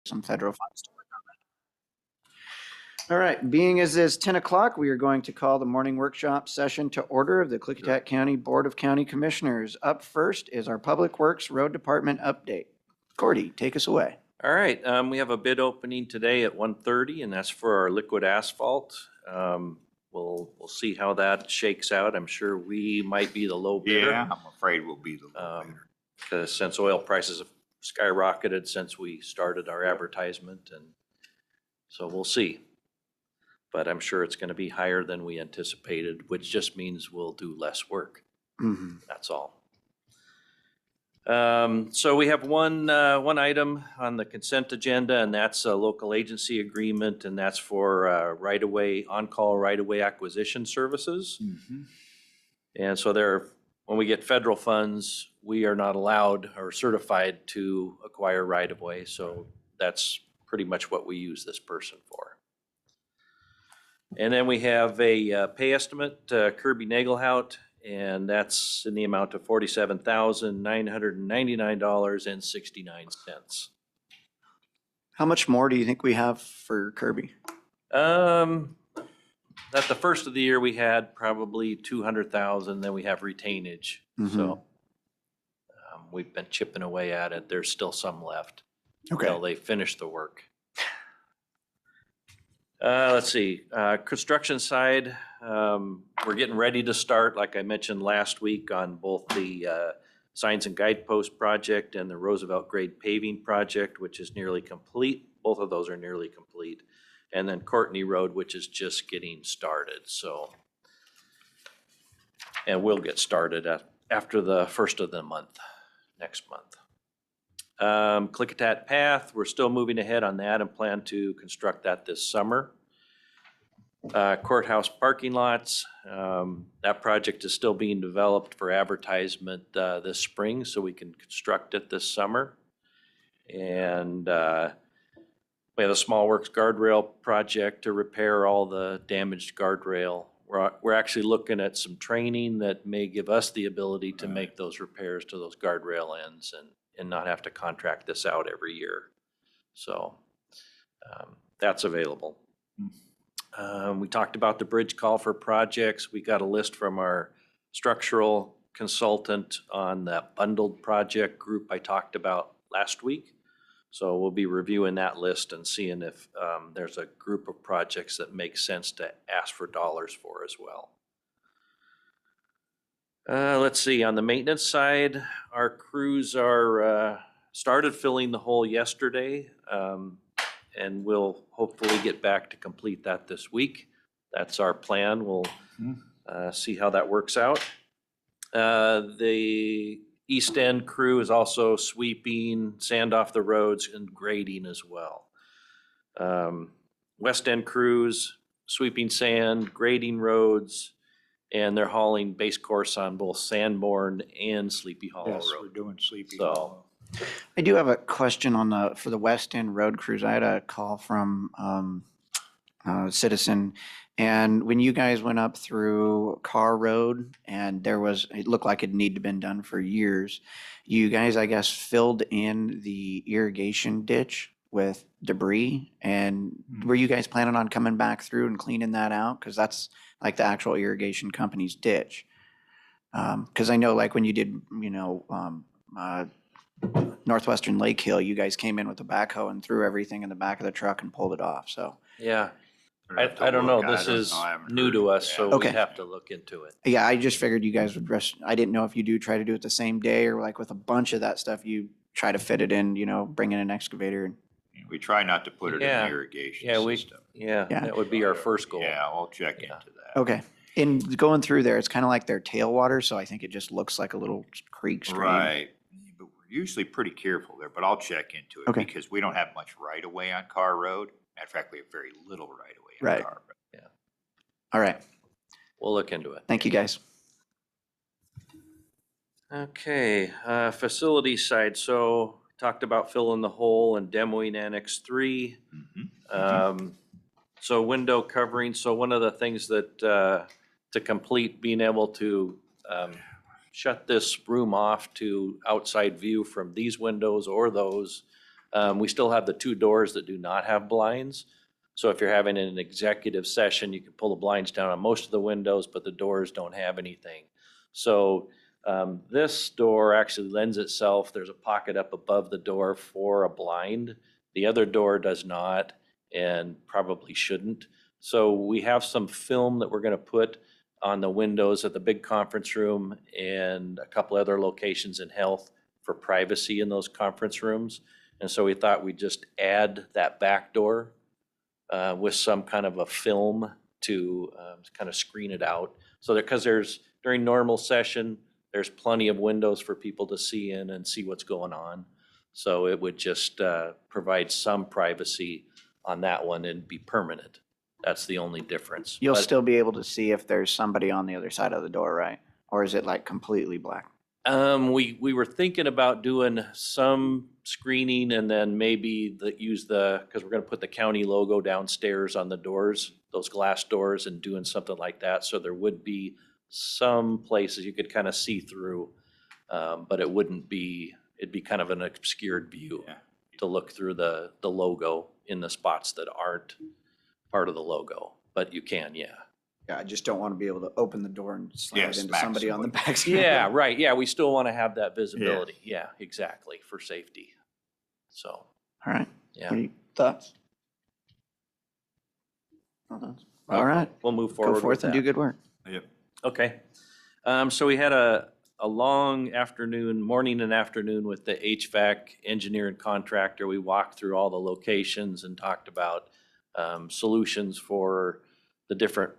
some federal funds to work on that. All right, being as is 10 o'clock, we are going to call the morning workshop session to order of the Klickitat County Board of County Commissioners. Up first is our Public Works Road Department update. Gordy, take us away. All right, we have a bid opening today at 1:30, and that's for our liquid asphalt. We'll see how that shakes out. I'm sure we might be the low bidder. Yeah, I'm afraid we'll be the low bidder. Because since oil prices have skyrocketed since we started our advertisement, and so we'll see. But I'm sure it's going to be higher than we anticipated, which just means we'll do less work. That's all. So we have one item on the consent agenda, and that's a local agency agreement, and that's for right-of-way, on-call right-of-way acquisition services. And so when we get federal funds, we are not allowed or certified to acquire right-of-way, so that's pretty much what we use this person for. And then we have a pay estimate, Kirby Nagelhout, and that's in the amount of $47,999.69. How much more do you think we have for Kirby? At the first of the year, we had probably 200,000, then we have retainage. So we've been chipping away at it. There's still some left until they finish the work. Let's see, construction side, we're getting ready to start, like I mentioned last week, on both the signs and guidepost project and the Roosevelt grade paving project, which is nearly complete. Both of those are nearly complete. And then Courtney Road, which is just getting started. So, and we'll get started after the first of the month, next month. Klickitat Path, we're still moving ahead on that and plan to construct that this summer. Courthouse parking lots, that project is still being developed for advertisement this spring, so we can construct it this summer. And we have a small works guardrail project to repair all the damaged guardrail. We're actually looking at some training that may give us the ability to make those repairs to those guardrail ends and not have to contract this out every year. So that's available. We talked about the bridge call for projects. We got a list from our structural consultant on that bundled project group I talked about last week. So we'll be reviewing that list and seeing if there's a group of projects that make sense to ask for dollars for as well. Let's see, on the maintenance side, our crews are started filling the hole yesterday, and we'll hopefully get back to complete that this week. That's our plan. We'll see how that works out. The East End crew is also sweeping sand off the roads and grading as well. West End crews sweeping sand, grading roads, and they're hauling base course on both Sanborn and Sleepy Hollow Road. We're doing Sleepy Hollow. I do have a question on for the West End road crews. I had a call from a citizen, and when you guys went up through Carr Road, and it looked like it needed to been done for years, you guys, I guess, filled in the irrigation ditch with debris, and were you guys planning on coming back through and cleaning that out? Because that's like the actual irrigation company's ditch. Because I know, like when you did, Northwestern Lake Hill, you guys came in with a backhoe and threw everything in the back of the truck and pulled it off. So yeah, I don't know. This is new to us, so we have to look into it. Yeah, I just figured you guys would rush. I didn't know if you do try to do it the same day, or like with a bunch of that stuff, you try to fit it in, bring in an excavator. We try not to put it in the irrigation system. That would be our first goal. Yeah, I'll check into that. Okay. In going through there, it's kind of like their tailwater, so I think it just looks like a little creek stream. Right. But we're usually pretty careful there, but I'll check into it because we don't have much right of way on Carr Road. Matter of fact, we have very little right of way on Carr Road. Yeah. All right. We'll look into it. Thank you, guys. Okay, facility side. So talked about filling the hole and demoing Annex 3. So window covering. So one of the things that to complete being able to shut this room off to outside view from these windows or those We still have the two doors that do not have blinds. So if you're having an executive session, you can pull the blinds down on most of the windows, but the doors don't have anything. So this door actually lends itself, there's a pocket up above the door for a blind. The other door does not and probably shouldn't. So we have some film that we're gonna put on the windows at the big conference room and a couple other locations in health for privacy in those conference rooms. And so we thought we'd just add that back door with some kind of a film to kind of screen it out. So that, because during normal session, there's plenty of windows for people to see in and see what's going on. So it would just provide some privacy on that one and be permanent. That's the only difference. You'll But, still be able to see if there's somebody on the other side of the door, right? Or is it like completely black? we were thinking about doing some screening and then maybe because we're gonna put the county logo downstairs on the doors, those glass doors, and doing something like that. So there would be some places you could kind of see through, but it'd be kind of an obscured view Yeah. to look through the logo in the spots that aren't part of the logo, but you can, yeah. Yeah, I just don't want to be able to open the door and slide Yeah, into smack somebody on the somebody. back. Yeah, right, yeah, we still want to have that visibility, yeah, exactly, for safety. So, All right. yeah, Any thoughts? All right. we'll move forward Go with forth and do that. good work. Yep. Okay, so we had a long afternoon, morning and afternoon with the HVAC engineer and contractor. We walked through all the locations and talked about solutions for the different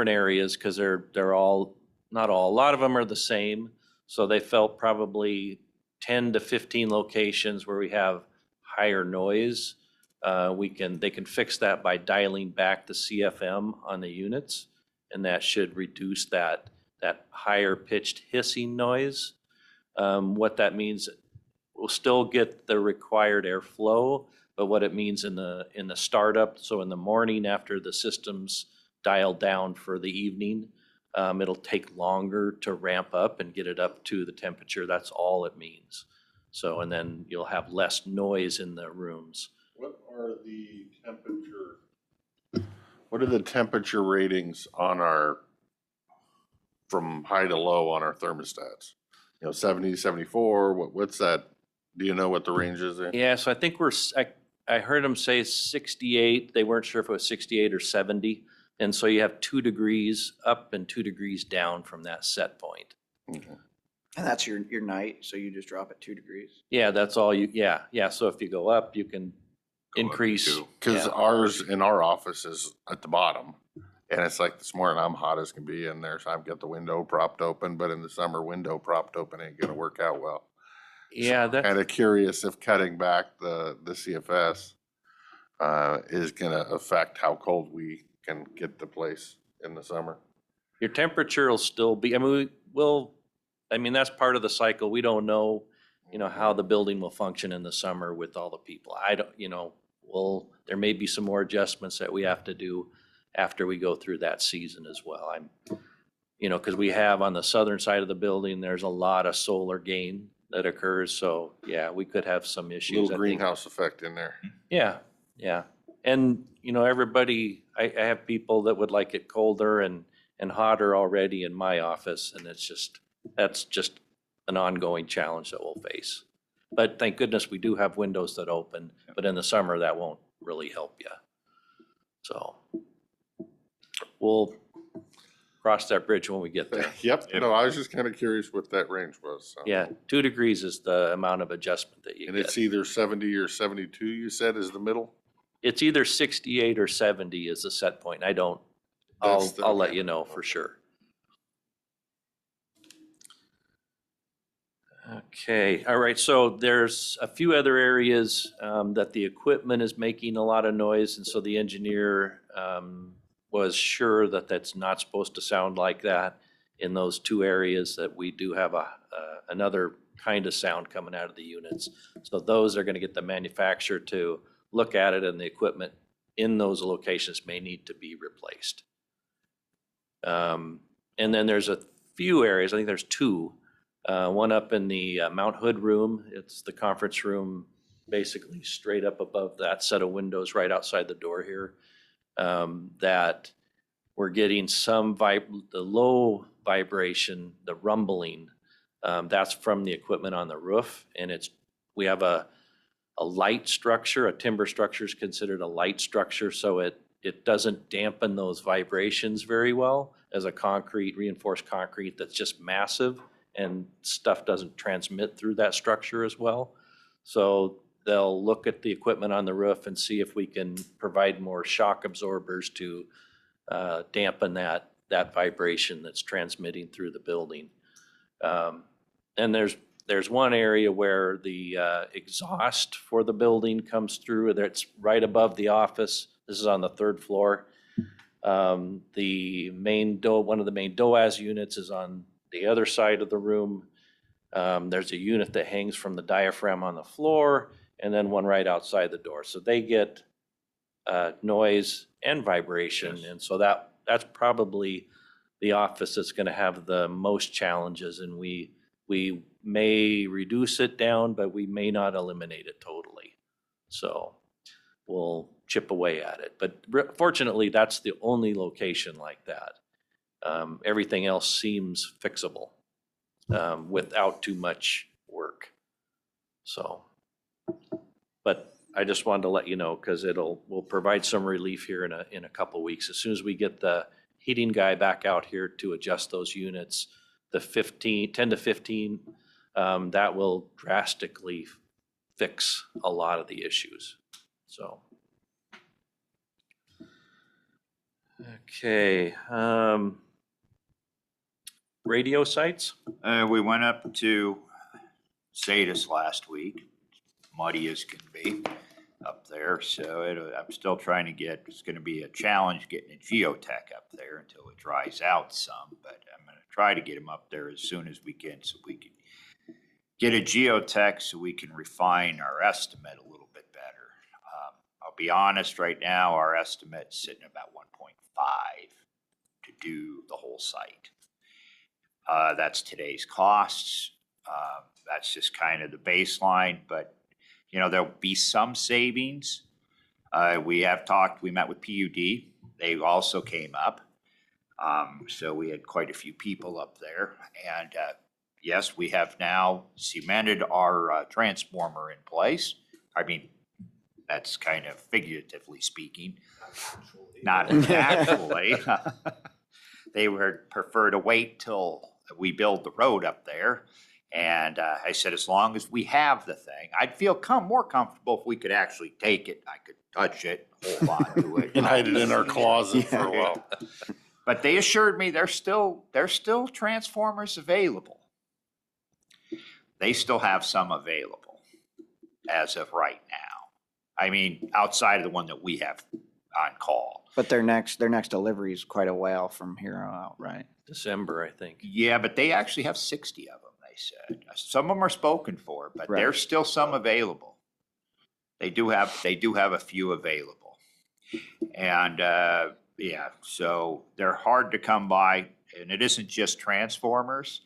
areas, because they're all, not all, a lot of them are the same. So they felt probably 10 to 15 locations where we have higher noise. They can fix that by dialing back the CFM on the units, and that should reduce that higher pitched hissing noise. What that means, we'll still get the required airflow, but what it means in the startup, so in the morning after the system's dialed down for the evening, it'll take longer to ramp up and get it up to the temperature. That's all it means. So, and then you'll have less noise in the rooms. What are the temperature ratings on from high to low on our thermostats? 70, 74, what's that? Do you know what the range is there? Yeah, so I think I heard them say 68. They weren't sure if it was 68 or 70. And so you have 2 degrees up and 2 degrees down from that set point. Mhm. And that's your night, so you just drop it 2 degrees. Yeah, that's all yeah. So if you go up, you can Go up increase. to 2. Cause Yeah. ours in our office is at the bottom. And it's like this morning, I'm hot as can be in there, so I've got the window propped open, but in the summer, window propped open ain't gonna work out well. Yeah, that's, Kinda curious if cutting back the CFS is gonna affect how cold we can get the place in the summer. your temperature will still be, that's part of the cycle. We don't know, how the building will function in the summer with all the people. I don't, there may be some more adjustments that we have to do after we go through that season as well. Because we have on the southern side of the building, there's a lot of solar gain that occurs. So yeah, we could have some issues. Little I think. greenhouse effect in there. Yeah. And, everybody, I have people that would like it colder and hotter already in my office. And that's just an ongoing challenge that we'll face. But thank goodness we do have windows that open, but in the summer that won't really help you. So we'll cross that bridge when we get there. Yep, no, I was just kinda curious what that range was. So. Yeah, 2 degrees is the amount of adjustment that you And get. it's either 70 or 72, you said, is the middle? It's either 68 or 70 is the set point. I'll let you know for sure. Okay, all right, so there's a few other areas that the equipment is making a lot of noise, and so the engineer was sure that that's not supposed to sound like that in those 2 areas, that we do have another kind of sound coming out of the units. So those are gonna get the manufacturer to look at it, and the equipment in those locations may need to be replaced. And then there's a few areas, I think there's 2. One up in the Mount Hood room, it's the conference room basically straight up above that set of windows right outside the door here, that we're getting some the low vibration, the rumbling, that's from the equipment on the roof. And we have a light structure, a timber structure is considered a light structure, so it doesn't dampen those vibrations very well as a reinforced concrete that's just massive, and stuff doesn't transmit through that structure as well. So they'll look at the equipment on the roof and see if we can provide more shock absorbers to dampen that vibration that's transmitting through the building. And there's one area where the exhaust for the building comes through. That's right above the office. This is on the 3rd floor. The main one of the main DOAS units is on the other side of the room. There's a unit that hangs from the diaphragm on the floor, and then one right outside the door. So they get noise and vibration, yes. And so that's probably the office that's going to have the most challenges, and we may reduce it down, but we may not eliminate it totally. So we'll chip away at it. But fortunately, that's the only location like that. Everything else seems fixable without too much work. So, but I just wanted to let you know, because we'll provide some relief here in a couple weeks. As soon as we get the heating guy back out here to adjust those units, the 10 to 15, that will drastically fix a lot of the issues. So, okay, radio sites. We went up to Sadis last week, muddy as can be up there. So I'm still trying to it's going to be a challenge getting a geotech up there until it dries out some, but I'm going to try to get them up there as soon as we can, so we can get a geotech so we can refine our estimate a little bit better. I'll be honest, right now our estimate's sitting about 1.5 to do the whole site. That's today's costs. That's just kind of the baseline, but there'll be some savings. We met with PUD. They also came up. So we had quite a few people up there, and yes, we have now cemented our transformer in place. I mean, that's kind of figuratively speaking, not actually. They would prefer to wait till we build the road up there. And I said, as long as we have the thing, I'd feel more comfortable if we could actually take it. I could touch it, hold on to it. And hide it in our closet for a while. But they assured me there's still transformers available. They still have some available as of right now. I mean, outside of the one that we have on call. But their next delivery is quite a while from here out, right? December, I think. Yeah, but they actually have 60 of them, they said. Some of them are spoken for, but right. There's still some available. They do have a few available. And yeah, so they're hard to come by, and it isn't just transformers,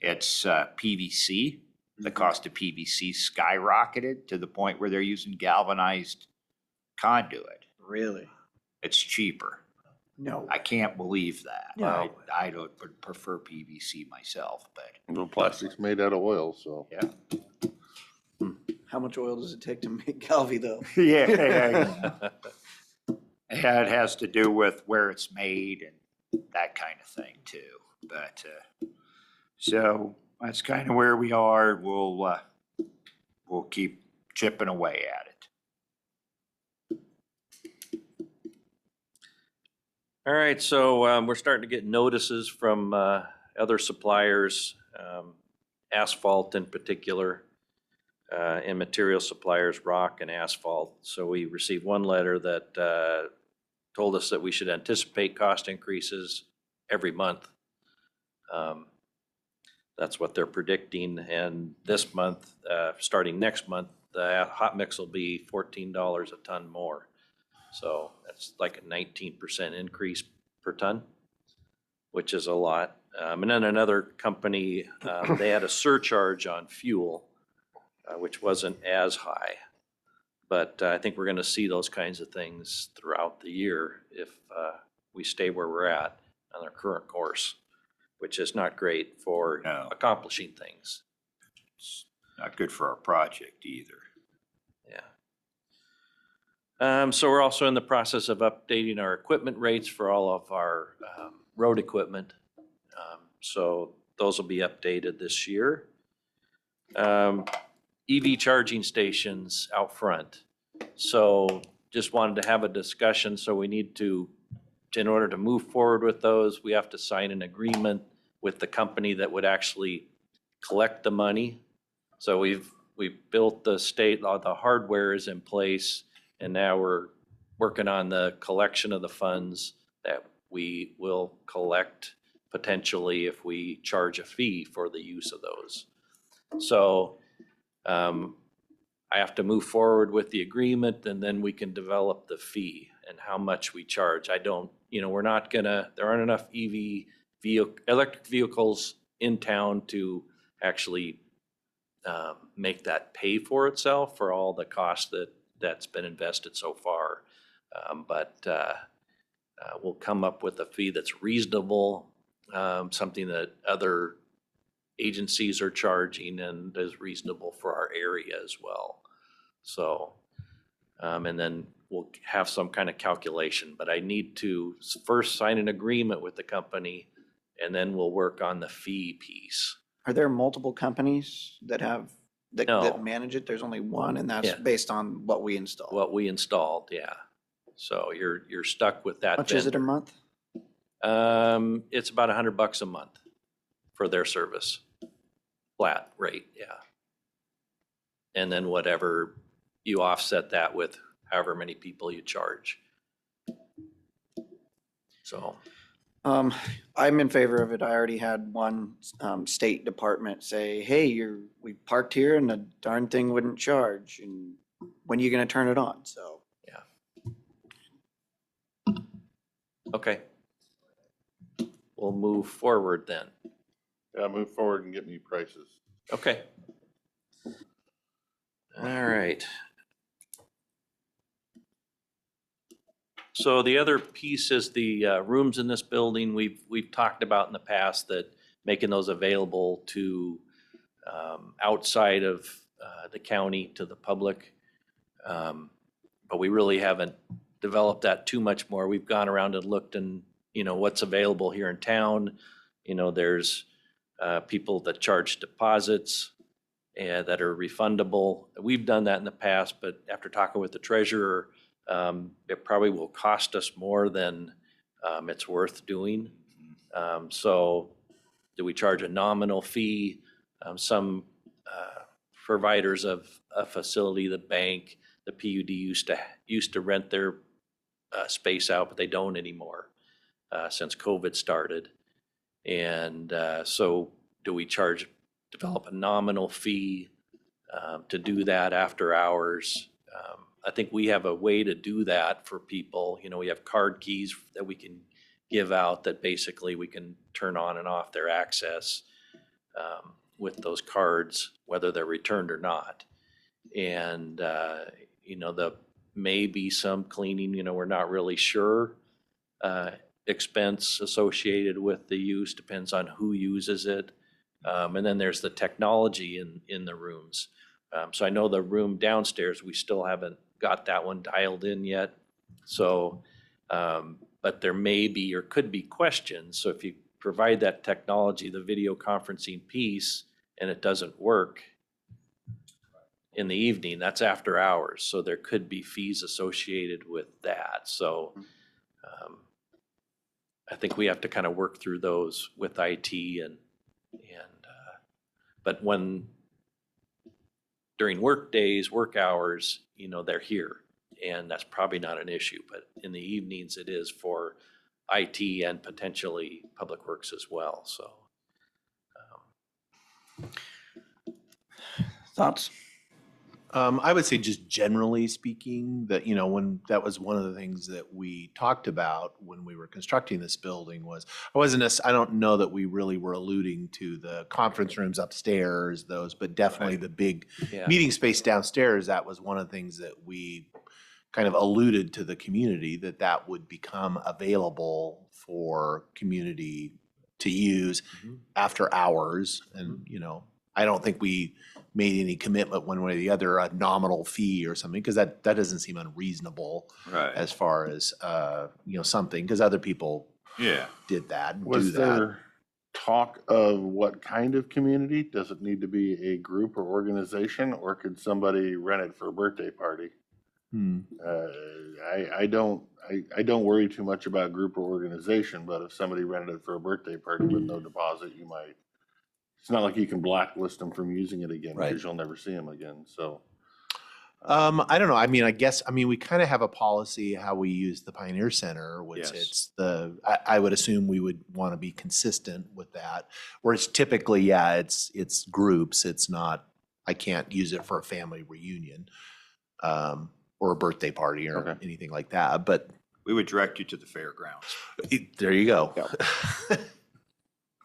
it's PVC. The cost of PVC skyrocketed to the point where they're using galvanized conduit. Really? It's cheaper. No. I can't believe that. No. I would prefer PVC myself, but. The plastic's made out of oil, so. Yeah. How much oil does it take to make Galvi though? Yeah. Yeah, it has to do with where it's made and that kind of thing too. But, so that's kind of where we are. We'll keep chipping away at it. All right, so we're starting to get notices from other suppliers, asphalt in particular, and material suppliers, rock and asphalt. So we received one letter that told us that we should anticipate cost increases every month. That's what they're predicting, and this month, starting next month, the hot mix will be $14 a ton more. So that's like a 19% increase per ton, which is a lot. And then another company, they had a surcharge on fuel, which wasn't as high. But I think we're gonna see those kinds of things throughout the year if we stay where we're at on our current course, which is not great for No. accomplishing things. It's not good for our project either. Yeah. So we're also in the process of updating our equipment rates for all of our road equipment. So those will be updated this year. EV charging stations out front. So just wanted to have a discussion. So we need to, in order to move forward with those, we have to sign an agreement with the company that would actually collect the money. So we've built the state, all the hardware is in place, and now we're working on the collection of the funds that we will collect potentially if we charge a fee for the use of those. So I have to move forward with the agreement, and then we can develop the fee and how much we charge. I don't, we're not gonna, there aren't enough electric vehicles in town to actually make that pay for itself for all the cost that's been invested so far. But we'll come up with a fee that's reasonable, something that other agencies are charging and is reasonable for our area as well. So, and then we'll have some kind of calculation, but I need to first sign an agreement with the company, and then we'll work on the fee piece. Are there multiple companies that No. that manage it? There's only one, and that's Yeah. based on what we install. What we installed, yeah. So you're stuck with that. How much is it a vendor. month? It's about $100 a month for their service. Flat rate, yeah. And then whatever you offset that with however many people you charge. So, I'm in favor of it. I already had one state department say, hey, we parked here and the darn thing wouldn't charge. And when are you gonna turn it on? So. okay. We'll move forward then. Yeah, move forward and get me prices. Okay. All right. So the other piece is the rooms in this building. We've talked about in the past that making those available to outside of the county to the public. But we really haven't developed that too much more. We've gone around and looked and, what's available here in town. There's people that charge deposits and that are refundable. We've done that in the past, but after talking with the treasurer, it probably will cost us more than it's worth doing. So do we charge a nominal fee? Some providers of a facility, the bank, the PUD used to rent their space out, but they don't anymore since COVID started. And so do we develop a nominal fee to do that after hours? I think we have a way to do that for people. We have card keys that we can give out that basically we can turn on and off their access with those cards, whether they're returned or not. And, the maybe some cleaning, we're not really sure. Expense associated with the use depends on who uses it. And then there's the technology in the rooms. So I know the room downstairs, we still haven't got that one dialed in yet. So, but there may be or could be questions. So if you provide that technology, the video conferencing piece, and it doesn't work in the evening, that's after hours. So there could be fees associated with that. So I think we have to kind of work through those with IT but when during work days, work hours, they're here, and that's probably not an issue. But in the evenings, it is for IT and potentially Public Works as well. So, Thoughts? I would say just generally speaking, that, you know, when that was one of the things that we talked about when we were constructing this building was, I don't know that we really were alluding to the conference rooms upstairs, those, but definitely the big Yeah. meeting space downstairs. That was one of the things that we kind of alluded to the community, that that would become available for community to use Mhm. after hours. And, you know, I don't think we made any commitment one way or the other, a nominal fee or something, because that doesn't seem unreasonable Right. as far as, you know, something, because other people Yeah. did that and do Was that. there talk of what kind of community? Does it need to be a group or organization, or could somebody rent it for a birthday party? Hmm. I don't worry too much about group or organization, but if somebody rented it for a birthday party with no deposit, you might, it's not like you can blacklist them from using it again, Right. because you'll never see them again, so. I don't know. I mean, we kind of have a policy how we use the Pioneer Center, which Yes. I would assume we would want to be consistent with that. Where it's typically, yeah, it's groups. It's not, I can't use it for a family reunion, or a birthday party or Okay. anything like that. But We would direct you to the fairgrounds. there you go.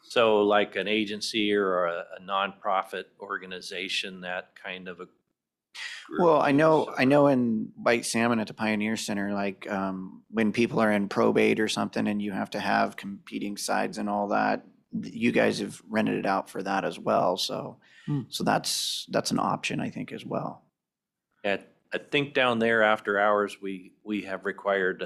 So like an agency or a nonprofit organization, that kind of a group. Well, I know in White Salmon at the Pioneer Center, like, when people are in probate or something and you have to have competing sides and all that, you guys have rented it out for that as well. So, Hmm. so that's an option, I think, as well. I think down there after hours, we have required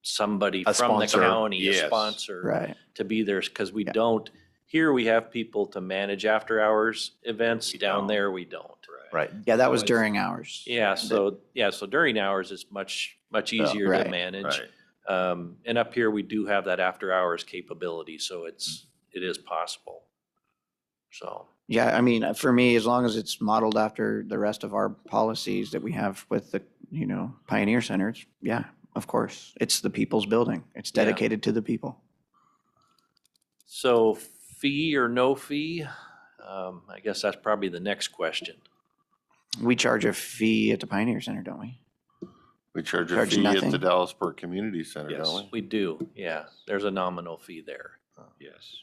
somebody A from the sponsor. county, a Yes. sponsor Right. to be there, because we Yeah. don't, here we have people to manage after hours events, We down don't. there we don't. Right. Yeah, that was So it's- during hours. Yeah, so during hours it's much easier to right, manage. Right. And up here, we do have that after hours capability, so it is possible. So, Yeah, I mean, for me, as long as it's modeled after the rest of our policies that we have with the, you know, Pioneer Centers, yeah, of course. It's the people's building. It's Yeah. dedicated to the people. so fee or no fee? I guess that's probably the next question. We charge a fee at the Pioneer Center, don't we? We charge a Charge fee at nothing. the Dallasport Community Center, Yes. don't We do, yeah. There's a nominal fee there. Yes.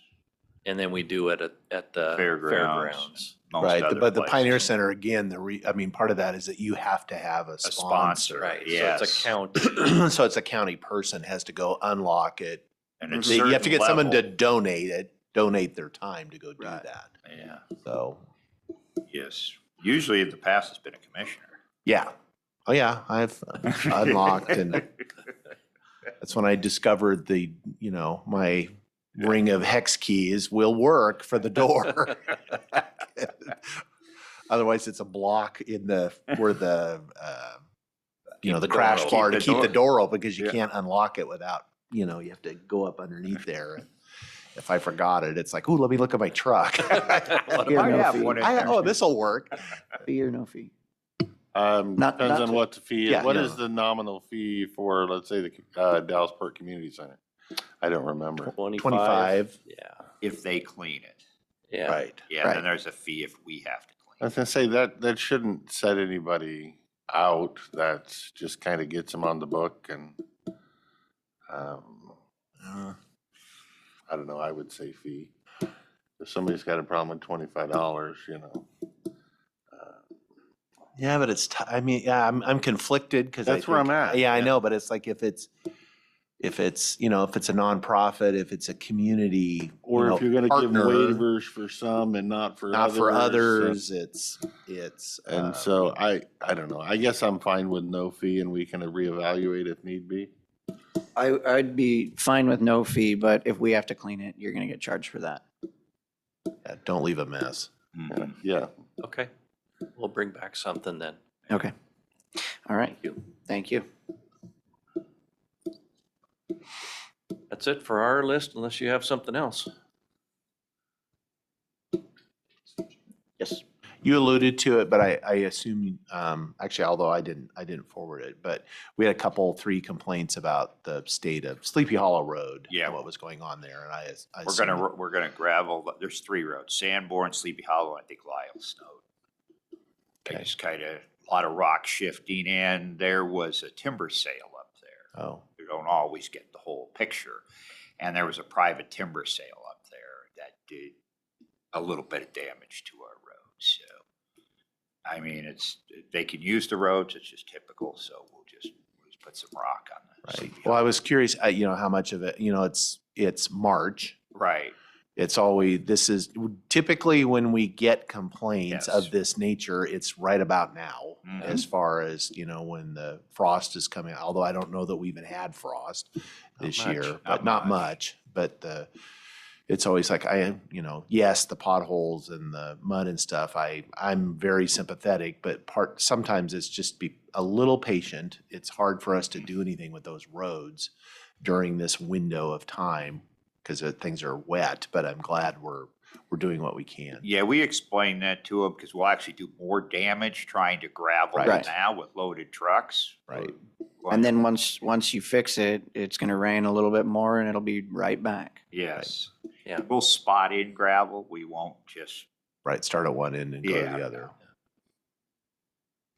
And then we do it at the fairgrounds. Most Right. other But the Pioneer places. Center, again, part of that is that you have to have a sponsor. sponsor. Right, Yes. so it's a county. So it's a county person has to go unlock it. And it's You have to certain get someone to level. donate their time to go do Right. that. Yeah, So, yes. Usually in the past, it's been a commissioner. yeah. Oh, yeah, I've unlocked, and that's when I discovered my ring of hex keys will work for the door. Otherwise, it's a block where the Keep the the door crash open. bar to Keep the keep the door- door open, because you Yeah. can't unlock it without, you have to go up underneath there. And if I forgot it, it's like, ooh, let me look at my truck. Here, I no have fee. one in there. This'll work. Fee or no fee? Not Depends on to- what the fee yeah, is. What yeah. is the nominal fee for, let's say, the Dallasport Community Center? I don't remember. 25. Yeah, If they clean it. yeah. Right. Yeah, Right. then there's a fee if we have to I clean was gonna say that shouldn't set anybody out. That's just kind of gets them on the book, and I don't know. I would say fee. If somebody's got a problem with $25, Yeah, but I'm conflicted because That's where I'm at, Yeah, I yeah. know, but it's like if it's a nonprofit, if it's a community, or if you're gonna give partner, waivers for some and not for not others. for and- others, it's And so I don't know. I guess I'm fine with no fee, and we can reevaluate if need be. I'd be fine with no fee, but if we have to clean it, you're gonna get charged for that. don't leave a mess. it. Yeah. Okay, we'll bring back something then. Okay. All right. Thank you. That's it for our list, unless you have something else. Yes. You alluded to it, but I assume, actually, although I didn't forward it, but we had 3 complaints about the state of Sleepy Hollow Road. Yeah. And what was going on there, and I We're gonna gravel, there's 3 roads, Sanborn, Sleepy Hollow, I think Lyle Snowed. They Okay. just kinda a lot of rock shifting, and there was a timber sale up there. Oh, You don't always get the whole picture. And there was a private timber sale up there that did a little bit of damage to our roads. So, I mean, they can use the roads, it's just typical, so we'll just put some rock on the right. CBO. Well, I was curious, you know, how much of it, you know, it's March. Right, It's always, this is typically when we get complaints Yes. of this nature, it's right about now, Mhm. as far as, you know, when the frost is coming, although I don't know that we even had frost this much. year, Not but not much. much. But it's always like, you know, yes, the potholes and the mud and stuff, I'm very sympathetic, but sometimes it's just be a little patient. It's hard for us to do anything with those roads during this window of time, because things are wet, but I'm glad we're doing what we can. yeah, we explained that to them, because we'll actually do more damage trying to gravel it Right. now with loaded trucks. Right. And then once you fix it, it's gonna rain a little bit more and it'll be right back. Yes. Yeah. We'll spot in gravel, we won't just, Right, start at one end and go to Yeah. the other.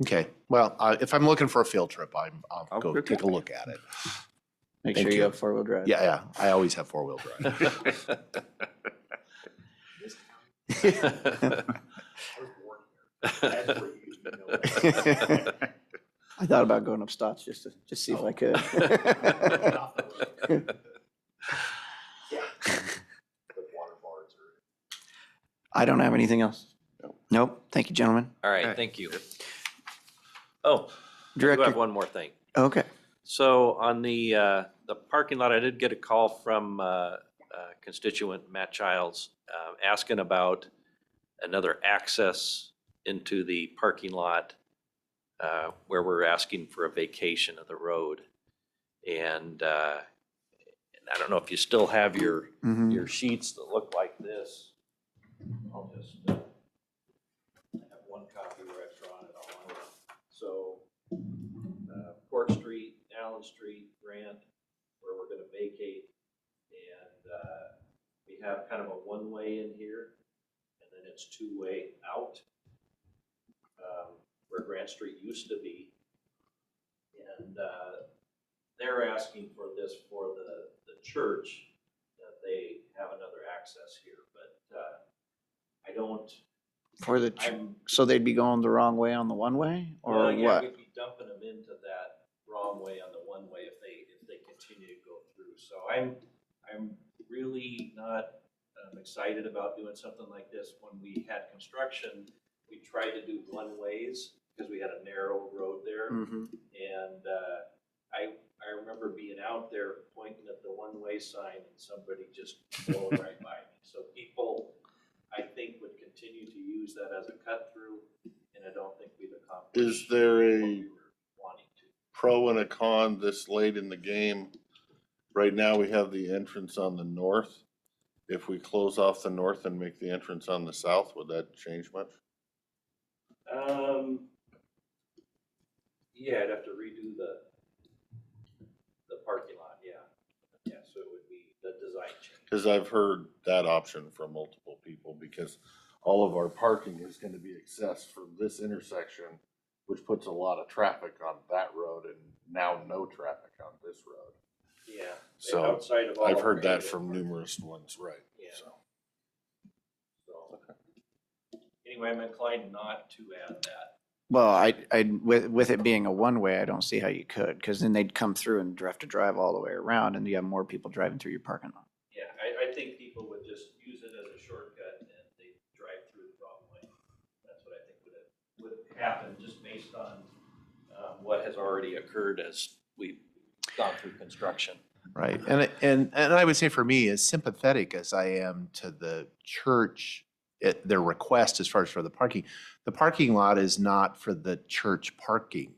Okay, well, if I'm looking for a field trip, I'll Oh, go good. take a look at it. Make Thank sure you you. have four-wheel drive. Yeah, I always have four-wheel drive. I thought about going up Stotts just to see if I could. I don't have anything else. Nope. Thank you, gentlemen. All right, Okay. thank you. Oh, I do Director, have one more thing. okay. So on the parking lot, I did get a call from constituent Matt Childs asking about another access into the parking lot where we're asking for a vacation of the road. And I don't know if you still have your Mhm. sheets that look like this. I'll just have one copy where I've drawn it all out. So Court Street, Allen Street, Grant, where we're gonna vacate. And we have kind of a one-way in here, and then it's two-way out, where Grant Street used to be. And they're asking for this for the church, that they have another access here, but I don't, For the, so they'd be going the wrong way on the one-way or well, yeah, what? we'd be dumping them into that wrong way on the one way if they continue to go through. So I'm really not excited about doing something like this. When we had construction, we tried to do one ways because we had a narrow road there. Mhm. And I remember being out there pointing at the one-way sign and somebody just blowing right by me. So people, I think, would continue to use that as a cut through, and I don't think we've accomplished Is there what a we were wanting to. pro and a con this late in the game? Right now, we have the entrance on the north. If we close off the north and make the entrance on the south, would that change much? Yeah, I'd have to redo the parking lot, yeah. Yeah, so it would be the design change. Because I've heard that option from multiple people, because all of our parking is gonna be accessed from this intersection, which puts a lot of traffic on that road and now no traffic on this road. Yeah. So outside of all I've of heard our that area. from numerous ones, right? Yeah. So. So, anyway, I'm inclined not to add that. Well, with it being a one-way, I don't see how you could, because then they'd come through and have to drive all the way around and you have more people driving through your parking lot. Yeah, I think people would just use it as a shortcut and they drive through the wrong way. That's what I think would happen, just based on what has already occurred as we've gone through construction. Right, and I would say for me, as sympathetic as I am to the church, their request as far as for the parking lot is not for the church parking.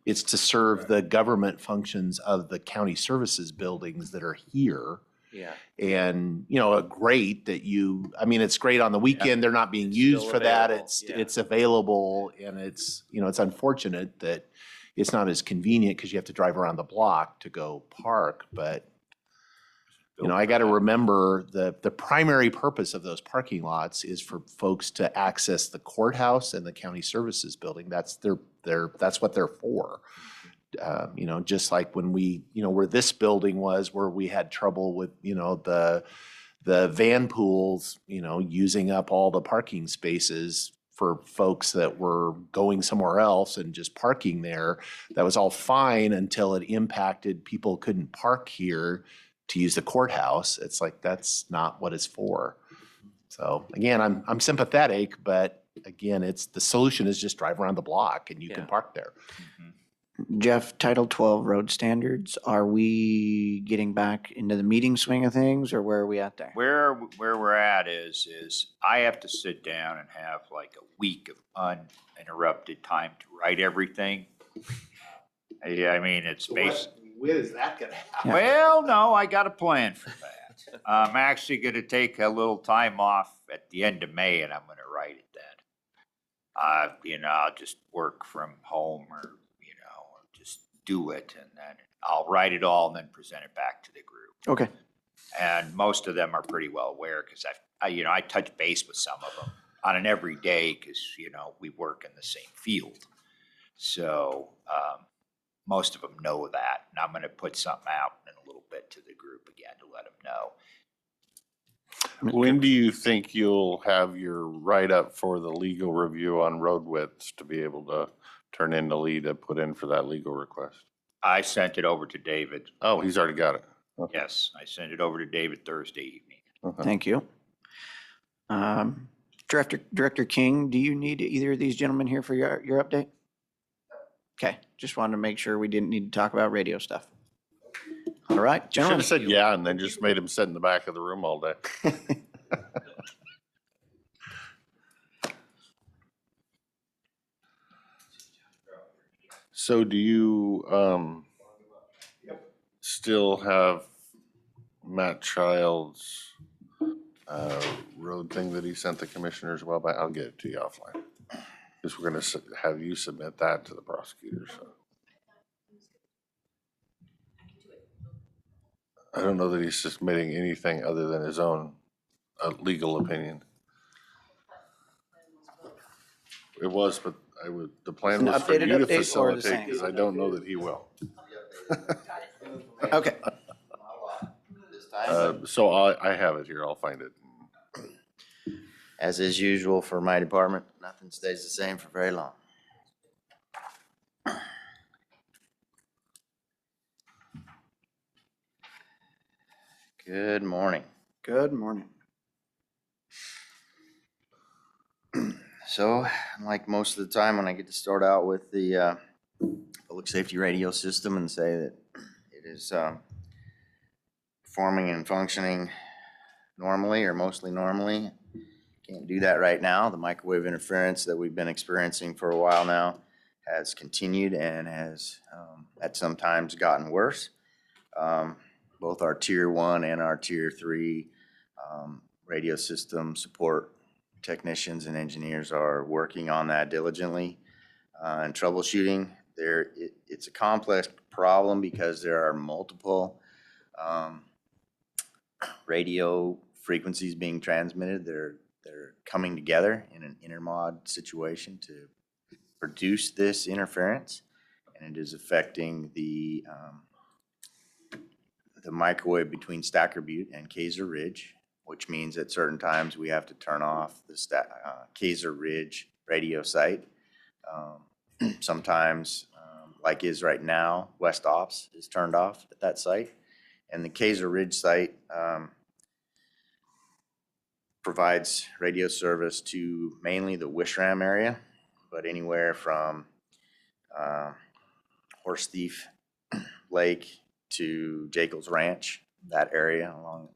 It's to serve the government functions of the county services buildings that are here. Yeah. And, you know, great that I mean, it's great on the weekend, they're not being It's used still for that. available, It's, yeah. it's available, and it's, you know, it's unfortunate that it's not as convenient because you have to drive around the block to go park, but You know, I got to remember the primary purpose of those parking lots is for folks to access the courthouse and the county services building. That's that's what they're for. You know, just like when we, you know, where this building was, where we had trouble with, you know, the van pools, you know, using up all the parking spaces for folks that were going somewhere else and just parking there. That was all fine until it impacted people couldn't park here to use the courthouse. It's like, that's not what it's for. So again, I'm sympathetic, but again, the solution is just drive around the block and you can Yeah. park there. Jeff, Title 12 road standards, are we getting back into the meeting swing of things, or where are we at there? Where we're at is I have to sit down and have like a week of uninterrupted time to write everything. Yeah, I mean, it's basically. When is that gonna happen? Yeah. Well, no, I got a plan for that. I'm actually gonna take a little time off at the end of May and I'm gonna write it then. You know, I'll just work from home or, you know, just do it and then I'll write it all and then present it back to the group. Okay. And most of them are pretty well aware because you know, I touch base with some of them on an everyday because, you know, we work in the same field. So, most of them know that, and I'm gonna put something out in a little bit to the group again to let them know. When do you think you'll have your write-up for the legal review on road widths to be able to turn in the lead to put in for that legal request? I sent it over to David. Oh, he's already got it. Okay. Yes, I sent it over to David Thursday evening. Okay. Thank you. Director King, do you need either of these gentlemen here for your update? Okay, just wanted to make sure we didn't need to talk about radio stuff. All right, Should gentlemen. have said yeah and then just made him sit in the back of the room all day. So do you still have Matt Child's road thing that he sent the commissioners a while back? I'll get it to you offline. Because we're gonna have you submit that to the prosecutor, so. I don't know that he's submitting anything other than his own legal opinion. It was, but the plan An was for you updated to update or the facilitate, same? because I don't know that he will. Okay. So I have it here, I'll find it. As is usual for my department, nothing stays the same for very long. Good morning. Good morning. So, like most of the time when I get to start out with the public safety radio system and say that it is performing and functioning normally or mostly normally. Can't do that right now. The microwave interference that we've been experiencing for a while now has continued and has at some times gotten worse. Both our tier 1 and our tier 3 radio system support technicians and engineers are working on that diligently and troubleshooting. It's a complex problem because there are multiple radio frequencies being transmitted. They're coming together in an intermod situation to produce this interference, and it is affecting the microwave between Stacker Butte and Kaiser Ridge, which means at certain times we have to turn off the Kaiser Ridge radio site. Sometimes, like is right now, West Ops is turned off at that site, and the Kaiser Ridge site provides radio service to mainly the Wishram area, but anywhere from Horse Thief Lake to Jekyll's Ranch, that area along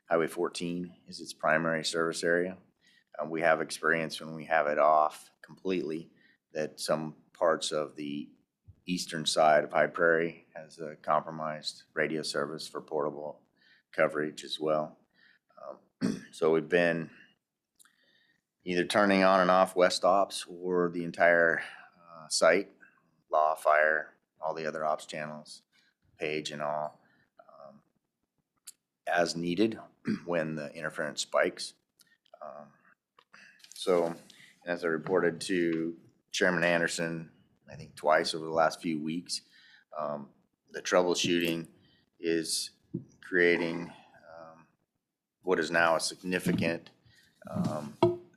Highway 14 is its primary service area. We have experience when we have it off completely that some parts of the eastern side of High Prairie has a compromised radio service for portable coverage as well. So we've been either turning on and off West Ops or the entire site, law, fire, all the other ops channels, page and all. as needed when the interference spikes. So, as I reported to Chairman Anderson, I think twice over the last few weeks, the troubleshooting is creating what is now a significant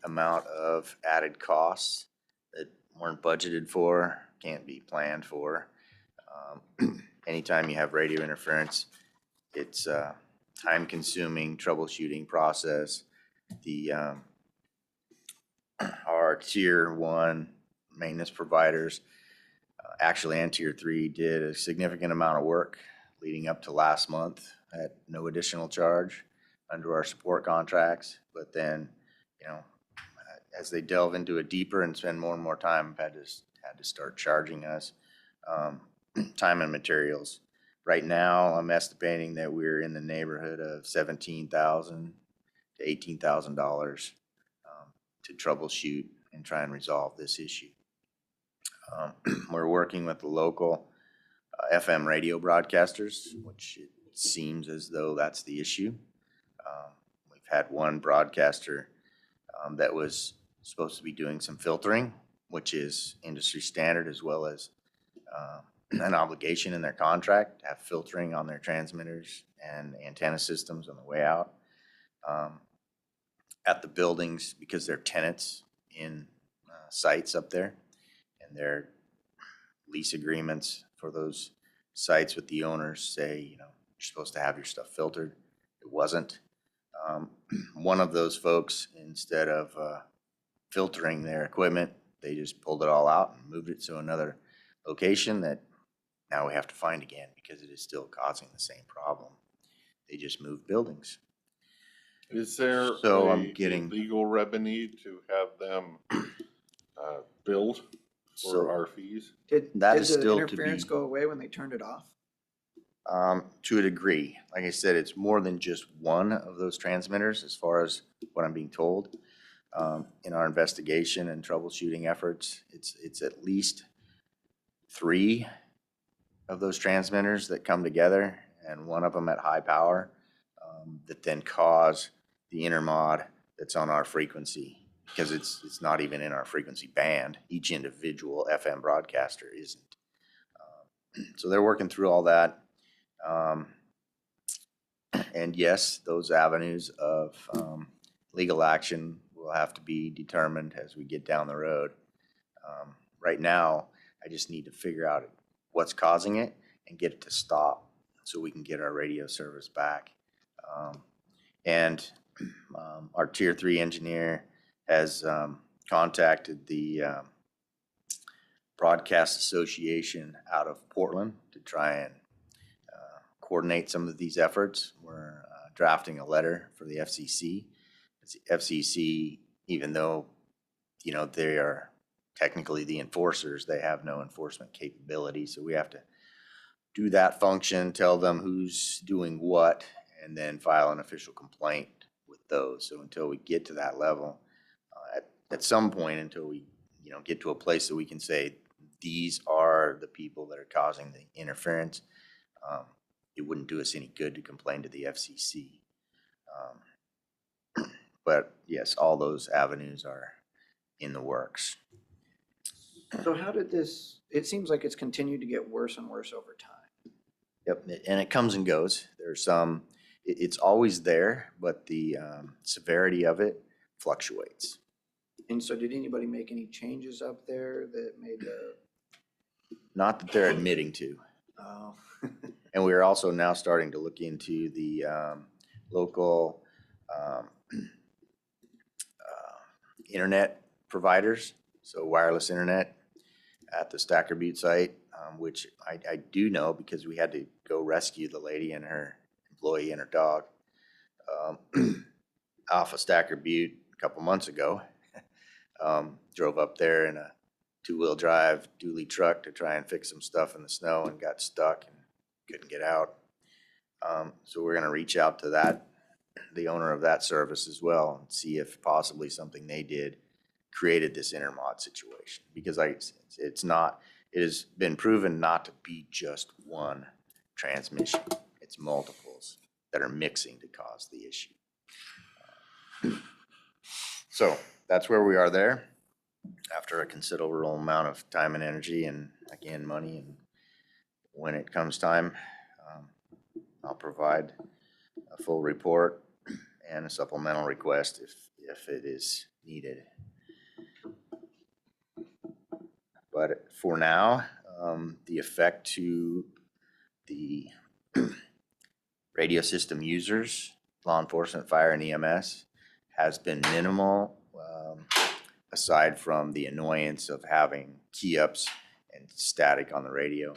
amount of added costs that weren't budgeted for, can't be planned for. Anytime you have radio interference, it's a time-consuming troubleshooting process. Our tier 1 maintenance providers, actually, and tier 3 did a significant amount of work leading up to last month at no additional charge under our support contracts. But then, as they delve into it deeper and spend more and more time, had to start charging us time and materials. Right now, I'm estimating that we're in the neighborhood of $17,000 to $18,000 to troubleshoot and try and resolve this issue. We're working with the local FM radio broadcasters, which it seems as though that's the issue. We've had one broadcaster that was supposed to be doing some filtering, which is industry standard, as well as an obligation in their contract to have filtering on their transmitters and antenna systems on the way out. At the buildings, because they're tenants in sites up there, and their lease agreements for those sites with the owners say, you're supposed to have your stuff filtered. It wasn't. One of those folks, instead of filtering their equipment, they just pulled it all out and moved it to another location that now we have to find again because it is still causing the same problem. They just moved buildings. Is there So a I'm getting- legal remedy to have them billed So- for our fees? Did That did is the still to interference be- go away when they turned it off? To a degree. Like I said, it's more than just one of those transmitters as far as what I'm being told. In our investigation and troubleshooting efforts, it's at least 3 of those transmitters that come together, and one of them at high power, that then cause the intermod that's on our frequency, because it's not even in our frequency band. Each individual FM broadcaster isn't. So they're working through all that. And yes, those avenues of legal action will have to be determined as we get down the road. Right now, I just need to figure out what's causing it and get it to stop so we can get our radio service back. And our tier 3 engineer has contacted the Broadcast Association out of Portland to try and coordinate some of these efforts. We're drafting a letter for the FCC. The FCC, even though, they are technically the enforcers, they have no enforcement capability. So we have to do that function, tell them who's doing what, and then file an official complaint with those. So until we get to that level, at some point, until we, get to a place that we can say, these are the people that are causing the interference, it wouldn't do us any good to complain to the FCC. But yes, all those avenues are in the works. So how did this, it seems like it's continued to get worse and worse over time. Yep, and it comes and goes. There's some, it's always there, but the severity of it fluctuates. And so did anybody make any changes up there that made the, Not that they're admitting to. oh, And we're also now starting to look into the local internet providers, so wireless internet at the Stacker Butte site, which I do know because we had to go rescue the lady and her employee and her dog off of Stacker Butte a couple months ago. Drove up there in a 2-wheel drive dually truck to try and fix some stuff in the snow and got stuck and couldn't get out. So we're gonna reach out to the owner of that service as well, and see if possibly something they did created this intermod situation. Because it has been proven not to be just one transmission, it's multiples. that are mixing to cause the issue. So that's where we are there after a considerable amount of time and energy and again, money. And when it comes time, I'll provide a full report and a supplemental request if it is needed. But for now, the effect to the radio system users, law enforcement, fire, and EMS has been minimal, aside from the annoyance of having key-ups and static on the radio.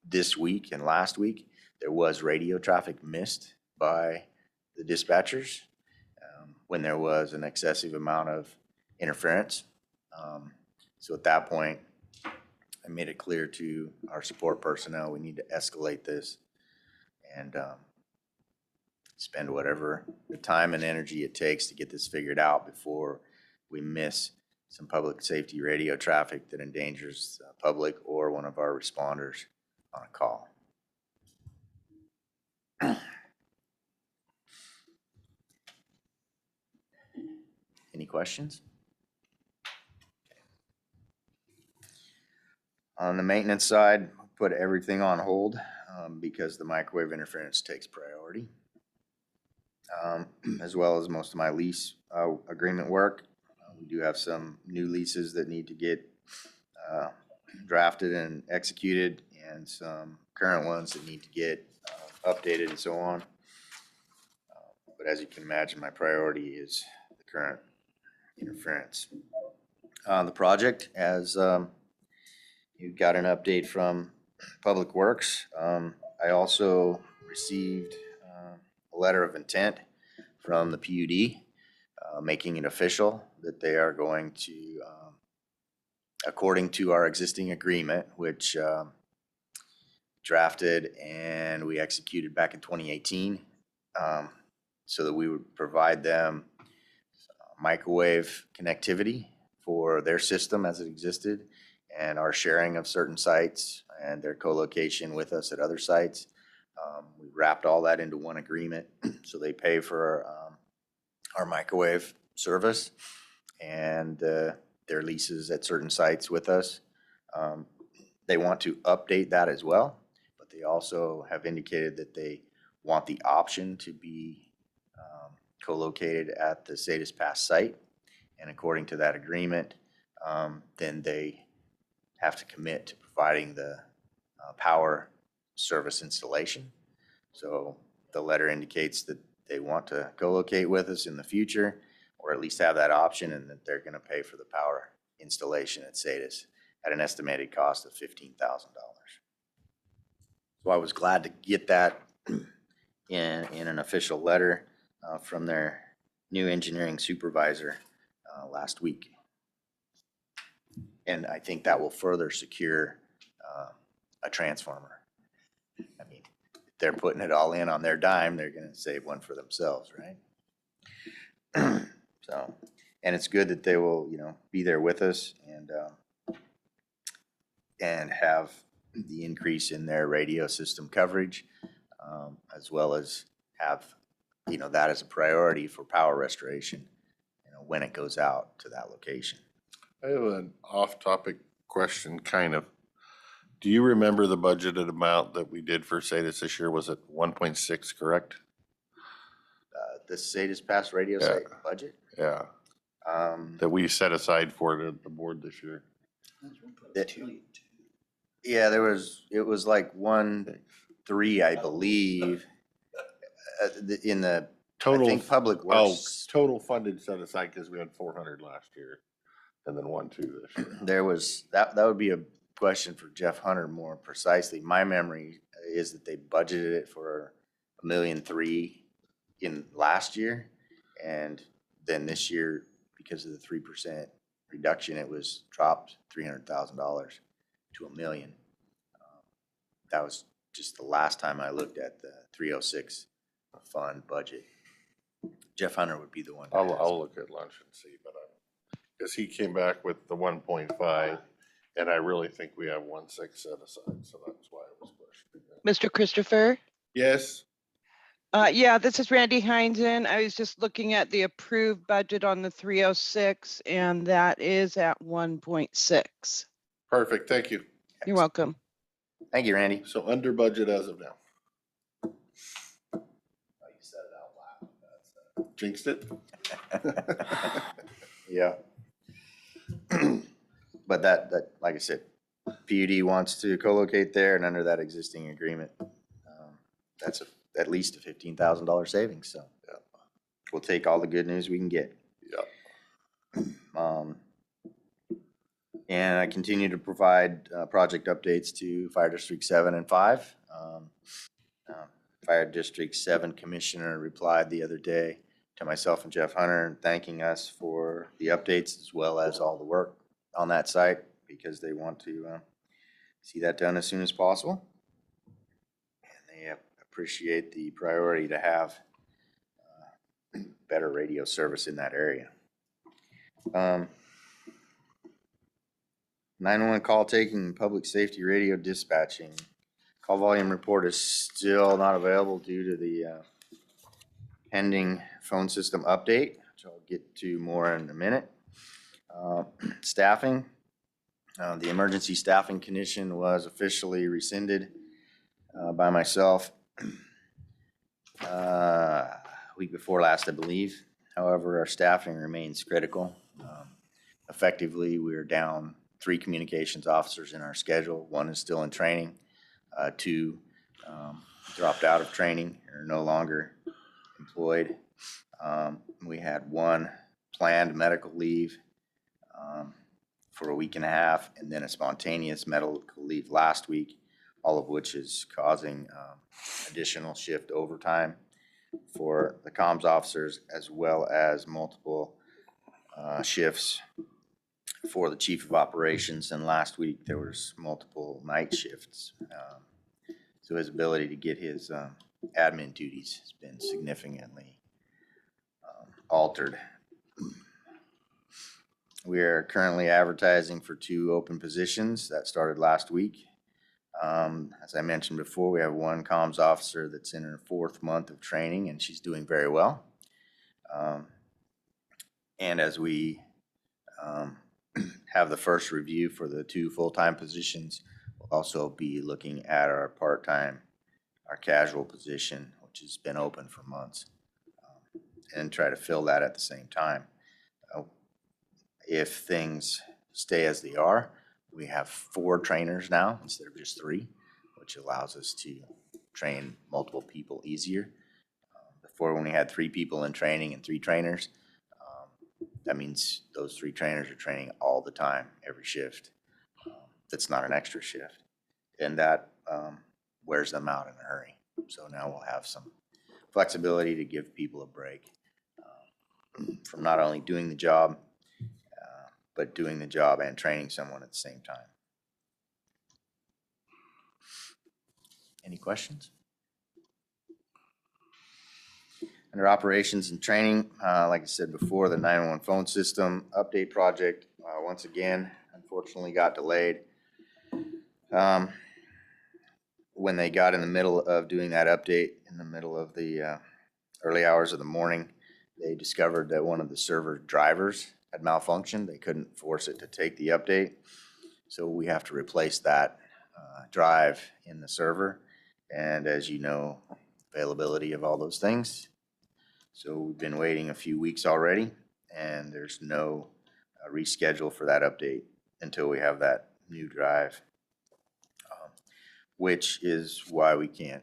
This week and last week, there was radio traffic missed by the dispatchers when there was an excessive amount of interference. So at that point, I made it clear to our support personnel, we need to escalate this and spend whatever the time and energy it takes to get this figured out before we miss some public safety radio traffic that endangers the public or one of our responders on a call. Any questions? On the maintenance side, put everything on hold because the microwave interference takes priority, as well as most of my lease agreement work. We do have some new leases that need to get drafted and executed, and some current ones that need to get updated and so on. But as you can imagine, my priority is the current interference. The project, as you got an update from Public Works. I also received a letter of intent from the PUD, making it official that they are going to, according to our existing agreement, which drafted and we executed back in 2018, so that we would provide them microwave connectivity for their system as it existed, and our sharing of certain sites and their co-location with us at other sites. We wrapped all that into one agreement, so they pay for our microwave service and their leases at certain sites with us. They want to update that as well, but they also have indicated that they want the option to be co-located at the Sadis Pass site. And according to that agreement, then they have to commit to providing the power service installation. So the letter indicates that they want to co-locate with us in the future, or at least have that option, and that they're going to pay for the power installation at Sadis at an estimated cost of $15,000. So I was glad to get that in an official letter from their new engineering supervisor last week. And I think that will further secure a transformer. I mean, if they're putting it all in on their dime, they're going to save one for themselves, right? So, and it's good that they will, be there with us and have the increase in their radio system coverage, as well as have, that as a priority for power restoration, when it goes out to that location. I have an off-topic question, kind of. Do you remember the budgeted amount that we did for Sadis this year? Was it 1.6, correct? The Sadis Pass radio site budget? Yeah, that we set aside for the board this year. Yeah, it was like 1.3, I believe, in the, Total, I think Public Works. total funded set aside, because we had 400 last year, and then 1.2 this year. There was, that would be a question for Jeff Hunter more precisely. My memory is that they budgeted it for $1.3 million in last year, and then this year, because of the 3% reduction, it was dropped $300,000 to $1 million. That was just the last time I looked at the 306 fund budget. Jeff Hunter would be the one. I'll look at lunch and see, but because he came back with the 1.5, and I really think we have 1.6 set aside, so that's why I was questioning that. Mr. Christopher, Yes, Yeah, this is Randy Heinzen. I was just looking at the approved budget on the 306, and that is at 1.6. perfect, thank you. You're welcome. Thank you, Randy. So under budget as of now. Jinxed it? Yeah. But that, like I said, PUD wants to co-locate there, and under that existing agreement, that's at least a $15,000 savings, so. Yeah. We'll take all the good news we can get. Yeah. And I continue to provide project updates to Fire District 7 and 5. Fire District 7 Commissioner replied the other day to myself and Jeff Hunter thanking us for the updates as well as all the work on that site because they want to see that done as soon as possible. And they appreciate the priority to have better radio service in that area. 911 call taking, public safety radio dispatching. Call volume report is still not available due to the pending phone system update, which I'll get to more in a minute. Staffing, the emergency staffing condition was officially rescinded by myself week before last, I believe. However, our staffing remains critical. Effectively, we're down 3 communications officers in our schedule. 1 is still in training. 2 dropped out of training, are no longer employed. We had 1 planned medical leave for a week and a half, and then a spontaneous medical leave last week, all of which is causing additional shift overtime for the comms officers, as well as multiple shifts for the chief of operations. And last week there was multiple night shifts. So his ability to get his admin duties has been significantly altered. We are currently advertising for 2 open positions that started last week. As I mentioned before, we have 1 comms officer that's in her 4th month of training, and she's doing very well. And as we have the first review for the 2 full-time positions, we'll also be looking at our part-time, our casual position, which has been open for months, and try to fill that at the same time. If things stay as they are, we have 4 trainers now instead of just 3, which allows us to train multiple people easier. Before, when we had 3 people in training and 3 trainers, that means those 3 trainers are training all the time, every shift. That's not an extra shift. And that wears them out in a hurry. So now we'll have some flexibility to give people a break from not only doing the job, but doing the job and training someone at the same time. Any questions? Under operations and training, like I said before, the 911 phone system update project, once again, unfortunately got delayed. When they got in the middle of doing that update, in the middle of the early hours of the morning, they discovered that one of the server drivers had malfunctioned. They couldn't force it to take the update. So we have to replace that drive in the server. And as you know, availability of all those things. So we've been waiting a few weeks already, and there's no reschedule for that update until we have that new drive, which is why we can't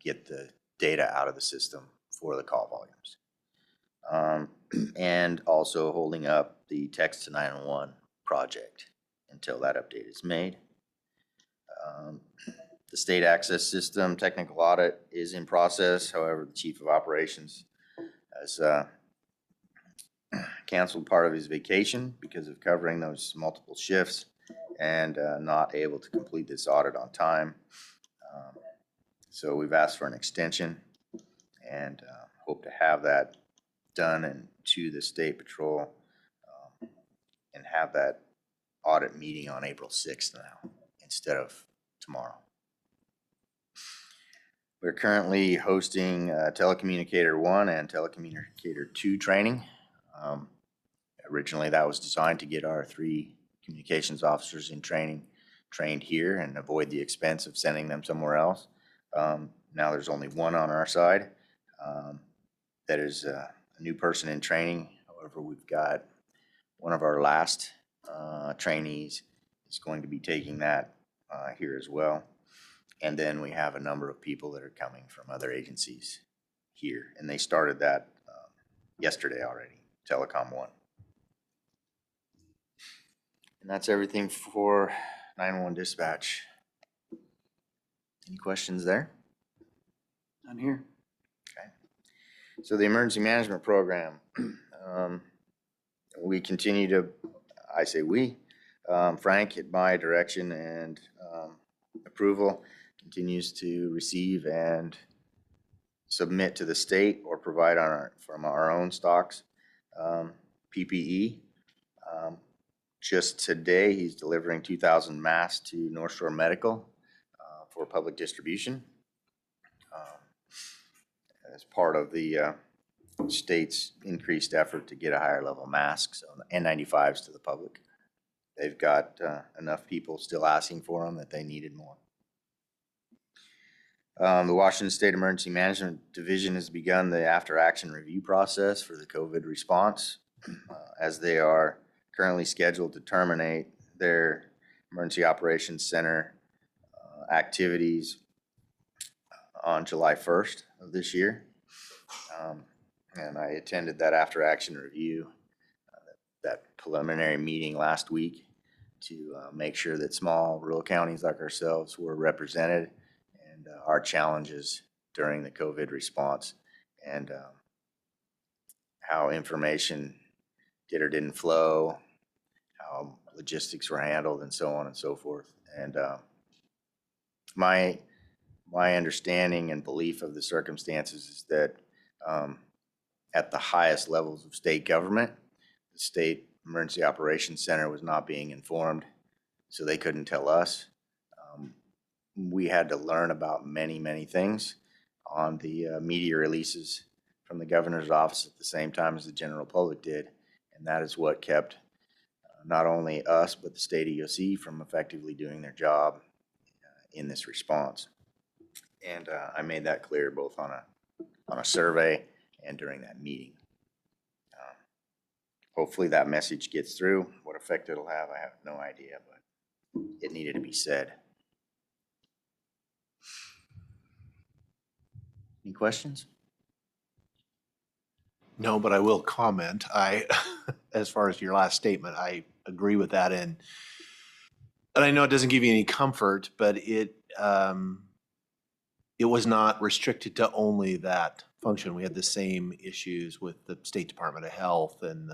get the data out of the system for the call volumes. And also holding up the text to 911 project until that update is made. The state access system technical audit is in process. However, the chief of operations has canceled part of his vacation because of covering those multiple shifts and not able to complete this audit on time. So we've asked for an extension and hope to have that done and to the state patrol and have that audit meeting on April 6th now instead of tomorrow. We're currently hosting Telecommunicator 1 and Telecommunicator 2 training. Originally, that was designed to get our 3 communications officers in training trained here and avoid the expense of sending them somewhere else. Now there's only 1 on our side. That is a new person in training. However, we've got one of our last trainees is going to be taking that here as well. And then we have a number of people that are coming from other agencies here, and they started that yesterday already, Telecom 1. And that's everything for 911 dispatch. Any questions there? None here. Okay. So the emergency management program, we continue to, I say we, Frank, at my direction and approval, continues to receive and submit to the state or provide from our own stocks PPE. Just today, he's delivering 2,000 masks to North Shore Medical for public distribution as part of the state's increased effort to get a higher level masks and N95s to the public. They've got enough people still asking for them that they needed more. The Washington State Emergency Management Division has begun the after-action review process for the COVID response, as they are currently scheduled to terminate their Emergency Operations Center activities on July 1st of this year. And I attended that after-action review, that preliminary meeting last week to make sure that small rural counties like ourselves were represented and our challenges during the COVID response and how information did or didn't flow, how logistics were handled, and so on and so forth. And my understanding and belief of the circumstances is that at the highest levels of state government, the State Emergency Operations Center was not being informed, so they couldn't tell us. We had to learn about many, many things on the media releases from the governor's office at the same time as the general public did, and that is what kept not only us but the state EOC from effectively doing their job in this response. And I made that clear both on a survey and during that meeting. Hopefully that message gets through. What effect it'll have, I have no idea, but it needed to be said. Any questions? No, but I will comment. As far as your last statement, I agree with that. And I know it doesn't give you any comfort, but it was not restricted to only that function. We had the same issues with the State Department of Health and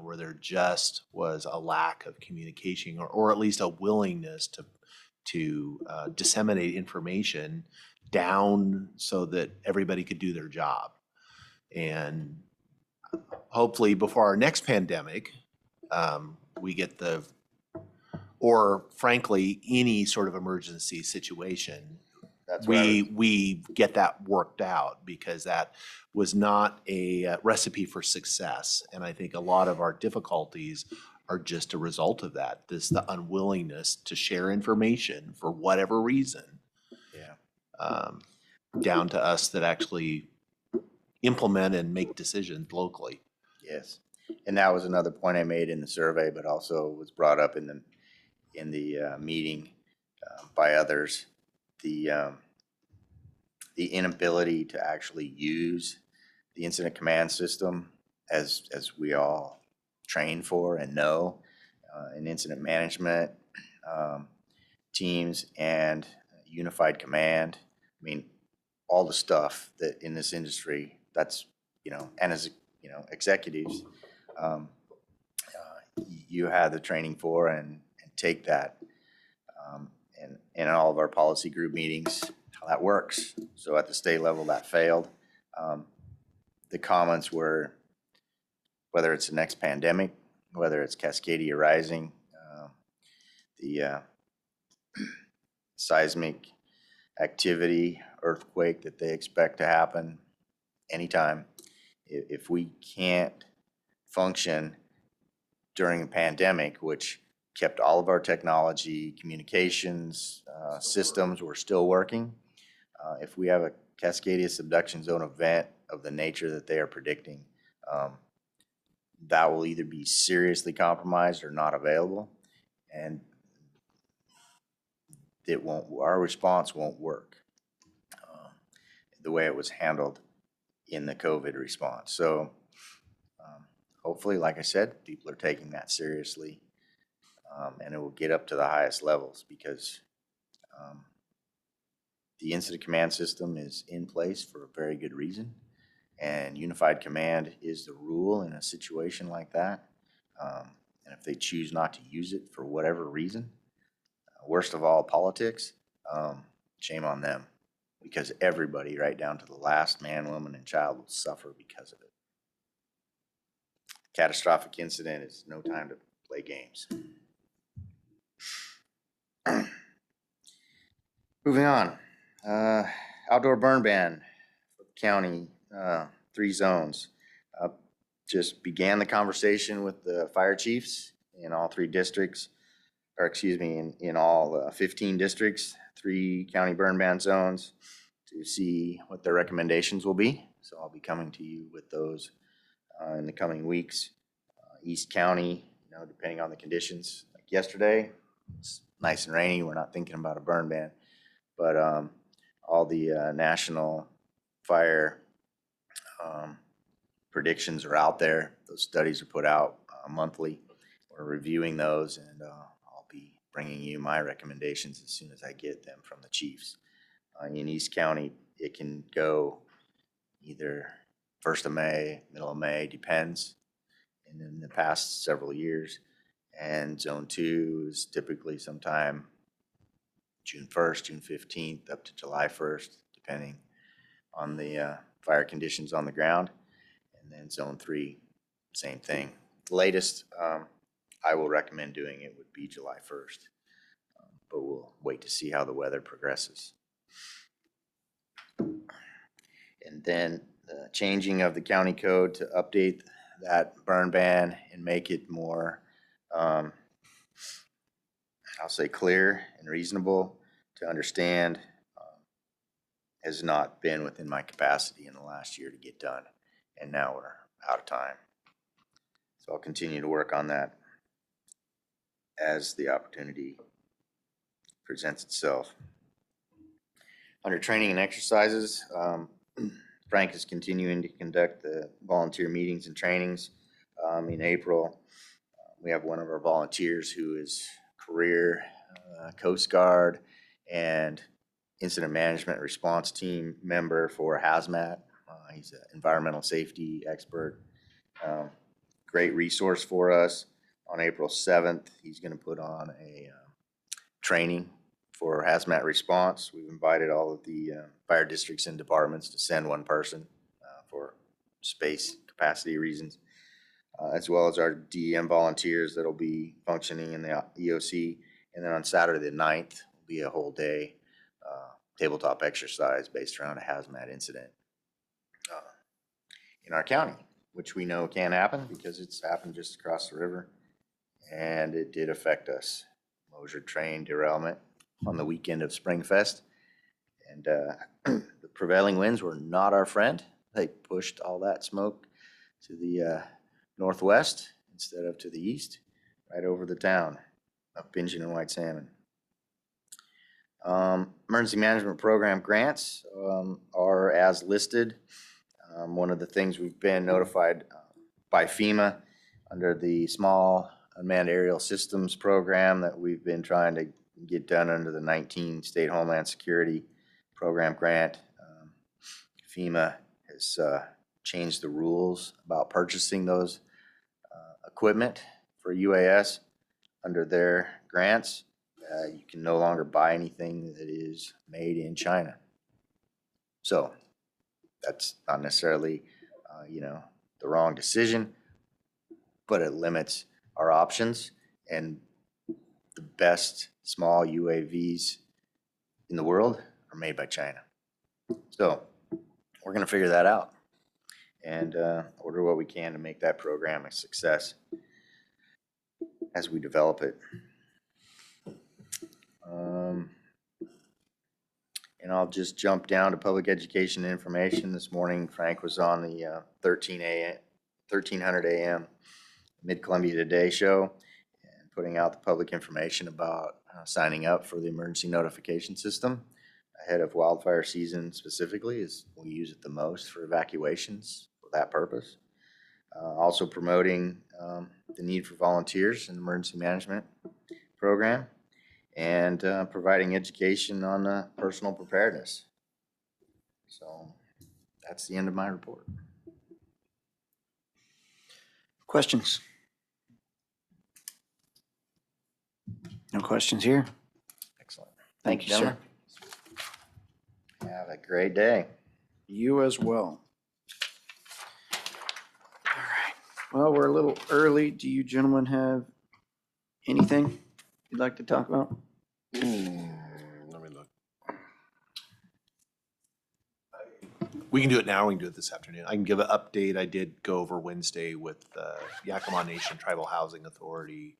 where there just was a lack of communication or at least a willingness to disseminate information down so that everybody could do their job. And hopefully before our next pandemic, we get or frankly, any sort of emergency situation, That's what we get that worked out, because that was not a recipe for success. And I think a lot of our difficulties are just a result of that. The unwillingness to share information for whatever reason. Yeah. Down to us that actually implement and make decisions locally. Yes. And that was another point I made in the survey, but also was brought up in the meeting by others. The inability to actually use the incident command system as we all train for and know in incident management teams and unified command. I mean, all the stuff that in this industry, that's, and as, executives, you had the training for and take that. And in all of our policy group meetings, how that works. So at the state level, that failed. The comments were, whether it's the next pandemic, whether it's Cascadia Rising, the seismic activity, earthquake that they expect to happen anytime. If we can't function during a pandemic, which kept all of our technology, communications, systems were still working, if we have a Cascadia subduction zone event of the nature that they are predicting, that will either be seriously compromised or not available, and our response won't work the way it was handled in the COVID response. So hopefully, like I said, people are taking that seriously, and it will get up to the highest levels, because the incident command system is in place for a very good reason, and unified command is the rule in a situation like that. And if they choose not to use it for whatever reason, worst of all, politics, shame on them, because everybody, right down to the last man, woman, and child, will suffer because of it. Catastrophic incident is no time to play games. Moving on, outdoor burn ban for the county, 3 zones. Just began the conversation with the fire chiefs in all 3 districts, or excuse me, in all 15 districts, 3 county burn ban zones, to see what their recommendations will be. So I'll be coming to you with those in the coming weeks. East County, depending on the conditions, like yesterday, it's nice and rainy. We're not thinking about a burn ban, but all the national fire predictions are out there. Those studies are put out monthly. We're reviewing those, and I'll be bringing you my recommendations as soon as I get them from the chiefs. In East County, it can go either 1st of May, middle of May, depends. And in the past several years, and Zone 2 is typically sometime June 1st, June 15th, up to July 1st, depending on the fire conditions on the ground. And then Zone 3, same thing. The latest I will recommend doing it would be July 1st, but we'll wait to see how the weather progresses. And then the changing of the county code to update that burn ban and make it more, I'll say, clear and reasonable to understand, has not been within my capacity in the last year to get done, and now we're out of time. So I'll continue to work on that as the opportunity presents itself. Under training and exercises, Frank is continuing to conduct the volunteer meetings and trainings. In April, we have one of our volunteers who is career Coast Guard and incident management response team member for Hazmat. He's an environmental safety expert. Great resource for us. On April 7th, he's going to put on a training for hazmat response. We've invited all of the fire districts and departments to send one person for space capacity reasons, as well as our DEM volunteers that'll be functioning in the EOC. And then on Saturday the 9th will be a whole day tabletop exercise based around a hazmat incident in our county, which we know can happen because it's happened just across the river, and it did affect us. Mosier train derailment on the weekend of Springfest, and the prevailing winds were not our friend. They pushed all that smoke to the northwest instead of to the east, right over the town of Bingen and White Salmon. Emergency management program grants are as listed. One of the things we've been notified by FEMA under the Small Unmanned Aerial Systems program that we've been trying to get done under the 19 State Homeland Security Program grant. FEMA has changed the rules about purchasing those equipment for UAS under their grants. You can no longer buy anything that is made in China. So that's not necessarily, the wrong decision, but it limits our options, and the best small UAVs in the world are made by China. So we're going to figure that out and order what we can to make that program a success as we develop it. And I'll just jump down to public education information. This morning, Frank was on the 1300 AM Mid-Columbia Today show and putting out the public information about signing up for the emergency notification system ahead of wildfire season specifically, as we use it the most for evacuations for that purpose. Also promoting the need for volunteers in the emergency management program and providing education on personal preparedness. So that's the end of my report. Questions? No questions here. Excellent. Thank you, sir. Gentlemen. Have a great day. You as well. All right. Well, we're a little early. Do you gentlemen have anything you'd like to talk about? Let me look. We can do it now, we can do it this afternoon. I can give an update. I did go over Wednesday with the Yakima Nation Tribal Housing Authority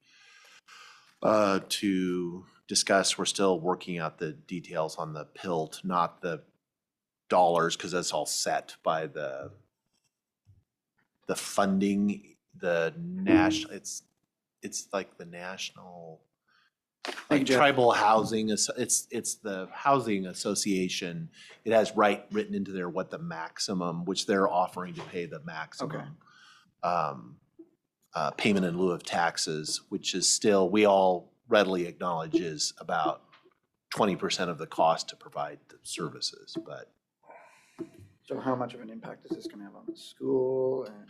to discuss. We're still working out the details on the PILT, not the dollars, because that's all set by the funding, the national, it's like the national, Thank you, Jeff. tribal housing, it's the housing association. It has written into there what the maximum, which they're offering to pay the maximum payment in lieu of taxes, which is still, we all readily acknowledge is about 20% of the cost to provide the services, but. So how much of an impact is this going to have on the school? And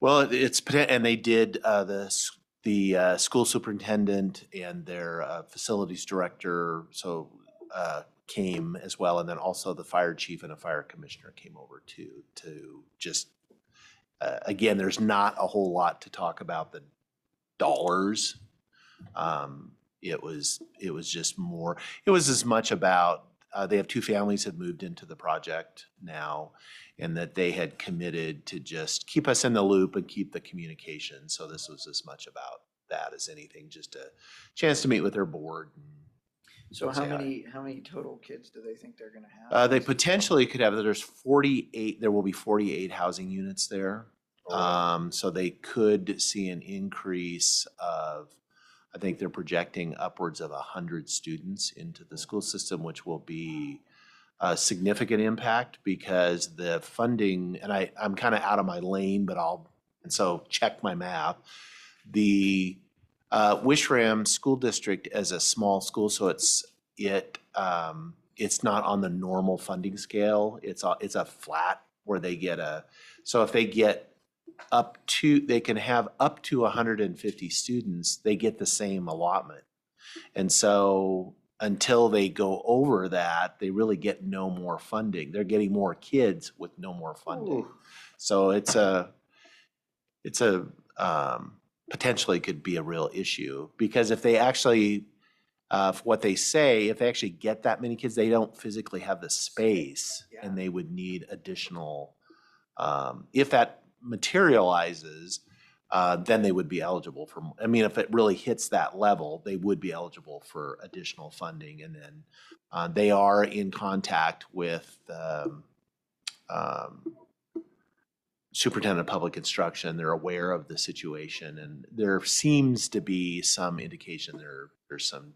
Well, and they did, the school superintendent and their facilities director, so came as well. And then also the fire chief and a fire commissioner came over to just, again, there's not a whole lot to talk about the dollars. It was just more, it was as much about, they have two families have moved into the project now, and that they had committed to just keep us in the loop and keep the communication. So this was as much about that as anything, just a chance to meet with their board. so Say how hi. many total kids do they think they're going to have? They potentially could have, there's 48, there will be 48 housing units there. So they could see an increase of, I think they're projecting upwards of 100 students into the school system, which will be a significant impact because the funding, and I'm kind of out of my lane, but so check my math. The Wishram School District as a small school, so it's not on the normal funding scale. It's a flat where they get so if they get they can have up to 150 students, they get the same allotment. And so until they go over that, they really get no more funding. They're getting more kids with no more funding. Ooh. So it's potentially could be a real issue, because if they actually, what they say, if they actually get that many kids, they don't physically have the space, and they would need additional, if that materializes, then they would be eligible for, I mean, if it really hits that level, they would be eligible for additional funding. And then they are in contact with the superintendent of public instruction. They're aware of the situation, and there seems to be some indication there's some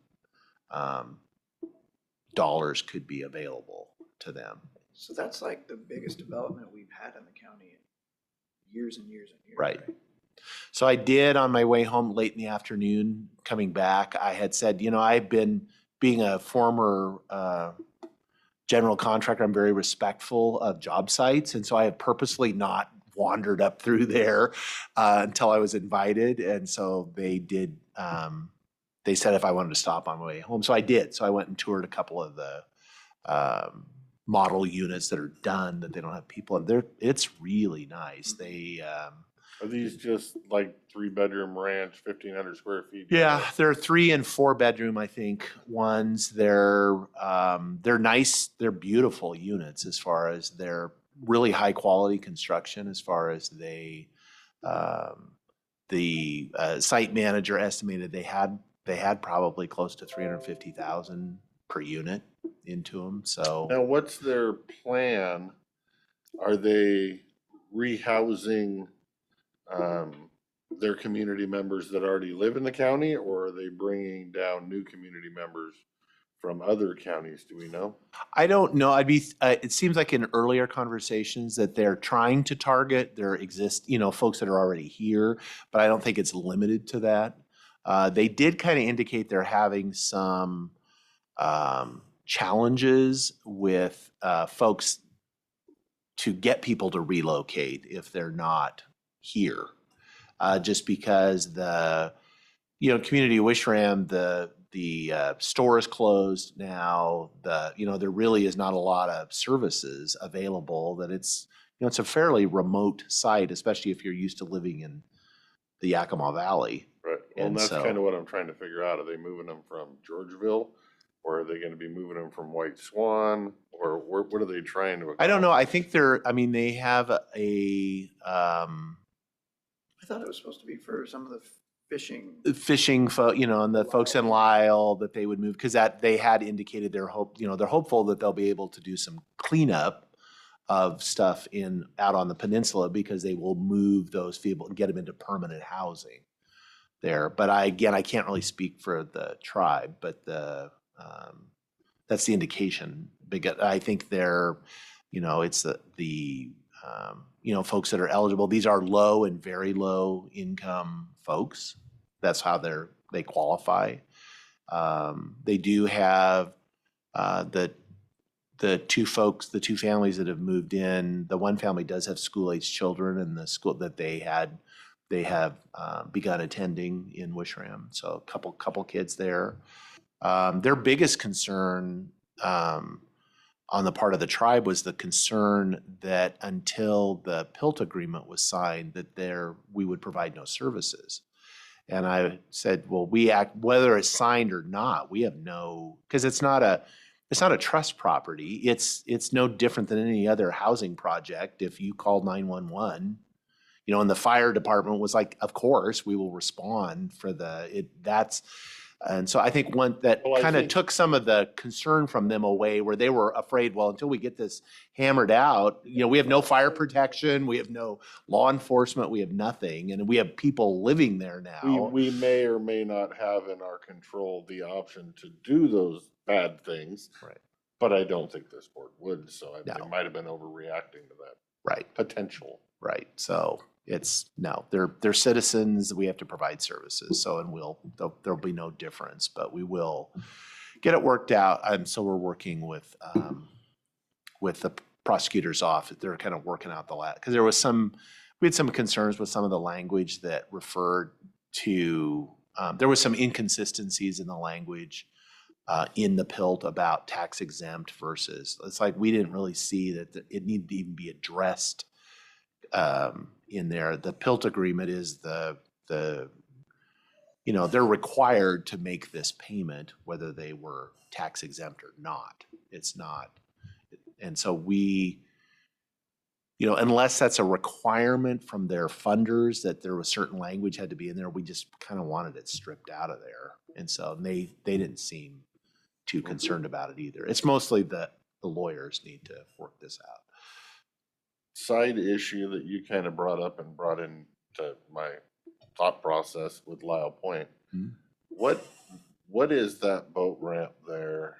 dollars could be available to them. So that's like the biggest development we've had in the county in years and years and years. Right. So I did, on my way home late in the afternoon, coming back, I had said, I've been, being a former general contractor, I'm very respectful of job sites. And so I have purposely not wandered up through there until I was invited. And so they did, they said if I wanted to stop on my way home. So I did. So I went and toured a couple of the model units that are done, that they don't have people in. It's really nice. They Are these just like 3-bedroom ranch, 1,500 square feet? Yeah, they're 3 and 4 bedroom, I think, ones. They're they're nice, they're beautiful units as far as they're really high quality construction as far as the site manager estimated they had probably close to 350,000 per unit into them. So Now, what's their plan? Are they rehousing their community members that already live in the county, or are they bringing down new community members from other counties? Do we know? I don't know. It seems like in earlier conversations that they're trying to target folks that are already here, but I don't think it's limited to that. They did kind of indicate they're having some challenges with folks to get people to relocate if they're not here. Just because the community of Wishram, the store is closed now. There really is not a lot of services available. That it's a fairly remote site, especially if you're used to living in the Yakima Valley. Right. Well, And and that's so- kind of what I'm trying to figure out. Are they moving them from Georgeville, or are they going to be moving them from White Swan, or what are they trying to? I don't know. I think they have I thought it was supposed to be for some of the fishing. and the folks in Lyle that they would move because that they had indicated they're hopeful that they'll be able to do some cleanup of stuff out on the peninsula because they will move those people and get them into permanent housing there. But I can't really speak for the tribe, but that's the indication. Because I think they're, it's the folks that are eligible. These are low and very low income folks. That's how they qualify. They do have the two families that have moved in. The one family does have school-age children, and the school that they have begun attending in Wishram. So a couple kids there. Their biggest concern on the part of the tribe was the concern that until the PILT agreement was signed, that we would provide no services. And I said, well, whether it's signed or not, we have because it's not a trust property. It's no different than any other housing project. If you called 911, and the fire department was like, of course, we will respond for and so I think kind of took some of the concern from them away, where they were afraid, well, until we get this hammered out, we have no fire protection, we have no law enforcement, we have nothing, and we have people living there now. We may or may not have in our control the option to do those bad things. Right. But I don't think this board would, so No. they might have been overreacting to that Right. potential. Right. So they're citizens. We have to provide services. So, there'll be no difference, but we will get it worked out. And so we're working with the prosecutor's office. They're kind of working out because we had some concerns with some of the language that referred to, there was some inconsistencies in the language in the PILT about tax exempt versus, it's like we didn't really see that it needed to even be addressed in there. The PILT agreement is they're required to make this payment whether they were tax exempt or not. It's not. And so unless that's a requirement from their funders that there was certain language had to be in there, we just kind of wanted it stripped out of there. And so they didn't seem too concerned about it either. It's mostly the lawyers need to work this out. Side issue that you kind of brought up and brought into my thought process with Lyle Point. Mhm. What is that boat ramp there?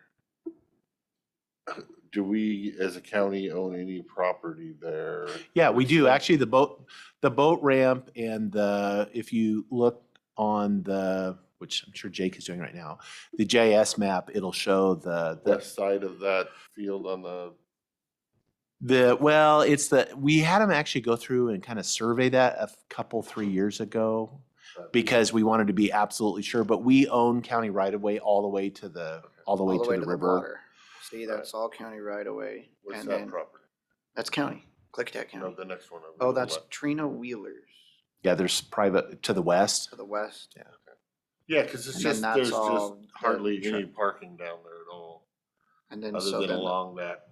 Do we, as a county, own any property there? Yeah, we do. Actually, the boat ramp and if you look on which I'm sure Jake is doing right now, the JS map, it'll show the West side of that field on the. We had them actually go through and kind of survey that 3 years ago because we wanted to be absolutely sure, but we own county right of way all the way to the river. Water. See, that's all county right away. What's And that then property? that's county, Klickitat No, County. the next one. over Oh, to the that's left. Trina Wheeler's Yeah, there's private to the west. to the west. Yeah, because it's And then just, that's there's all just the hardly tra- any parking down there at all. And then, other so than then, along that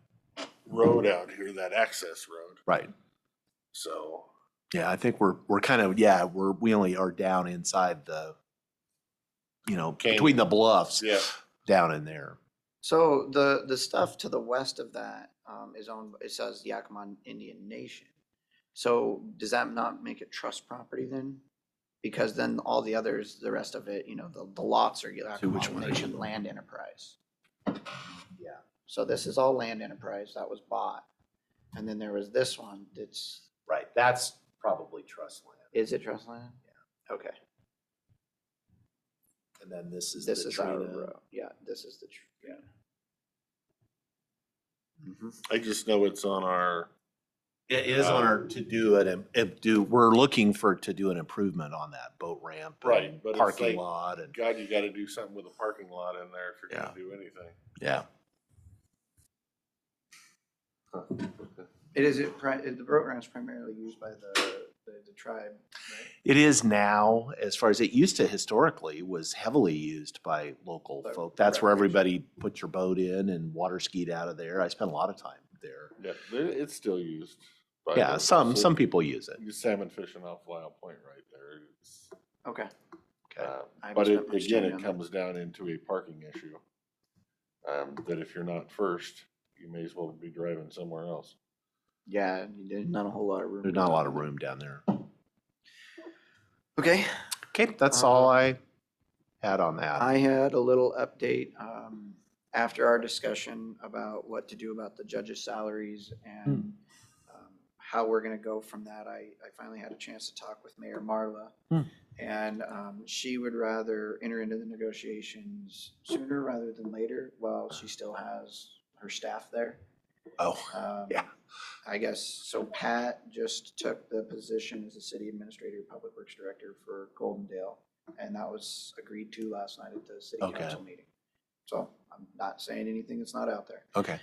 road out here, that access road. Right. So, Yeah, I think we're kind of, yeah, we only are down inside the, between the bluffs, yeah, down in there. so the stuff to the west of that, is owned, it says Yakima Indian Nation. So does that not make it trust property then? Because then all the others, the rest of it, the lots are Yakima which one are Nation you- Land Enterprise. Yeah, so this is all Land Enterprise that was bought. And then there was this one that's, Right, that's probably trust land. is it trust land? Yeah. Okay, And then this is this the is our Trina. road. Yeah, this is the, yeah. Mhm. I just know it's on our, It is on our we're looking to do an improvement on that boat ramp. and Right, but it's Parking like- lot and, God, you gotta do something with a parking lot in there if you're Yeah. gonna do anything. yeah. It is, the boat ramp is primarily used by the tribe, right? It is now, as far as it used to historically, was heavily used by local By folk. That's where recreation. everybody put your boat in and water skied out of there. I spent a lot of time there. Yeah, it's still used. by Yeah, locals. some So people use it. you salmon fishing off Lyle Point right there. It's, Okay. Okay. I haven't But spent much again, time it down there. comes down into a parking issue. That if you're not first, you may as well be driving somewhere else. Yeah, there's not a whole lot of room. There's not a lot of room down there. Okay, Okay, that's all I had on that. I had a little update after our discussion about what to do about the judges' salaries and how we're gonna go from that. I finally had a chance to talk with Mayor Marla. And she would rather enter into the negotiations sooner rather than later, while she still has her staff there. Oh, yeah. I guess, so Pat just took the position as the city administrator, public works director for Goldendale. And that was agreed to last night at the city Okay. council meeting. So I'm not saying anything that's not out there. Okay.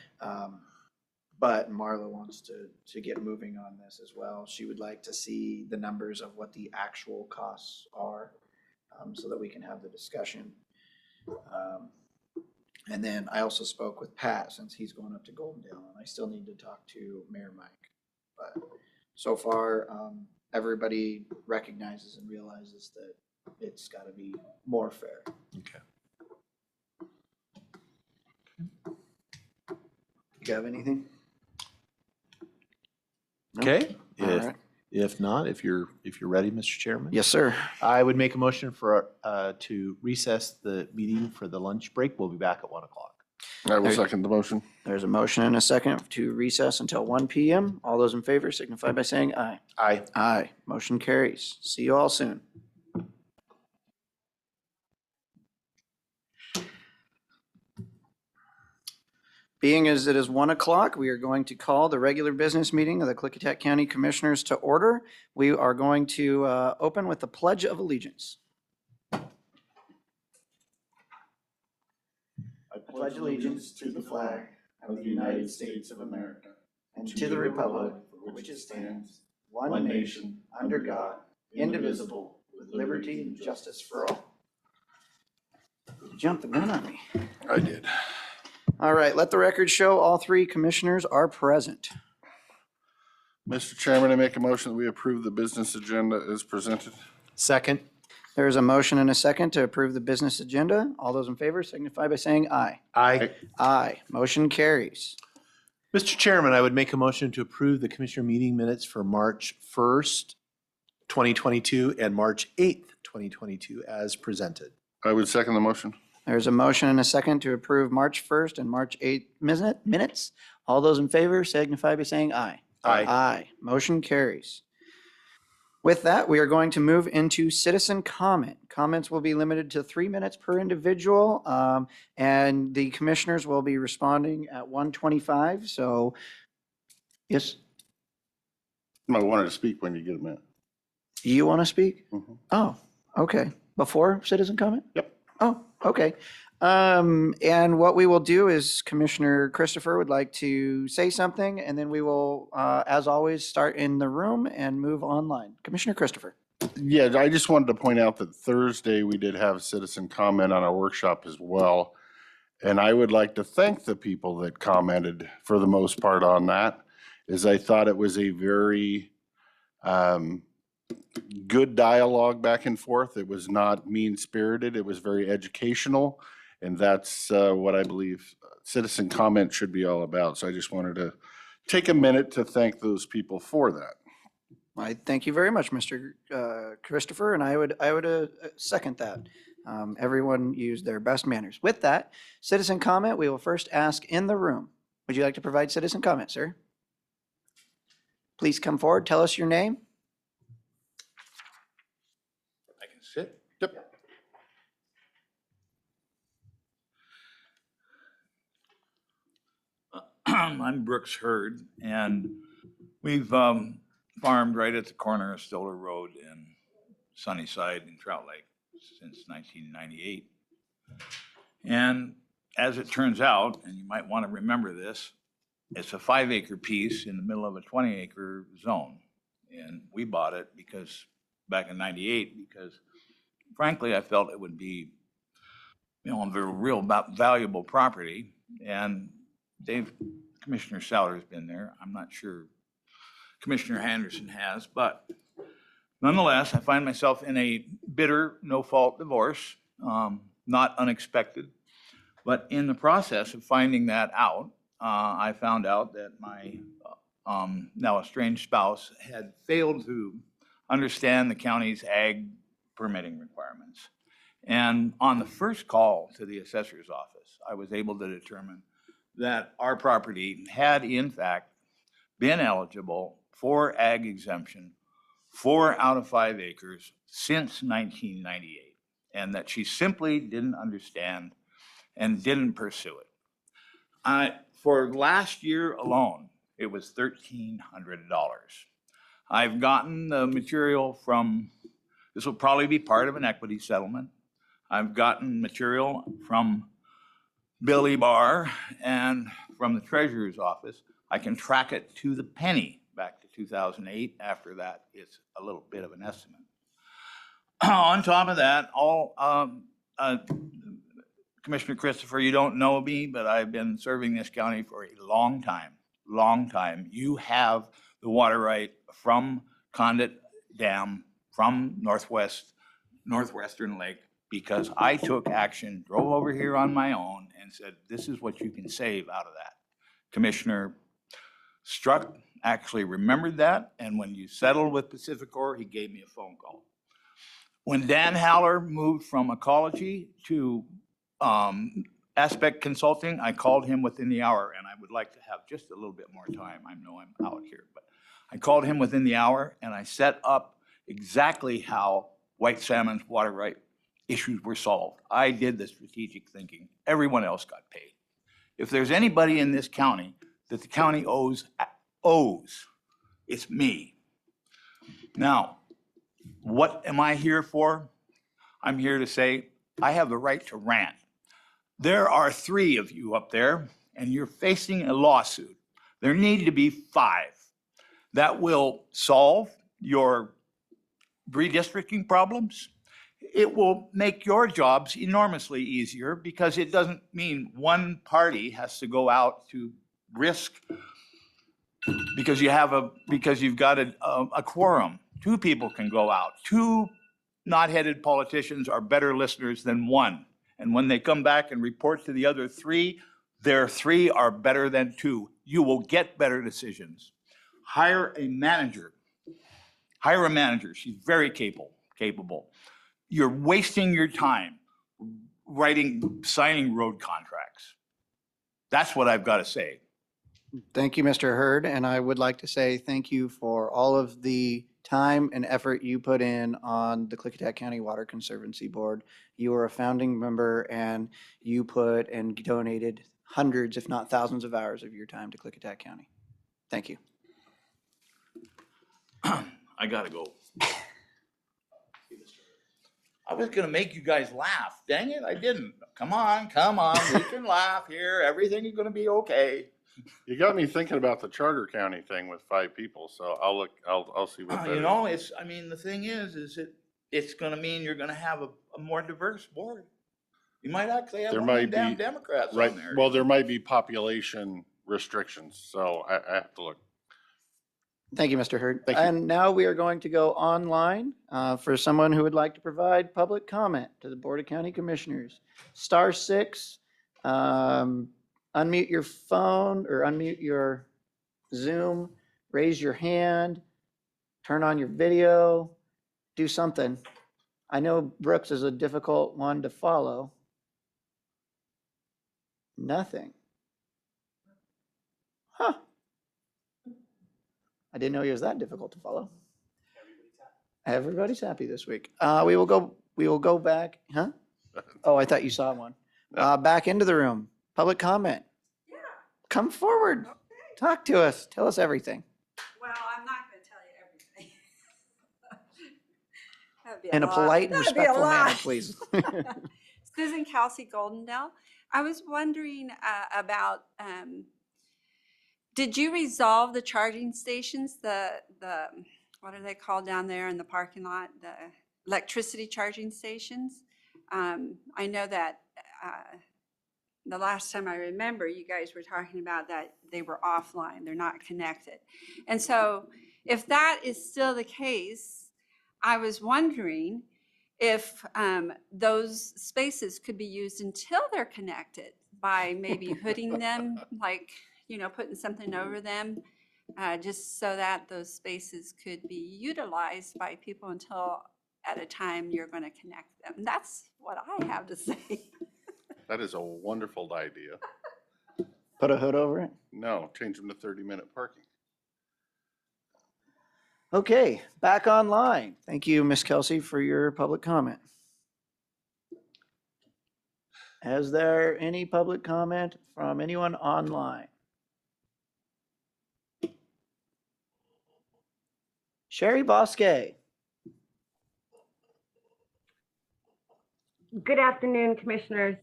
But Marla wants to get moving on this as well. She would like to see the numbers of what the actual costs are, so that we can have the discussion. And then I also spoke with Pat, since he's going up to Goldendale, and I still need to talk to Mayor Mike. But so far, everybody recognizes and realizes that it's gotta be more fair. Okay. You have anything? No? Okay. All If, right. if not, if you're ready, Mr. Chairman. Yes, sir. I would make a motion for, to recess the meeting for the lunch break. We'll be back at 1:00. I will There- second the motion. There's a motion and a second to recess until 1 PM. All those in favor signify by saying aye. Aye. Aye. Motion carries. See you all soon. Being as it is 1 o'clock, we are going to call the regular business meeting of the Klickitat County Commissioners to order. We are going to open with the Pledge of Allegiance. I pledge allegiance to the flag of the United States of America and to the republic for which it stands, one nation, under God, indivisible, with liberty and justice for all. You jumped the gun on me. I did. All right, let the record show all three commissioners are present. Mr. Chairman, I make a motion that we approve the business agenda as presented. Second. There is a motion and a second to approve the business agenda. All those in favor signify by saying aye. Aye. Aye. Motion carries. Mr. Chairman, I would make a motion to approve the commissioner meeting minutes for March 1st, 2022 and March 8th, 2022 as presented. I would second the motion. There's a motion and a second to approve March 1st and March 8th minutes. All those in favor signify by saying aye. Aye. Aye. Motion carries. With that, we are going to move into citizen comment. Comments will be limited to 3 minutes per individual, and the commissioners will be responding at 1:25. So, yes, I wanted to speak when you get a minute. you want to speak? Mhm. Oh, okay. Before citizen comment? Yep. Oh, okay. And what we will do is Commissioner Christopher would like to say something, and then we will, as always, start in the room and move online. Commissioner Christopher. Yeah, I just wanted to point out that Thursday we did have citizen comment on our workshop as well. And I would like to thank the people that commented for the most part on that, is I thought it was a very good dialogue back and forth. It was not mean-spirited. It was very educational. And that's what I believe citizen comment should be all about. So I just wanted to take a minute to thank those people for that. I thank you very much, Mr. Christopher, and I would second that. Everyone used their best manners. With that, citizen comment, we will first ask in the room. Would you like to provide citizen comment, sir? Please come forward, tell us your name. I can sit. Yep. I'm Brooks Hurd, and we've farmed right at the corner of Stoller Road in Sunnyside in Trout Lake since 1998. And as it turns out, and you might want to remember this, it's a 5-acre piece in the middle of a 20-acre zone. And we bought it because, back in 98, because frankly, I felt it would be, a real valuable property. And Commissioner Saller's been there. I'm not sure Commissioner Henderson has, but nonetheless, I find myself in a bitter, no-fault divorce, not unexpected. But in the process of finding that out, I found out that my now estranged spouse had failed to understand the county's ag permitting requirements. And on the first call to the assessor's office, I was able to determine that our property had in fact been eligible for ag exemption 4 out of 5 acres since 1998, and that she simply didn't understand and didn't pursue it. For last year alone, it was $1,300. I've gotten the material from, this will probably be part of an equity settlement. I've gotten material from Billy Barr and from the treasurer's office. I can track it to the penny back to 2008. After that, it's a little bit of an estimate. On top of that, Commissioner Christopher, you don't know me, but I've been serving this county for a long time. You have the water right from Condit Dam, from Northwestern Lake, because I took action, drove over here on my own and said, this is what you can save out of that. Commissioner Struck actually remembered that, and when you settled with Pacificor, he gave me a phone call. When Dan Haller moved from ecology to Aspect Consulting, I called him within the hour, and I would like to have just a little bit more time. I know I'm out here, but I called him within the hour, and I set up exactly how white salmon's water right issues were solved. I did the strategic thinking. Everyone else got paid. If there's anybody in this county that the county owes, it's me. Now, what am I here for? I'm here to say I have the right to rant. There are 3 of you up there, and you're facing a lawsuit. There need to be 5 that will solve your redistricting problems. It will make your jobs enormously easier because it doesn't mean one party has to go out to risk because you've got a quorum. 2 people can go out. 2 knot-headed politicians are better listeners than 1. And when they come back and report to the other 3, their 3 are better than 2. You will get better decisions. Hire a manager. She's very capable. You're wasting your time signing road contracts. That's what I've got to say. Thank you, Mr. Hurd, and I would like to say thank you for all of the time and effort you put in on the Klickitat County Water Conservancy Board. You are a founding member, and you put and donated hundreds, if not thousands of hours of your time to Klickitat County. Thank you. I gotta go. I was gonna make you guys laugh. Dang it, I didn't. Come on, we can laugh here. Everything is gonna be okay. You got me thinking about the Charter County thing with 5 people, so I'll see what that is. The thing is it's gonna mean you're gonna have a more diverse board. You might actually have There one of them might damn be- Democrats Right, on there. well, there might be population restrictions, so I have to look. Thank you, Mr. Hurd. Thank you. And now we are going to go online for someone who would like to provide public comment to the Board of County Commissioners. *6, unmute your phone or unmute your Zoom, raise your hand, turn on your video, do something. I know Brooks is a difficult one to follow. Nothing. Huh. I didn't know he was that difficult to follow. Everybody's happy this week. We will go back, huh? Oh, I thought you saw one. Back into the room. Public comment. Yeah, Come forward. okay. Talk to us. Tell us everything. Well, I'm not gonna tell you everything. That'd be In a lot. polite and That'd be a respectful manner, lot. please. Susan Kelsey Goldendale. I was wondering about, did you resolve the charging stations, the, what are they called down there in the parking lot? The electricity charging stations? I know that the last time I remember, you guys were talking about that they were offline, they're not connected. And so if that is still the case, I was wondering if those spaces could be used until they're connected by maybe hooding them, like, you know, putting something over them, just so that those spaces could be utilized by people until at a time you're going to connect them. That's what I have to say. That is a wonderful idea. Put a hood over it. No, change them to 30-minute parking. Okay, back online. Thank you, Ms. Kelsey, for your public comment. Is there any public comment from anyone online? Sherry Bosque. Good afternoon, Commissioners.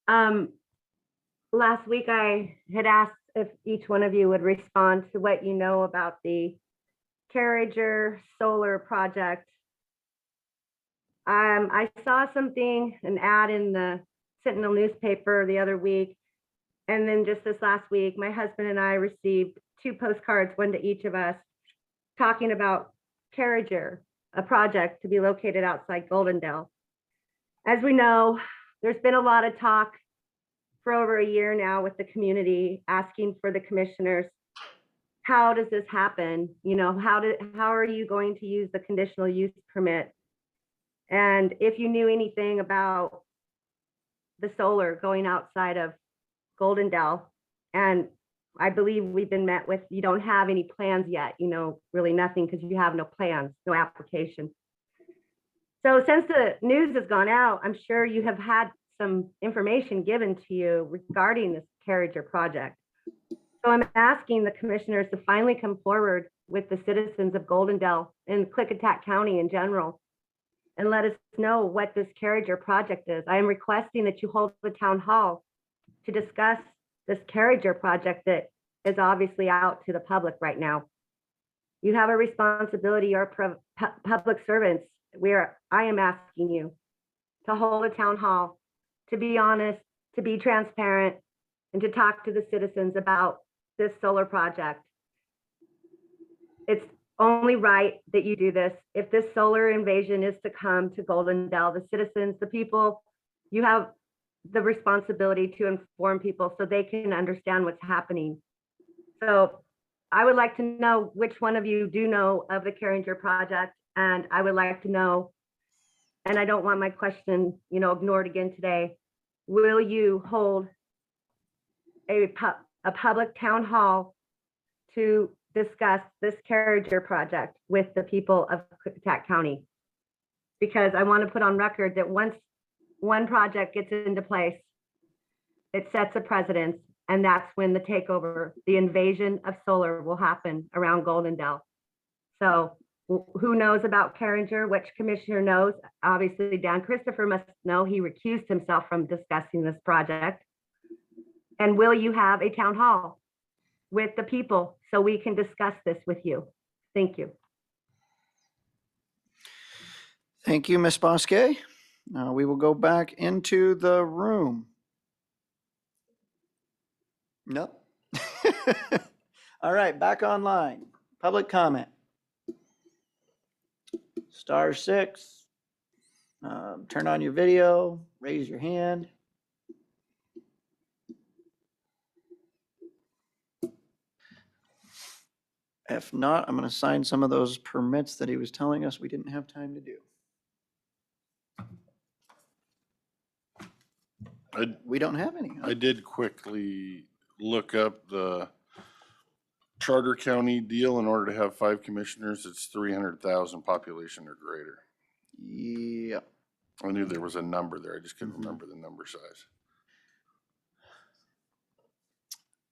Last week I had asked if each one of you would respond to what you know about the Carriager solar project. I saw something, an ad in the Sentinel newspaper the other week, and then just this last week, my husband and I received 2 postcards, one to each of us, talking about Carriager, a project to be located outside Goldendale. As we know, there's been a lot of talk for over a year now with the community asking for the commissioners, how does this happen? You know, how are you going to use the conditional use permit? And if you knew anything about the solar going outside of Goldendale, and I believe we've been met with, you don't have any plans yet, you know, really nothing, because you have no plans, no application. So since the news has gone out, I'm sure you have had some information given to you regarding this Carriager project. So I'm asking the commissioners to finally come forward with the citizens of Goldendale and Klickitat County in general and let us know what this Carriager project is. I am requesting that you hold the town hall to discuss this Carriager project that is obviously out to the public right now. You have a responsibility, you're public servants. I am asking you to hold a town hall, to be honest, to be transparent, and to talk to the citizens about this solar project. It's only right that you do this. If this solar invasion is to come to Goldendale, the citizens, the people, you have the responsibility to inform people so they can understand what's happening. So I would like to know which one of you do know of the Carriager project, and I would like to know, and I don't want my question, you know, ignored again today. Will you hold a public town hall to discuss this Carriager project with the people of Klickitat County? Because I want to put on record that once one project gets into place, it sets a precedence, and that's when the takeover, the invasion of solar will happen around Goldendale. So who knows about Carriager? Which commissioner knows? Obviously, Dan Christopher must know. He recused himself from discussing this project. And will you have a town hall with the people so we can discuss this with you? Thank you. Thank you, Ms. Bosque. We will go back into the room. Nope. All right, back online. Public comment. *6. Turn on your video, raise your hand. If not, I'm going to sign some of those permits that he was telling us we didn't have time to do. We don't have any. Huh? I did quickly look up the Charter County deal. In order to have 5 commissioners, it's 300,000 population or greater. Yeah. I knew there was a number there. I just couldn't remember the number size.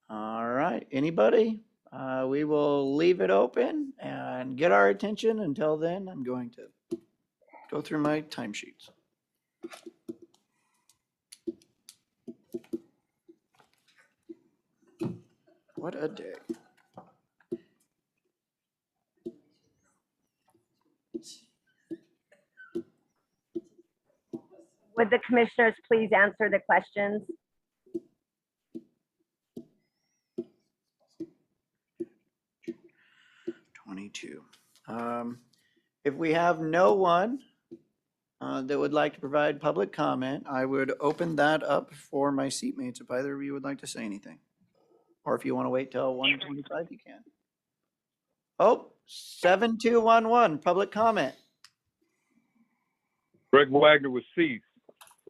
All right. Anybody? We will leave it open and get our attention. Until then, I'm going to go through my timesheets. What a day. Would the commissioners please answer the questions? If we have no one that would like to provide public comment, I would open that up for my seatmates if either of you would like to say anything. Or if you want to wait till 1:25, you can. Oh, 7211, public comment. Greg Wagner with Cease.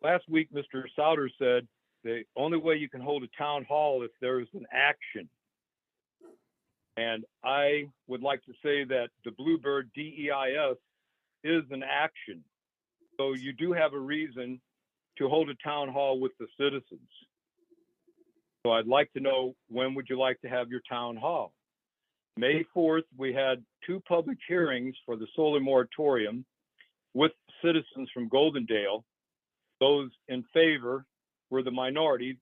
Last week, Mr. Souter said the only way you can hold a town hall if there is an action. And I would like to say that the Bluebird DEIS is an action. So you do have a reason to hold a town hall with the citizens. So I'd like to know, when would you like to have your town hall? May 4th, we had 2 public hearings for the solar moratorium with citizens from Goldendale. Those in favor were the minority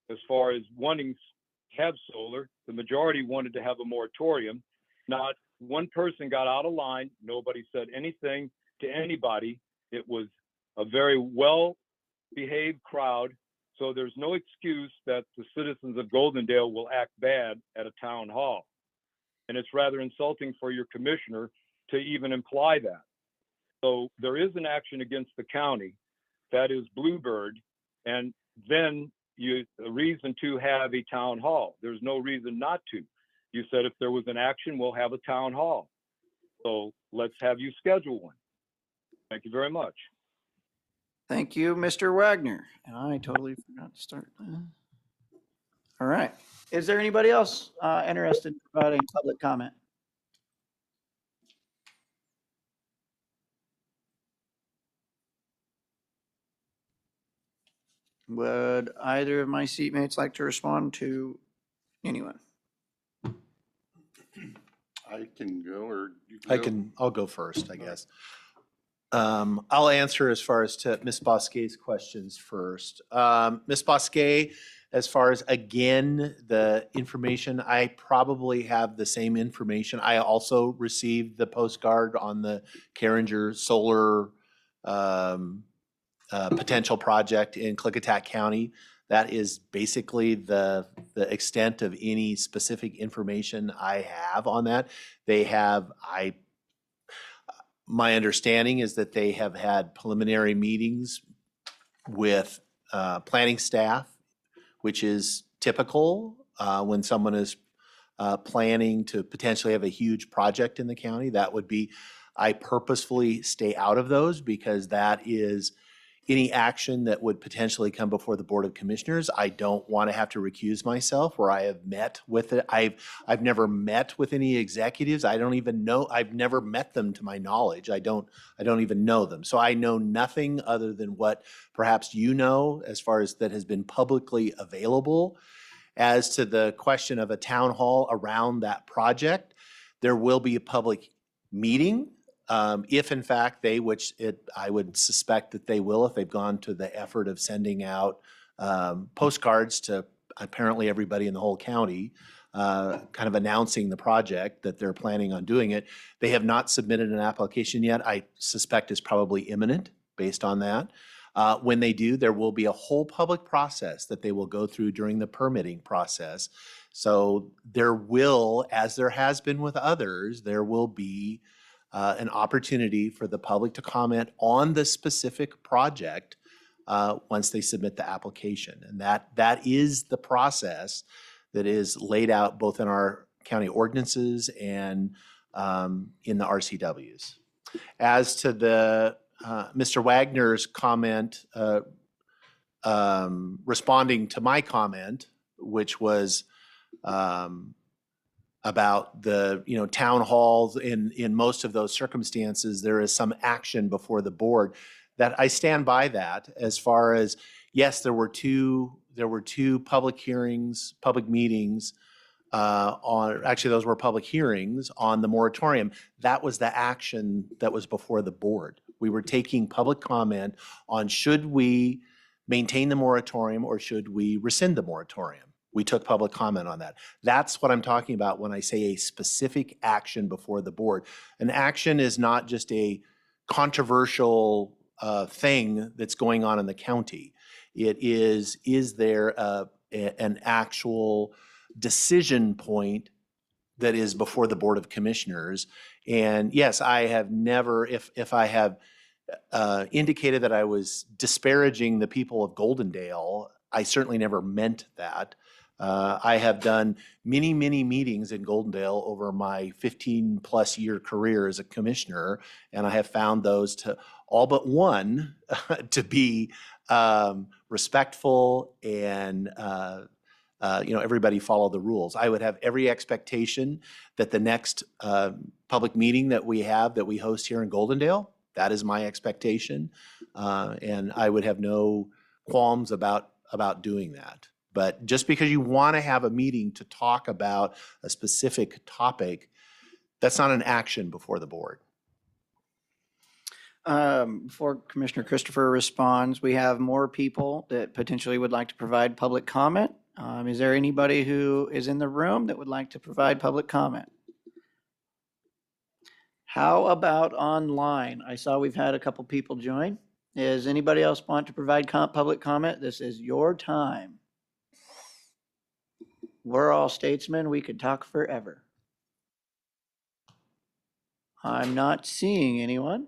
as far as wanting to have solar. The majority wanted to have a moratorium. Not one person got out of line. Nobody said anything to anybody. It was a very well-behaved crowd. So there's no excuse that the citizens of Goldendale will act bad at a town hall. And it's rather insulting for your commissioner to even imply that. So there is an action against the county, that is Bluebird, and then a reason to have a town hall. There's no reason not to. You said if there was an action, we'll have a town hall. So let's have you schedule one. Thank you very much. Thank you, Mr. Wagner. And I totally forgot to start. All right. Is there anybody else interested in providing public comment? Would either of my seatmates like to respond to anyone? I can go, or you can go? I'll go first, I guess. I'll answer as far as to Ms. Bosquet's questions first. Ms. Bosquet, as far as, again, the information, I probably have the same information. I also received the postcard on the Carringer Solar potential project in Klickitat County. That is basically the extent of any specific information I have on that. My understanding is that they have had preliminary meetings with planning staff, which is typical when someone is planning to potentially have a huge project in the county. That would be, I purposefully stay out of those because that is any action that would potentially come before the Board of Commissioners. I don't want to have to recuse myself where I have met with it. I've never met with any executives. I don't even know, I've never met them to my knowledge. I don't even know them. So I know nothing other than what perhaps you know as far as that has been publicly available. As to the question of a town hall around that project, there will be a public meeting. If in fact I would suspect that they will, if they've gone to the effort of sending out postcards to apparently everybody in the whole county, kind of announcing the project that they're planning on doing it. They have not submitted an application yet. I suspect it's probably imminent based on that. When they do, there will be a whole public process that they will go through during the permitting process. So there will, as there has been with others, there will be an opportunity for the public to comment on the specific project once they submit the application. And that is the process that is laid out both in our county ordinances and in the RCWs. As to the Mr. Wagner's comment, responding to my comment, which was about the town halls, in most of those circumstances, there is some action before the board. That I stand by that. As far as, yes, there were two public hearings, public meetings actually those were public hearings on the moratorium. That was the action that was before the board. We were taking public comment on should we maintain the moratorium or should we rescind the moratorium. We took public comment on that. That's what I'm talking about when I say a specific action before the board. An action is not just a controversial thing that's going on in the county. It is there an actual decision point that is before the Board of Commissioners? And yes, I have never, if I have indicated that I was disparaging the people of Goldendale, I certainly never meant that. I have done many, many meetings in Goldendale over my 15-plus year career as a commissioner, and I have found those to all but one to be respectful and everybody follow the rules. I would have every expectation that the next public meeting that we host here in Goldendale, that is my expectation, and I would have no qualms about doing that. But just because you want to have a meeting to talk about a specific topic, that's not an action before the board. Before Commissioner Christopher responds, we have more people that potentially would like to provide public comment. Is there anybody who is in the room that would like to provide public comment? How about online? I saw we've had a couple people join. Does anybody else want to provide public comment? This is your time. We're all statesmen. We could talk forever. I'm not seeing anyone.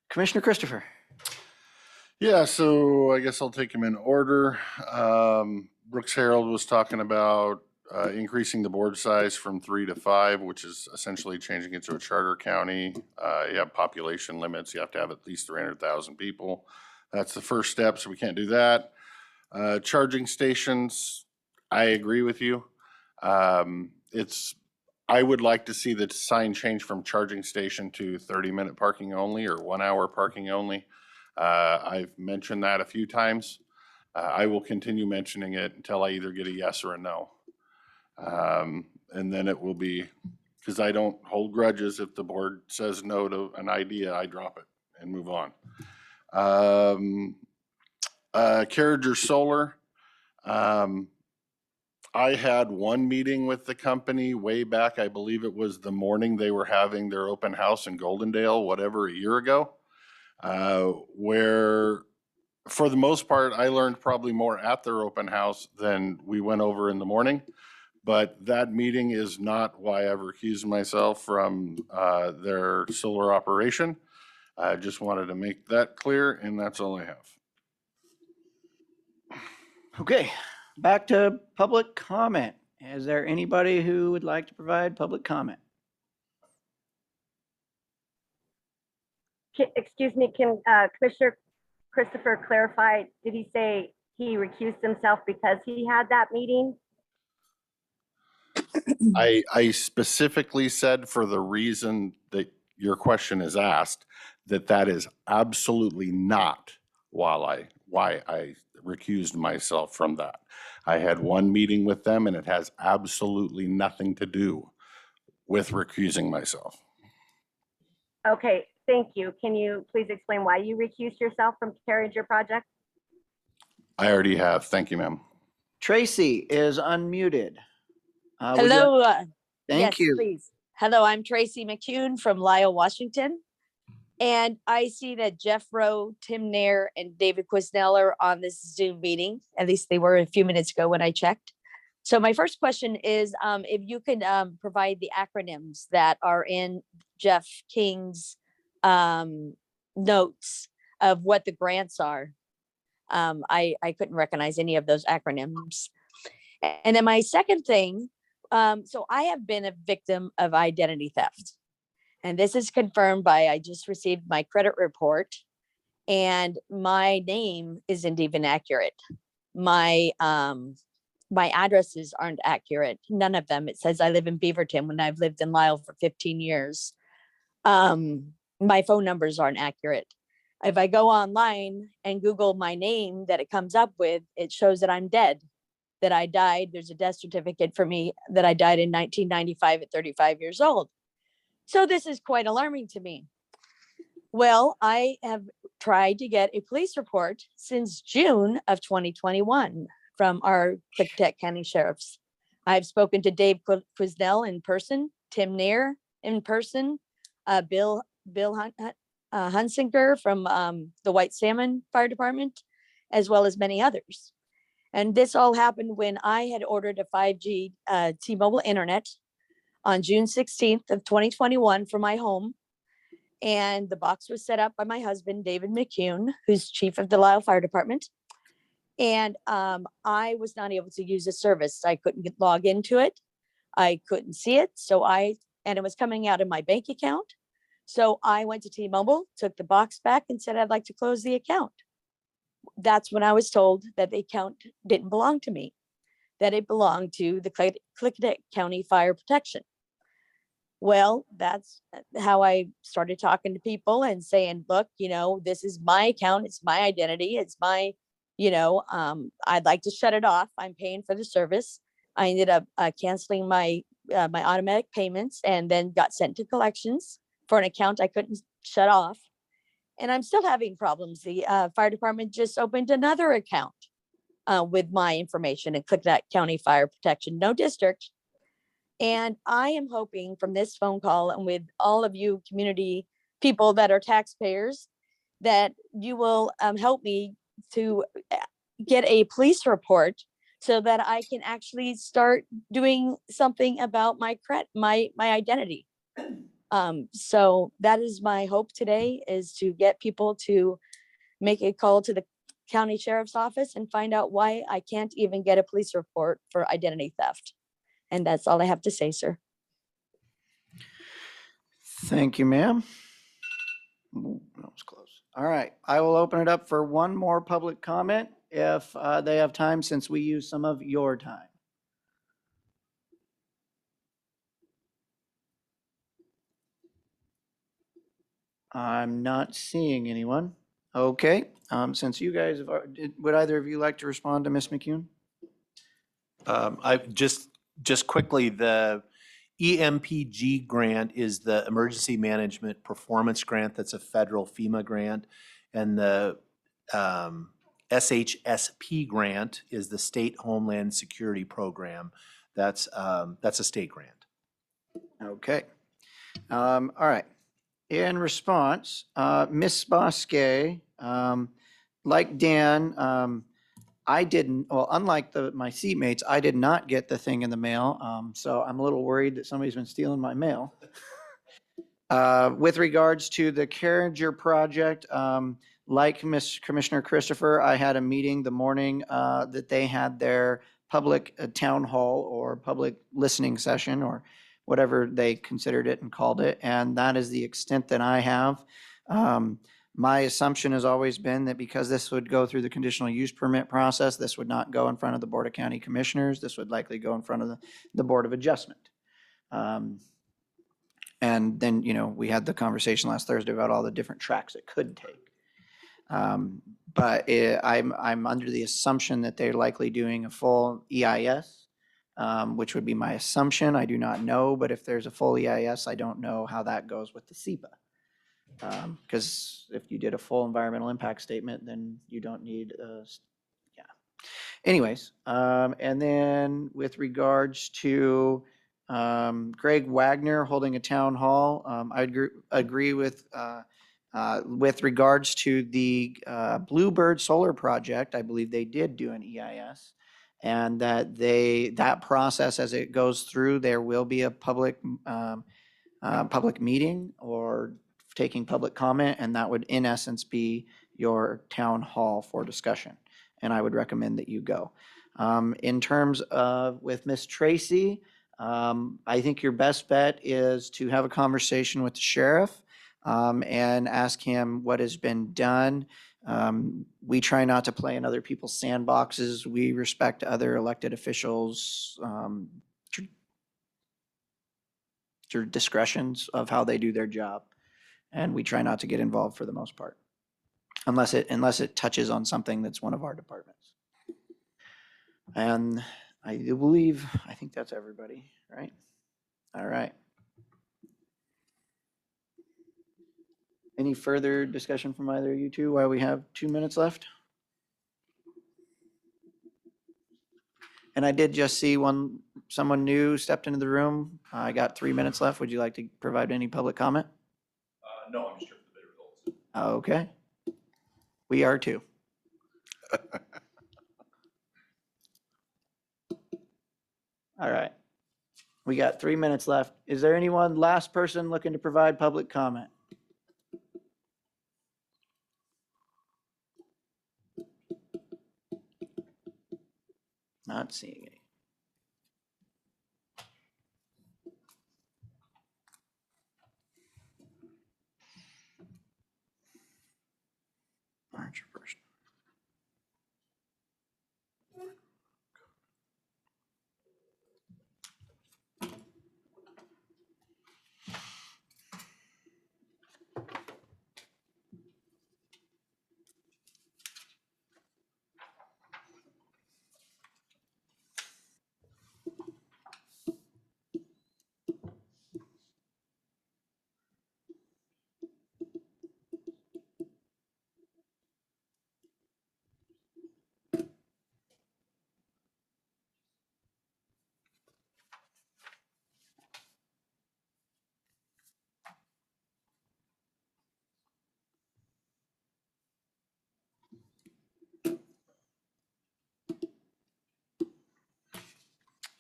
Commissioner Christopher. Yeah, so I guess I'll take them in order. Brooks Herald was talking about increasing the board size from 3 to 5, which is essentially changing it to a charter county. You have population limits. You have to have at least 300,000 people. That's the first step, so we can't do that. Charging stations, I agree with you. I would like to see the sign change from charging station to 30-minute parking only or 1-hour parking only. I've mentioned that a few times. I will continue mentioning it until I either get a yes or a no. And then it will be, because I don't hold grudges. If the board says no to an idea, I drop it and move on. Carriager Solar. I had one meeting with the company way back. I believe it was the morning they were having their open house in Goldendale, whatever, a year ago, where for the most part, I learned probably more at their open house than we went over in the morning. But that meeting is not why I've recused myself from their solar operation. I just wanted to make that clear, and that's all I have. Okay, back to public comment. Is there anybody who would like to provide public comment? Excuse me, can Commissioner Christopher clarify, did he say he recused himself because he had that meeting? I specifically said, for the reason that your question is asked, that is absolutely not why I recused myself from that. I had one meeting with them and it has absolutely nothing to do with recusing myself. Okay, thank you. Can you please explain why you recused yourself from Carriager project? I already have. Thank you, ma'am. Tracy is unmuted. Hello. Thank yes, you. please. Hello, I'm Tracy McCune from Lyle, Washington. And I see that Jeff Rowe, Tim Nair, and David Quisnell are on this Zoom meeting. At least they were a few minutes ago when I checked. So my first question is if you could provide the acronyms that are in Jeff King's notes of what the grants are. I couldn't recognize any of those acronyms. And then my second thing, so I have been a victim of identity theft. And this is confirmed by, I just received my credit report and my name isn't even accurate. My addresses aren't accurate. None of them. It says I live in Beaverton when I've lived in Lisle for 15 years. My phone numbers aren't accurate. If I go online and Google my name that it comes up with, it shows that I'm dead, that I died. There's a death certificate for me that I died in 1995 at 35 years old. So this is quite alarming to me. Well, I have tried to get a police report since June of 2021 from our Klickitat County Sheriffs. I've spoken to Dave Quisnell in person, Tim Nair in person, Bill Hunsinger from the White Salmon Fire Department, as well as many others. And this all happened when I had ordered a 5G T-Mobile internet on June 16th of 2021 for my home. And the box was set up by my husband, David McCune, who's chief of the Lisle Fire Department. And I was not able to use the service. I couldn't log into it. I couldn't see it. And it was coming out of my bank account. So I went to T-Mobile, took the box back and said, I'd like to close the account. That's when I was told that the account didn't belong to me, that it belonged to the Klickitat County Fire Protection. Well, that's how I started talking to people and saying, look, this is my account. It's my identity. It's my, I'd like to shut it off. I'm paying for the service. I ended up canceling my automatic payments and then got sent to collections for an account I couldn't shut off. And I'm still having problems. The fire department just opened another account with my information in Klickitat County Fire Protection, no district. And I am hoping from this phone call and with all of you community people that are taxpayers, that you will help me to get a police report so that I can actually start doing something about my identity. So that is my hope today, is to get people to make a call to the county sheriff's office and find out why I can't even get a police report for identity theft. And that's all I have to say, sir. Thank you, ma'am. Ooh, that was close. All right, I will open it up for one more public comment if they have time, since we use some of your time. I'm not seeing anyone. Okay, since you guys have, would either of you like to respond to Ms. McCune? I just quickly, the EMPG grant is the Emergency Management Performance Grant. That's a federal FEMA grant. And the SHSP grant is the State Homeland Security Program. That's a state grant. Okay. All right. In response, Ms. Bosque, like Dan, I didn't, well, unlike my seatmates, I did not get the thing in the mail. So I'm a little worried that somebody's been stealing my mail. With regards to the Carringer project, like Commissioner Christopher, I had a meeting the morning that they had their public town hall or public listening session or whatever they considered it and called it. And that is the extent that I have. My assumption has always been that because this would go through the conditional use permit process, this would not go in front of the Board of County Commissioners. This would likely go in front of the Board of Adjustment. And then, we had the conversation last Thursday about all the different tracks it could take. But I'm under the assumption that they're likely doing a full EIS, which would be my assumption. I do not know, but if there's a full EIS, I don't know how that goes with the SEPA. Because if you did a full environmental impact statement, then you don't need, yeah. Anyways, and then with regards to Greg Wagner holding a town hall, I agree with With regards to the Bluebird Solar Project, I believe they did do an EIS. And that process, as it goes through, there will be a public meeting or taking public comment, and that would in essence be your town hall for discussion. And I would recommend that you go. In terms of with Miss Tracy, I think your best bet is to have a conversation with the sheriff and ask him what has been done. We try not to play in other people's sandboxes. We respect other elected officials' discretions of how they do their job. And we try not to get involved for the most part, unless it touches on something that's one of our departments. And I think that's everybody, right? All right. Any further discussion from either of you two while we have 2 minutes left? And I did just see someone new stepped into the room. I got 3 minutes left. Would you like to provide any public comment? No, I'm just here for the bid results. Okay. We are too. All right. We got 3 minutes left. Is there anyone, last person looking to provide public comment? Not seeing any. March 1st.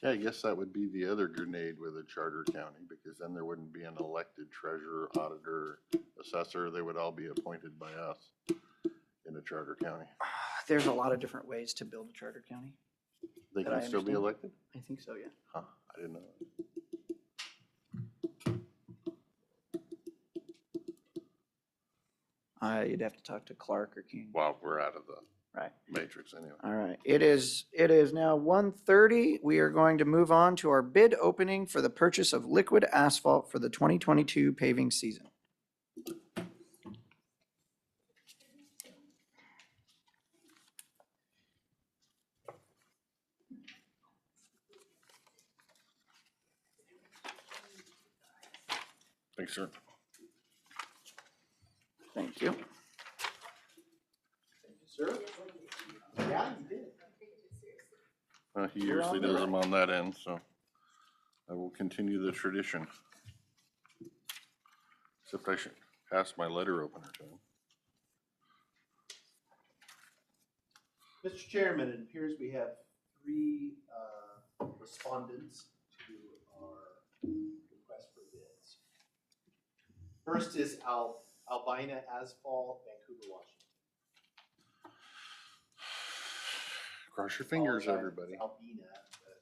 Yeah, I guess that would be the other grenade with a charter county, because then there wouldn't be an elected treasurer, auditor, assessor. They would all be appointed by us in a charter county. There's a lot of different ways to build a charter county. They That I can still be understand. elected? I think so, yeah. Huh, I didn't know. You'd have to talk to Clark or King. Well, we're out of the Right. matrix anyway. All right. It is now 1:30. We are going to move on to our bid opening for the purchase of liquid asphalt for the 2022 paving season. Thanks, sir. Thank you. Sir? Yeah, you did. He usually does them on that end, so I will continue the tradition. Except I should pass my letter opener to him. Mr. Chairman, it appears we have 3 respondents to our request for bids. First is Albina Asphalt, Vancouver, Washington. Cross your fingers, Apologize, everybody. it's Albina, but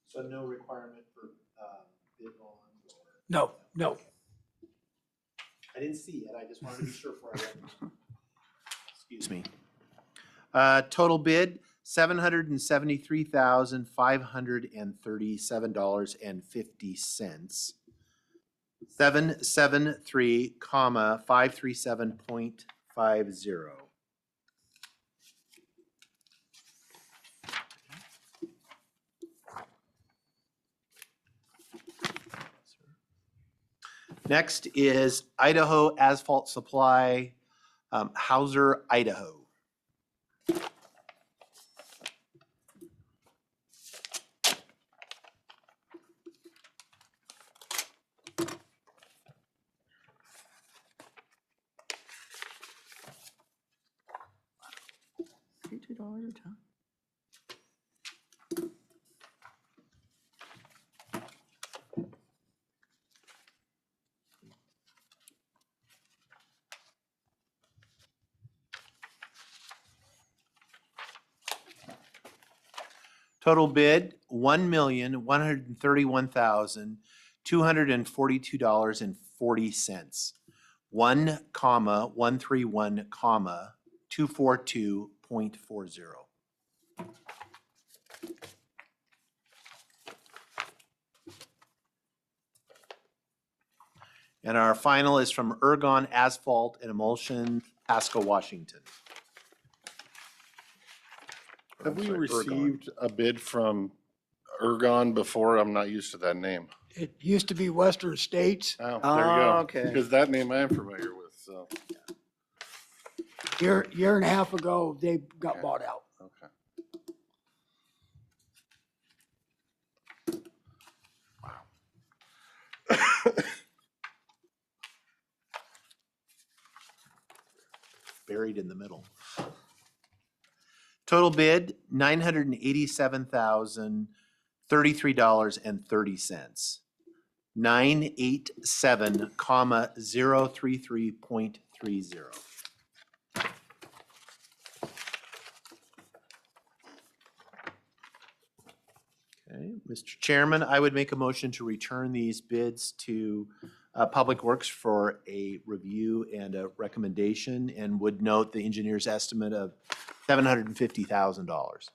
so no requirement for bid bonds or? No. I didn't see it. I just wanted to be sure before I read it. Excuse me. Total bid, $773,537.50. 773, 537.50. Next is Idaho Asphalt Supply, Hauser, Idaho. $2 a ton. Total bid, $1,131,242.40. 1,131,242.40. And our final is from Ergon Asphalt and Emulsion, Pasco, Washington. Have we Ergon. received a bid from Ergon before? I'm not used to that name. It used to be Western States. Oh, there you Oh, go. okay. Because that name I am familiar with, so, Year and a half ago, they got Okay. bought out. okay. Buried in the middle. Total bid, $987,033.30. 987,033.30. Okay, Mr. Chairman, I would make a motion to return these bids to Public Works for a review and a recommendation, and would note the engineer's estimate of $750,000.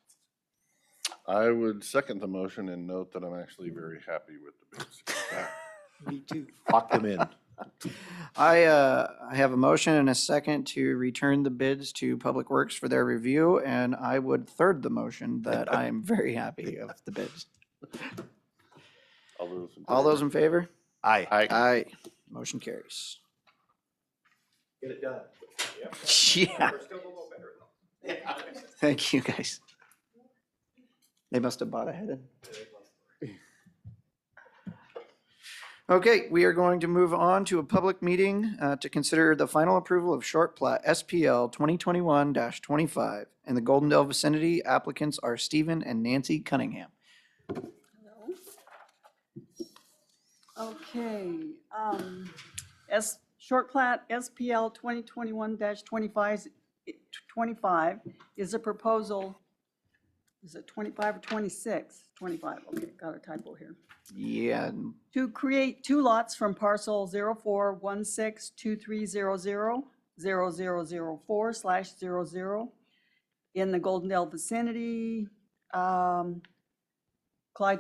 I would second the motion and note that I'm actually very happy with the bids. Me too. Lock them in. I have a motion and a second to return the bids to Public Works for their review, and I would third the motion that I am very happy of the bids. All those in favor? Aye. Aye. Aye. Motion carries. Get it done. Yeah. Thank you, guys. They must have bought ahead. Okay, we are going to move on to a public meeting to consider the final approval of short plat SPL 2021-25. In the Goldendale vicinity, applicants are Stephen and Nancy Cunningham. Okay, short plat SPL 2021-25 is a proposal, is it 25 or 26? 25, okay, got a typo here. Yeah, To create two lots from parcel 041623000004/00 in the Goldendale vicinity, Clyde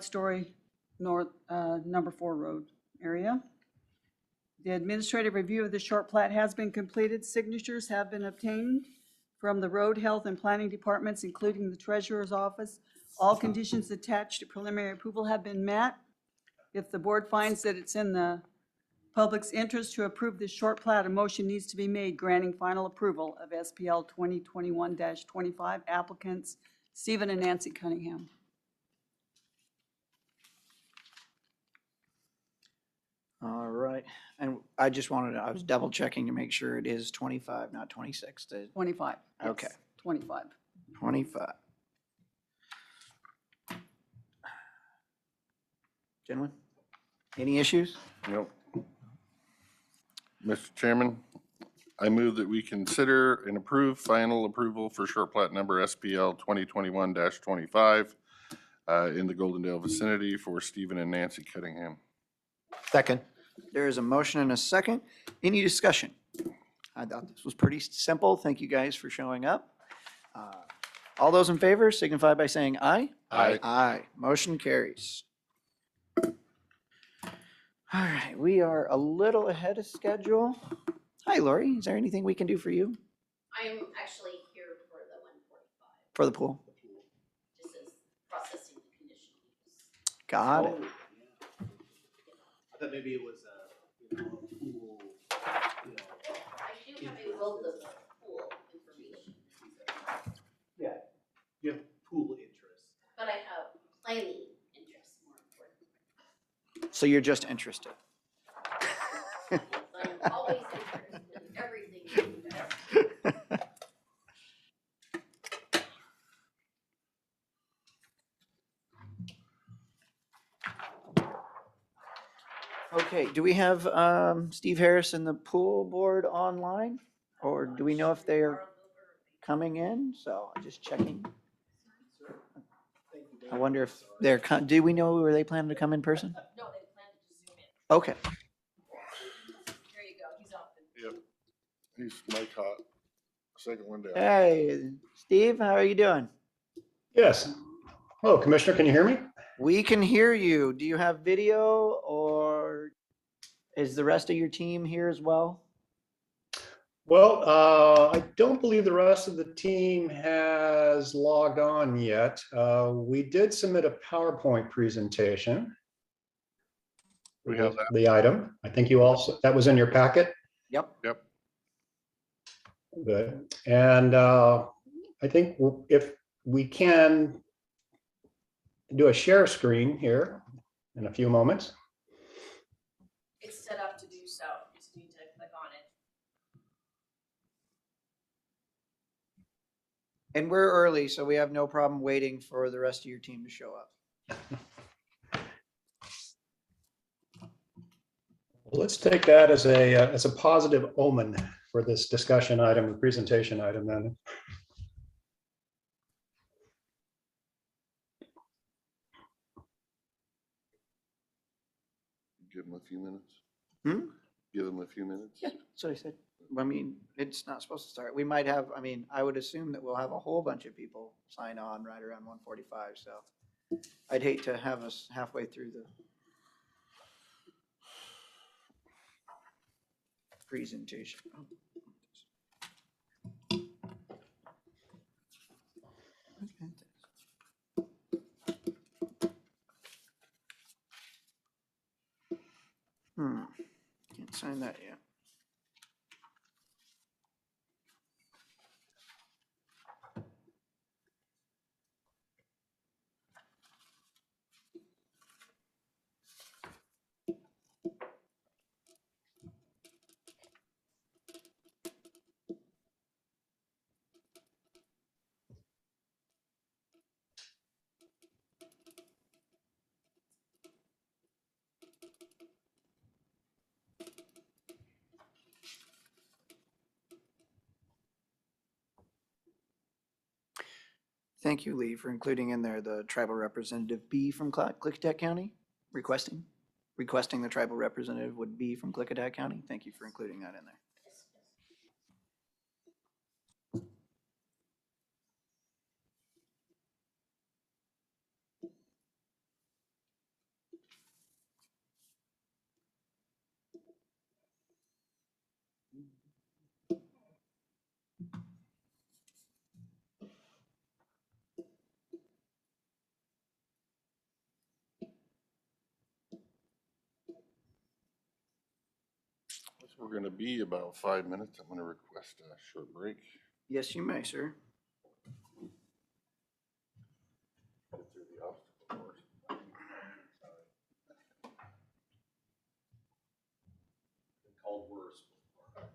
Story North, number 4 road area. The administrative review of the short plat has been completed. Signatures have been obtained from the road, health, and planning departments, including the treasurer's office. All conditions attached to preliminary approval have been met. If the board finds that it's in the public's interest to approve this short plat, a motion needs to be made granting final approval of SPL 2021-25 applicants Stephen and Nancy Cunningham. all right. And I just wanted to, I was double checking to make sure it is 25, not 26. 25. yes, Okay. 25. 25. Gentlemen, any issues? Nope. Mr. Chairman, I move that we consider and approve final approval for short plat number SPL 2021-25 in the Goldendale vicinity for Stephen and Nancy Cunningham. Second. There is a motion and a second. Any discussion? I thought this was pretty simple. Thank you guys for showing up. All those in favor signify by saying aye. Aye. Aye. Motion carries. All right, we are a little ahead of schedule. Hi, Lori. Is there anything we can do for you I'm actually here for the 145, for the pool? just as processing the conditional use. Got it. I thought maybe it was a pool, I do have a wealth of pool information, Yeah, you have pool interest. but I have planning interest more important. So you're just interested. I'm always interested in everything you do. Okay, do we have Steve Harris and the pool board online? Or do we know if they are coming in? So just checking. I wonder if they're, do we know where they plan to come in person? No, they plan to just zoom in. Okay. There you go, he's off. Yep. He's Mike Hot, second one down. Hey, Steve, how are you doing? Yes. Hello, Commissioner, can you hear me? We can hear you. Do you have video or is the rest of your team here as well? Well, I don't believe the rest of the team has logged on yet. We did submit a PowerPoint presentation. We have that. The item. I think you also, that was in your packet. Yep. Yep. Good. And I think if we can do a share screen here in a few moments. It's set up to do so, you just need to click on it. And we're early, so we have no problem waiting for the rest of your team to show up. Well, let's take that as a positive omen for this discussion item, or presentation item then. Give him a few minutes. Hmm? Give him a few minutes. Yeah, that's what I said. I mean, it's not supposed to start. We might have, I mean, I would assume that we'll have a whole bunch of people sign on right around 1:45, so I'd hate to have us halfway through the presentation. Can't sign that yet. Thank you, Lee, for including in there the tribal representative B from Klickitat County, requesting the tribal representative would be from Klickitat County. Thank you for including that in there. We're gonna be about 5 minutes. I'm gonna request a short break. Yes, you may, sir. Get through the obstacle course. Been called worse before.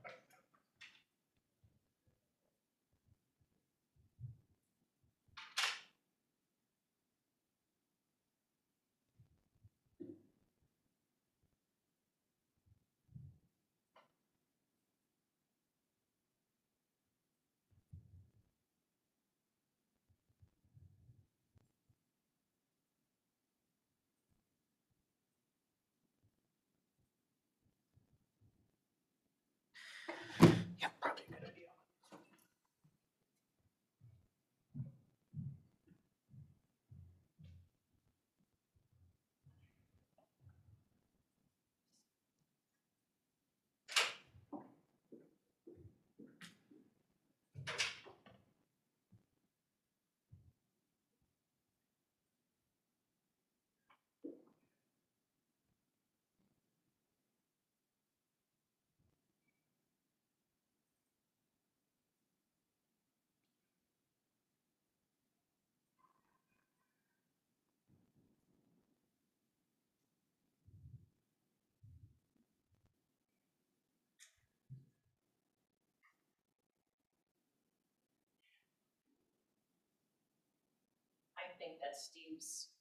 think that Steve's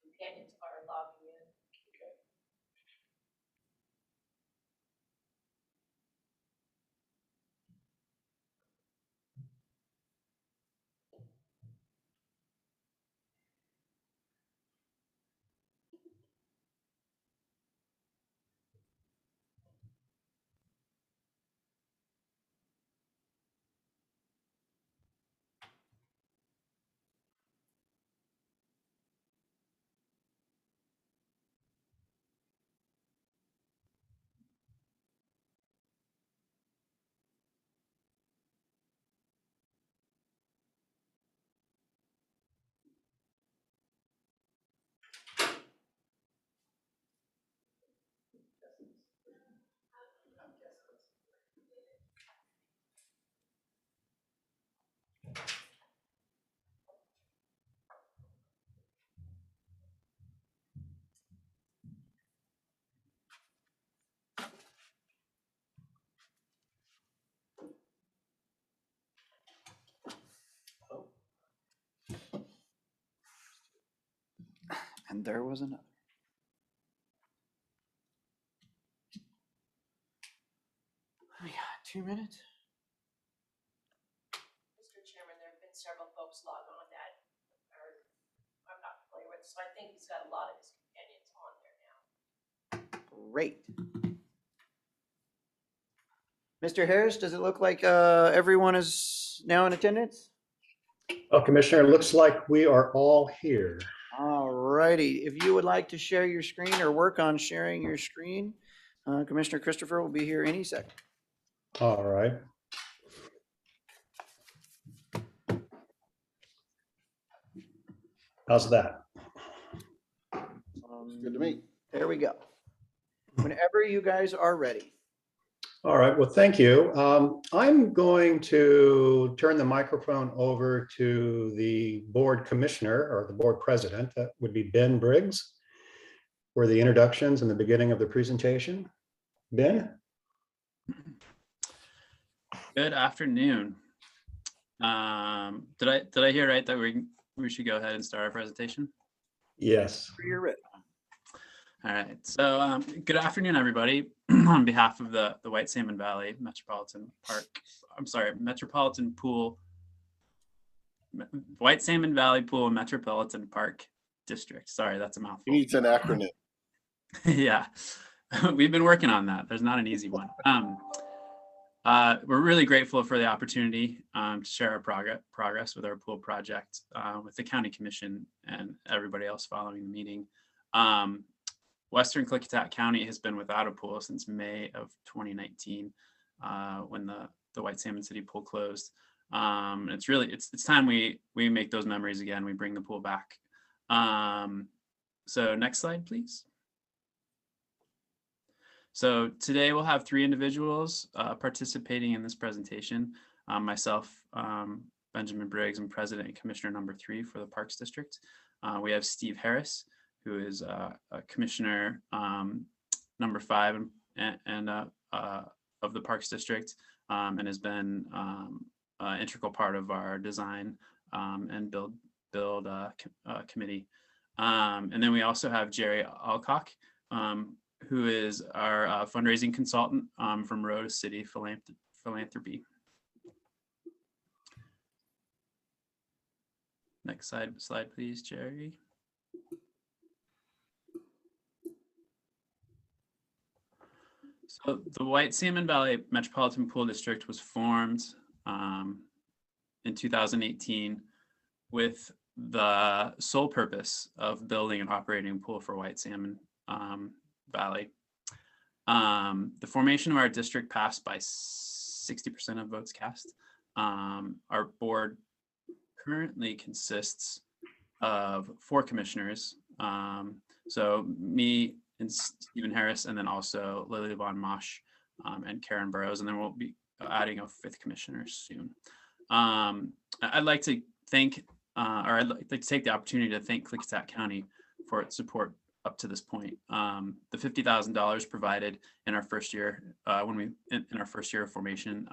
companions are logging in. And there was another. I got 2 minutes. Mr. Chairman, there have been several folks log on that are, I'm not familiar with, so I think he's got a lot of his companions on there now. Great. Mr. Harris, does it look like everyone is now in attendance? Well, Commissioner, it looks like we are all here. All righty. If you would like to share your screen or work on sharing your screen, Commissioner Christopher will be here any second. All right. How's that? Good to meet. There we go. Whenever you guys are ready. All right, well, thank you. I'm going to turn the microphone over to the board commissioner or the board president. That would be Ben Briggs for the introductions and the beginning of the presentation. Ben? Good afternoon. Did I hear right that we should go ahead and start our presentation? Yes. You're ready. All right. So good afternoon, everybody. On behalf of the White Salmon Valley Metropolitan Pool, White Salmon Valley Pool Metropolitan Park District. Sorry, that's a mouthful. He needs an acronym. Yeah, we've been working on that. There's not an easy one. We're really grateful for the opportunity to share our progress with our pool project with the County Commission and everybody else following the meeting. Western Klickitat County has been without a pool since May of 2019 when the White Salmon City pool closed. It's time we make those memories again. We bring the pool back. So next slide, please. So today we'll have 3 individuals participating in this presentation. Myself, Benjamin Briggs, I'm president and commissioner number 3 for the Parks District. We have Steve Harris, who is a commissioner number 5 and of the Parks District, and has been an integral part of our design and build committee. And then we also have Jerry Alcock, who is our fundraising consultant from Road to City Philanthropy. Next slide, please, Jerry. So the White Salmon Valley Metropolitan Pool District was formed in 2018 with the sole purpose of building and operating a pool for White Salmon Valley. The formation of our district passed by 60% of votes cast. Our board currently consists of 4 commissioners. So me and Stephen Harris, and then also Lily Von Mosh and Karen Burrows, and then we'll be adding a 5th commissioner soon. I'd like to thank, or I'd like to take the opportunity to thank Klickitat County for its support up to this point. The $50,000 provided in our first year, in our first year of formation,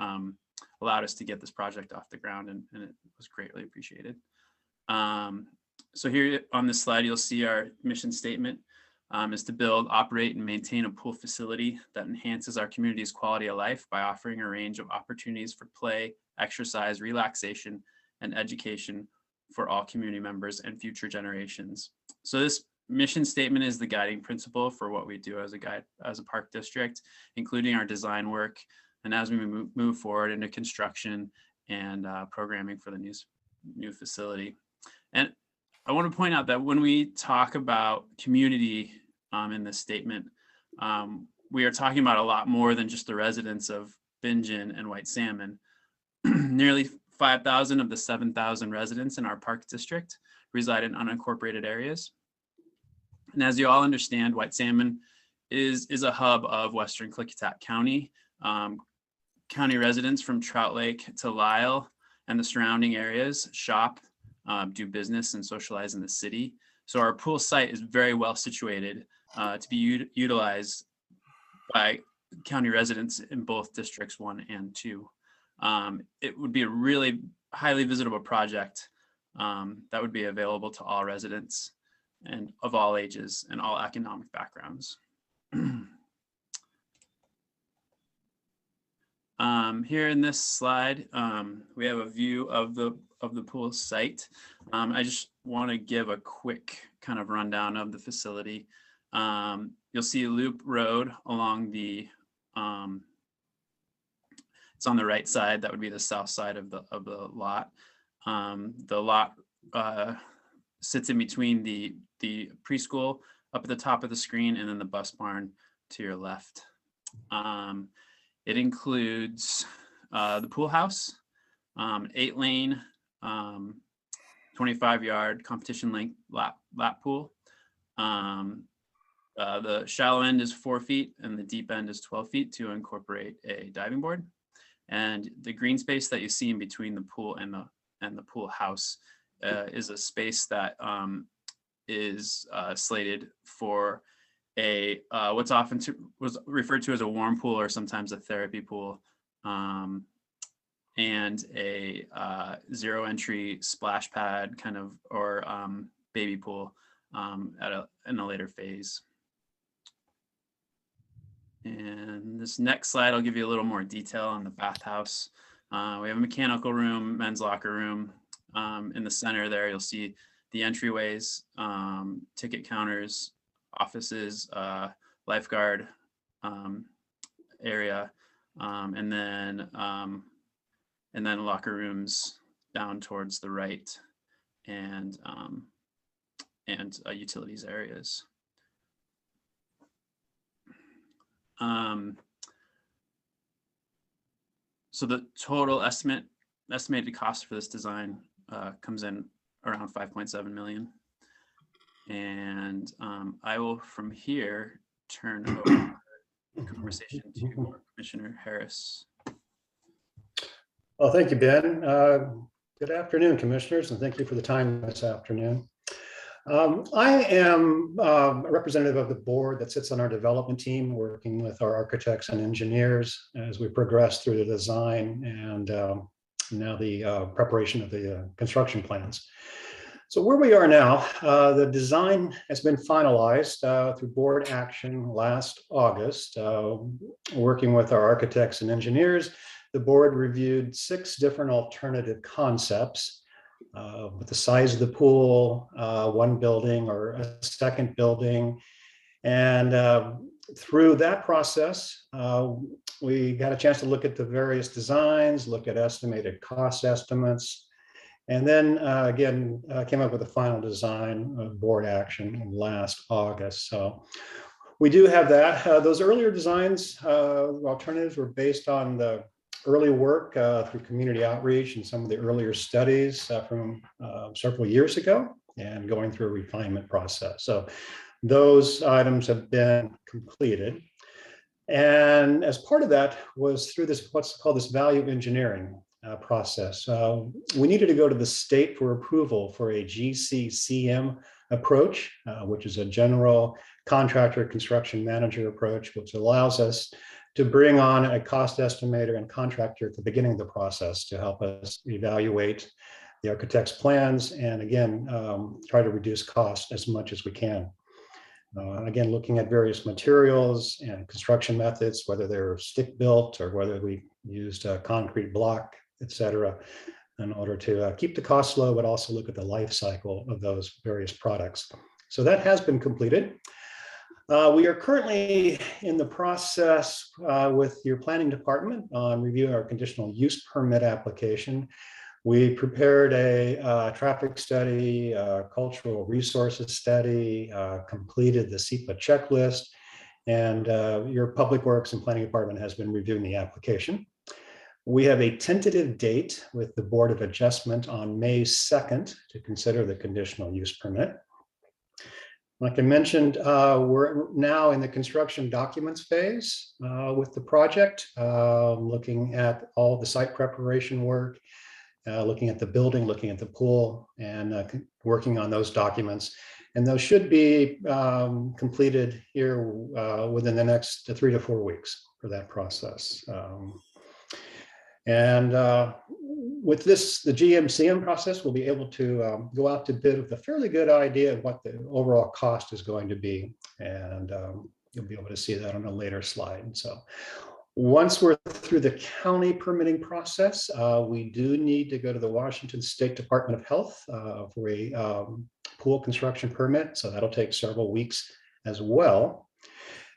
allowed us to get this project off the ground, and it was greatly appreciated. So here on this slide, you'll see our mission statement is to build, operate, and maintain a pool facility that enhances our community's quality of life by offering a range of opportunities for play, exercise, relaxation, and education for all community members and future generations. So this mission statement is the guiding principle for what we do as a park district, including our design work, and as we move forward into construction and programming for the new facility. And I want to point out that when we talk about community in this statement, we are talking about a lot more than just the residents of Bingen and White Salmon. Nearly 5,000 of the 7,000 residents in our park district reside in unincorporated areas. And as you all understand, White Salmon is a hub of Western Klickitat County. County residents from Trout Lake to Lyle and the surrounding areas shop, do business, and socialize in the city. So our pool site is very well situated to be utilized by county residents in both districts 1 and 2. It would be a really highly visitable project that would be available to all residents and of all ages and all economic backgrounds. Here in this slide, we have a view of the pool site. I just want to give a quick kind of rundown of the facility. You'll see a loop road along the, it's on the right side. That would be the south side of the lot. The lot sits in between the preschool up at the top of the screen and then the bus barn to your left. It includes the pool house, 8-lane, 25-yard competition length lap pool. The shallow end is 4 feet and the deep end is 12 feet to incorporate a diving board. And the green space that you see in between the pool and the pool house is a space that is slated for a what's often was referred to as a warm pool or sometimes a therapy pool, and a zero entry splash pad kind of or baby pool in a later phase. And this next slide, I'll give you a little more detail on the bathhouse. We have a mechanical room, men's locker room. In the center there, you'll see the entryways, ticket counters, offices, lifeguard area, and then locker rooms down towards the right, and utilities areas. So the total estimated cost for this design comes in around 5.7 million. And I will from here turn over the conversation to Commissioner Harris. Well, thank you, Ben. Good afternoon, commissioners, and thank you for the time this afternoon. I am a representative of the board that sits on our development team, working with our architects and engineers as we progress through the design and now the preparation of the construction plans. So where we are now, the design has been finalized through board action last August. Working with our architects and engineers, the board reviewed 6 different alternative concepts. With the size of the pool, 1 building or a second building. And through that process, we got a chance to look at the various designs, look at estimated cost estimates, and then again, came up with a final design of board action last August. So we do have that. Those earlier designs, alternatives were based on the early work through community outreach and some of the earlier studies from several years ago and going through a refinement process. So those items have been completed. And as part of that was through this, what's called this value engineering process. We needed to go to the state for approval for a GCCM approach, which is a general contractor construction manager approach, which allows us to bring on a cost estimator and contractor at the beginning of the process to help us evaluate the architect's plans, and again, try to reduce cost as much as we can. Again, looking at various materials and construction methods, whether they're stick built or whether we used a concrete block, et cetera, in order to keep the costs low, but also look at the life cycle of those various products. So that has been completed. We are currently in the process with your planning department on reviewing our conditional use permit application. We prepared a traffic study, cultural resources study, completed the SEPA checklist, and your Public Works and Planning Department has been reviewing the application. We have a tentative date with the Board of Adjustment on May 2nd to consider the conditional use permit. Like I mentioned, we're now in the construction documents phase with the project, looking at all the site preparation work, looking at the building, looking at the pool, and working on those documents. And those should be completed here within the next 3 to 4 weeks for that process. With this, the GMCM process, we'll be able to go out to bid with a fairly good idea of what the overall cost is going to be. And you'll be able to see that on a later slide. So once we're through the county permitting process, we do need to go to the Washington State Department of Health for a pool construction permit. So that'll take several weeks as well.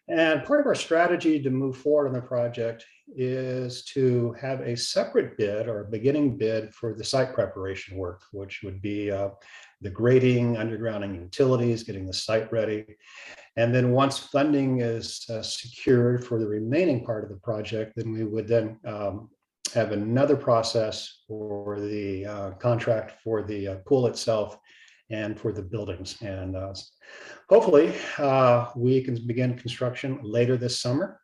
And part of our strategy to move forward on the project is to have a separate bid or a beginning bid for the site preparation work, which would be the grading, undergrounding utilities, getting the site ready. And then once funding is secured for the remaining part of the project, then we would then have another process for the contract for the pool itself and for the buildings. And hopefully we can begin construction later this summer.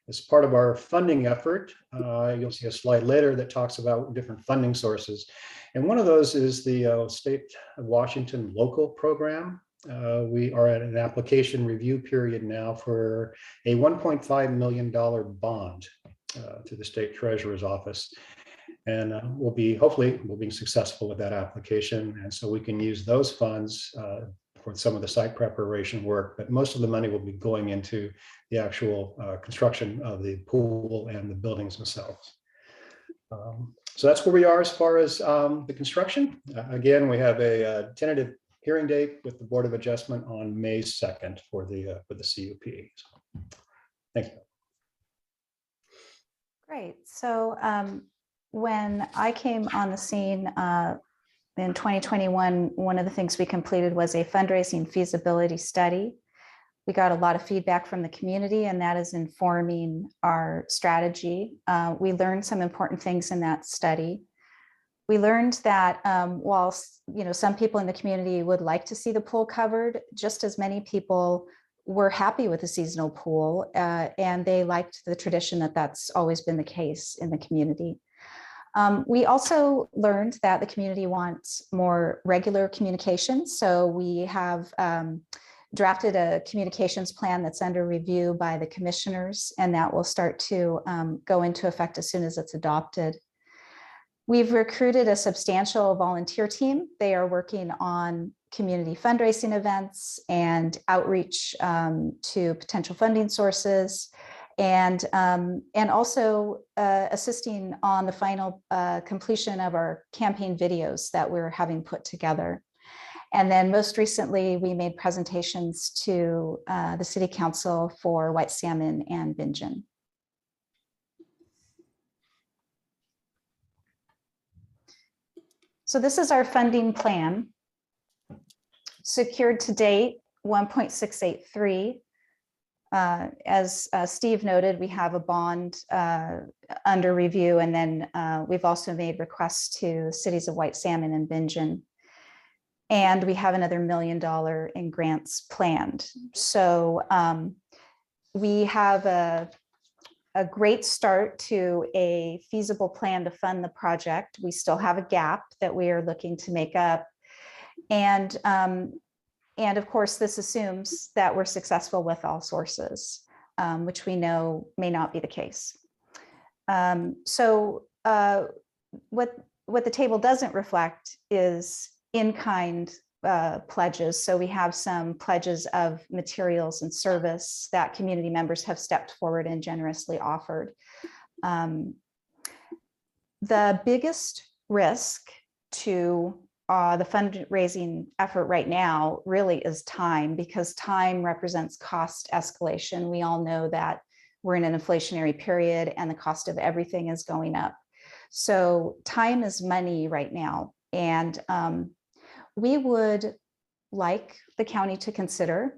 As part of our funding effort, you'll see a slide later that talks about different funding sources. And one of those is the State of Washington local program. We are at an application review period now for a $1.5 million bond to the state treasurer's office. And hopefully we'll be successful with that application. And so we can use those funds for some of the site preparation work, but most of the money will be going into the actual construction of the pool and the buildings themselves. So that's where we are as far as the construction. Again, we have a tentative hearing date with the Board of Adjustment on May 2nd for the CUP. Thank you. Great. So when I came on the scene in 2021, one of the things we completed was a fundraising feasibility study. We got a lot of feedback from the community, and that is informing our strategy. We learned some important things in that study. We learned that while some people in the community would like to see the pool covered, just as many people were happy with the seasonal pool, and they liked the tradition that that's always been the case in the community. We also learned that the community wants more regular communications. So we have drafted a communications plan that's under review by the commissioners, and that will start to go into effect as soon as it's adopted. We've recruited a substantial volunteer team. They are working on community fundraising events and outreach to potential funding sources, and also assisting on the final completion of our campaign videos that we're having put together. And then most recently, we made presentations to the City Council for White Salmon and Bingen. So this is our funding plan. Secured to date, 1.683. As Steve noted, we have a bond under review, and then we've also made requests to cities of White Salmon and Bingen. And we have another $1 million in grants planned. So we have a great start to a feasible plan to fund the project. We still have a gap that we are looking to make up. And of course, this assumes that we're successful with all sources, which we know may not be the case. So what what the table doesn't reflect is in-kind pledges. So we have some pledges of materials and service that community members have stepped forward and generously offered. The biggest risk to the fundraising effort right now really is time, because time represents cost escalation. We all know that we're in an inflationary period and the cost of everything is going up. So time is money right now. And we would like the county to consider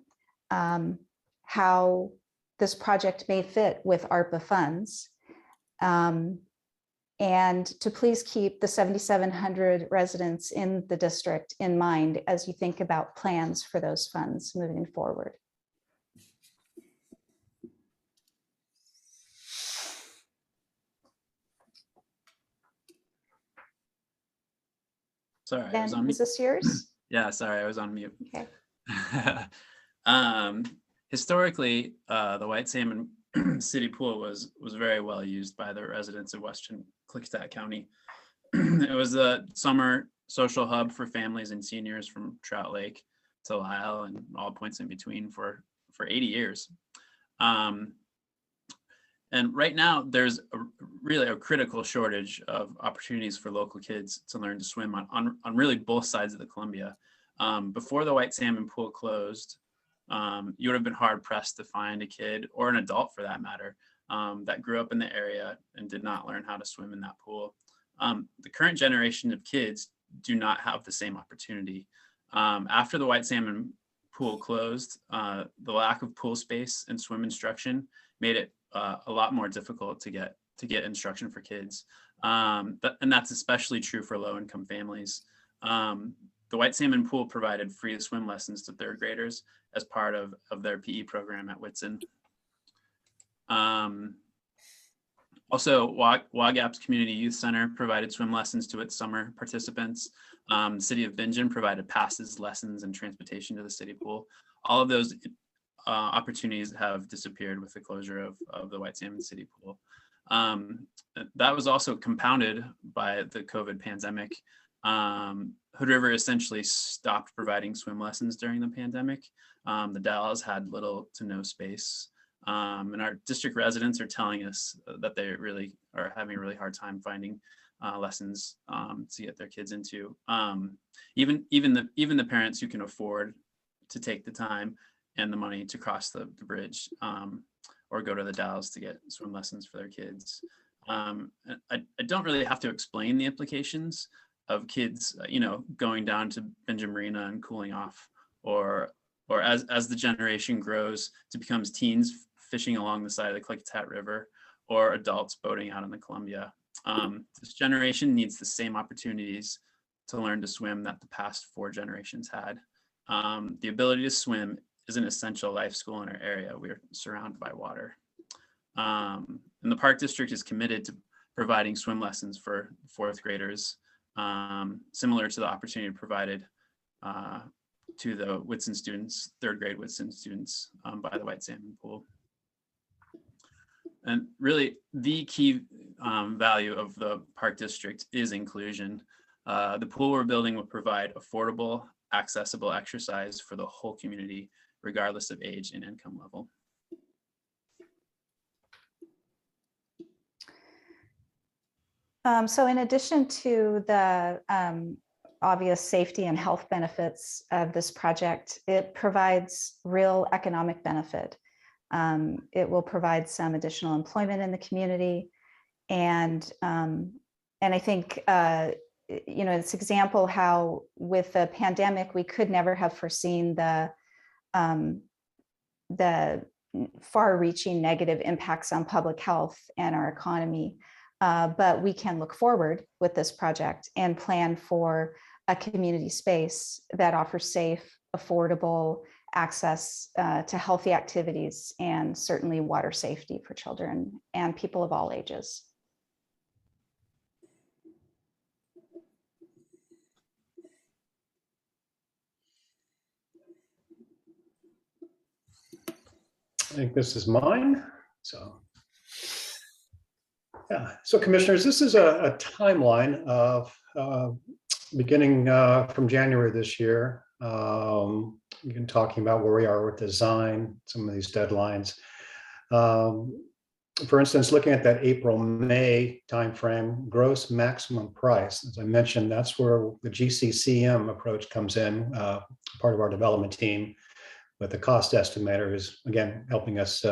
how this project may fit with ARPA funds. And to please keep the 7,700 residents in the district in mind as you think about plans for those funds moving forward. Sorry, I Ben, was on is mute. this yours? Yeah, sorry, I was on mute. Okay. Historically, the White Salmon City Pool was very well used by the residents of western Klickitat County. It was a summer social hub for families and seniors from Trout Lake to Lyle and all points in between for 80 years. And right now, there's really a critical shortage of opportunities for local kids to learn to swim on really both sides of the Columbia. Before the White Salmon Pool closed, you would have been hard pressed to find a kid, or an adult for that matter, that grew up in the area and did not learn how to swim in that pool. The current generation of kids do not have the same opportunity. After the White Salmon Pool closed, the lack of pool space and swim instruction made it a lot more difficult to get instruction for kids. And that's especially true for low-income families. The White Salmon Pool provided free swim lessons to third graders as part of their PE program at Whitson. Also, Wagap's Community Youth Center provided swim lessons to its summer participants. The City of Bingen provided passes, lessons, and transportation to the city pool. All of those opportunities have disappeared with the closure of the White Salmon City Pool. That was also compounded by the COVID pandemic. Hood River essentially stopped providing swim lessons during the pandemic. The Dalles had little to no space. And our district residents are telling us that they really are having a really hard time finding lessons to get their kids into. Even the parents who can afford to take the time and the money to cross the bridge or go to the Dalles to get swim lessons for their kids. I don't really have to explain the implications of kids, going down to Bingen Marina and cooling off, or as the generation grows to becomes teens fishing along the side of the Klickitat River, or adults boating out in the Columbia. This generation needs the same opportunities to learn to swim that the past 4 generations had. The ability to swim is an essential life skill in our area. We are surrounded by water. And the Park District is committed to providing swim lessons for 4th graders, similar to the opportunity provided to the Whitson students, 3rd grade Whitson students by the White Salmon Pool. And really the key value of the Park District is inclusion. The pool we're building will provide affordable, accessible exercise for the whole community, regardless of age and income level. So in addition to the obvious safety and health benefits of this project, it provides real economic benefit. It will provide some additional employment in the community. And I think, this example how with the pandemic, we could never have foreseen the far-reaching negative impacts on public health and our economy. But we can look forward with this project and plan for a community space that offers safe, affordable access to healthy activities, and certainly water safety for children and people of all ages. I think this is mine. So, yeah. So commissioners, this is a timeline of beginning from January this year. We've been talking about where we are with design, some of these deadlines. For instance, looking at that April-May timeframe, gross maximum price, as I mentioned, that's where the GCCM approach comes in, part of our development team, with the cost estimator who's, again, helping us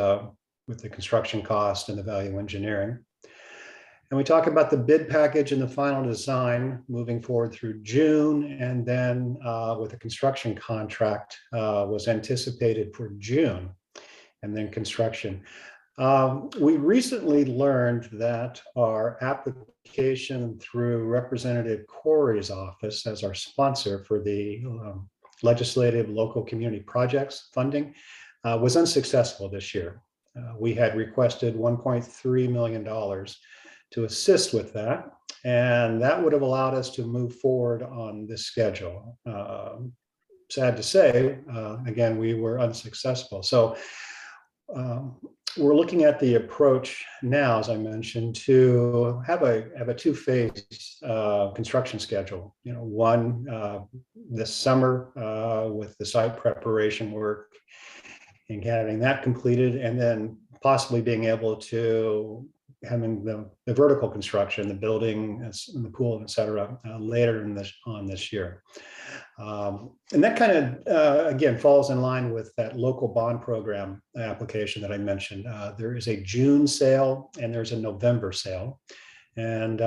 with the construction cost and the value engineering. And we talk about the bid package and the final design moving forward through June, and then with the construction contract was anticipated for June, and then construction. We recently learned that our application through Representative Corey's office as our sponsor for the legislative local community projects funding was unsuccessful this year. We had requested $1.3 million to assist with that, and that would have allowed us to move forward on this schedule. Sad to say, again, we were unsuccessful. So we're looking at the approach now, as I mentioned, to have a two-phase construction schedule. You know, one this summer with the site preparation work and having that completed, and then possibly being able to having the vertical construction, the building and the pool, et cetera, later in this year. And that kind of, again, falls in line with that local bond program application that I mentioned. There is a June sale and there's a November sale. And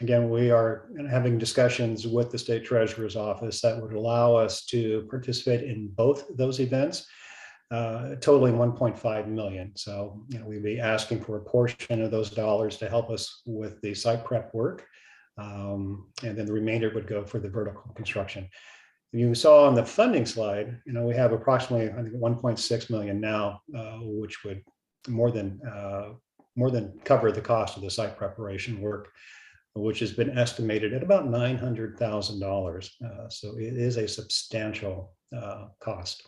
again, we are having discussions with the state treasurer's office that would allow us to participate in both those events, totaling 1.5 million. So, you know, we'd be asking for a portion of those dollars to help us with the site prep work. And then the remainder would go for the vertical construction. You saw on the funding slide, you know, we have approximately, I think, 1.6 million now, which would more than cover the cost of the site preparation work, which has been estimated at about $900,000. So it is a substantial cost.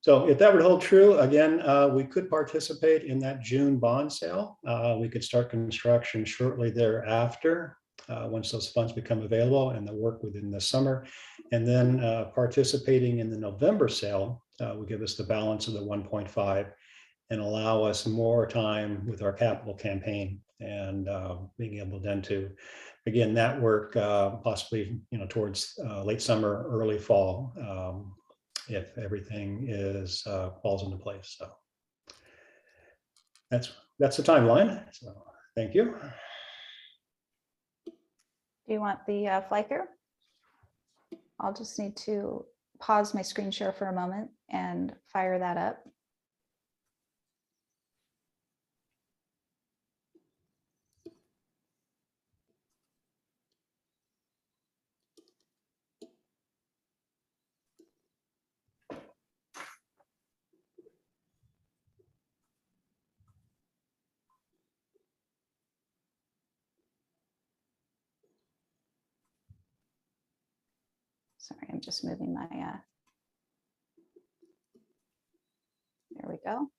So if that would hold true, again, we could participate in that June bond sale. We could start construction shortly thereafter, once those funds become available, and the work within the summer. And then participating in the November sale will give us the balance of the 1.5 and allow us more time with our capital campaign, and being able then to begin that work possibly, you know, towards late summer, early fall, if everything is falls into place. So that's the timeline. So thank you. Do you want the flicker? I'll just need to pause my screen share for a moment and fire that up. Sorry, I'm just moving my, there we go.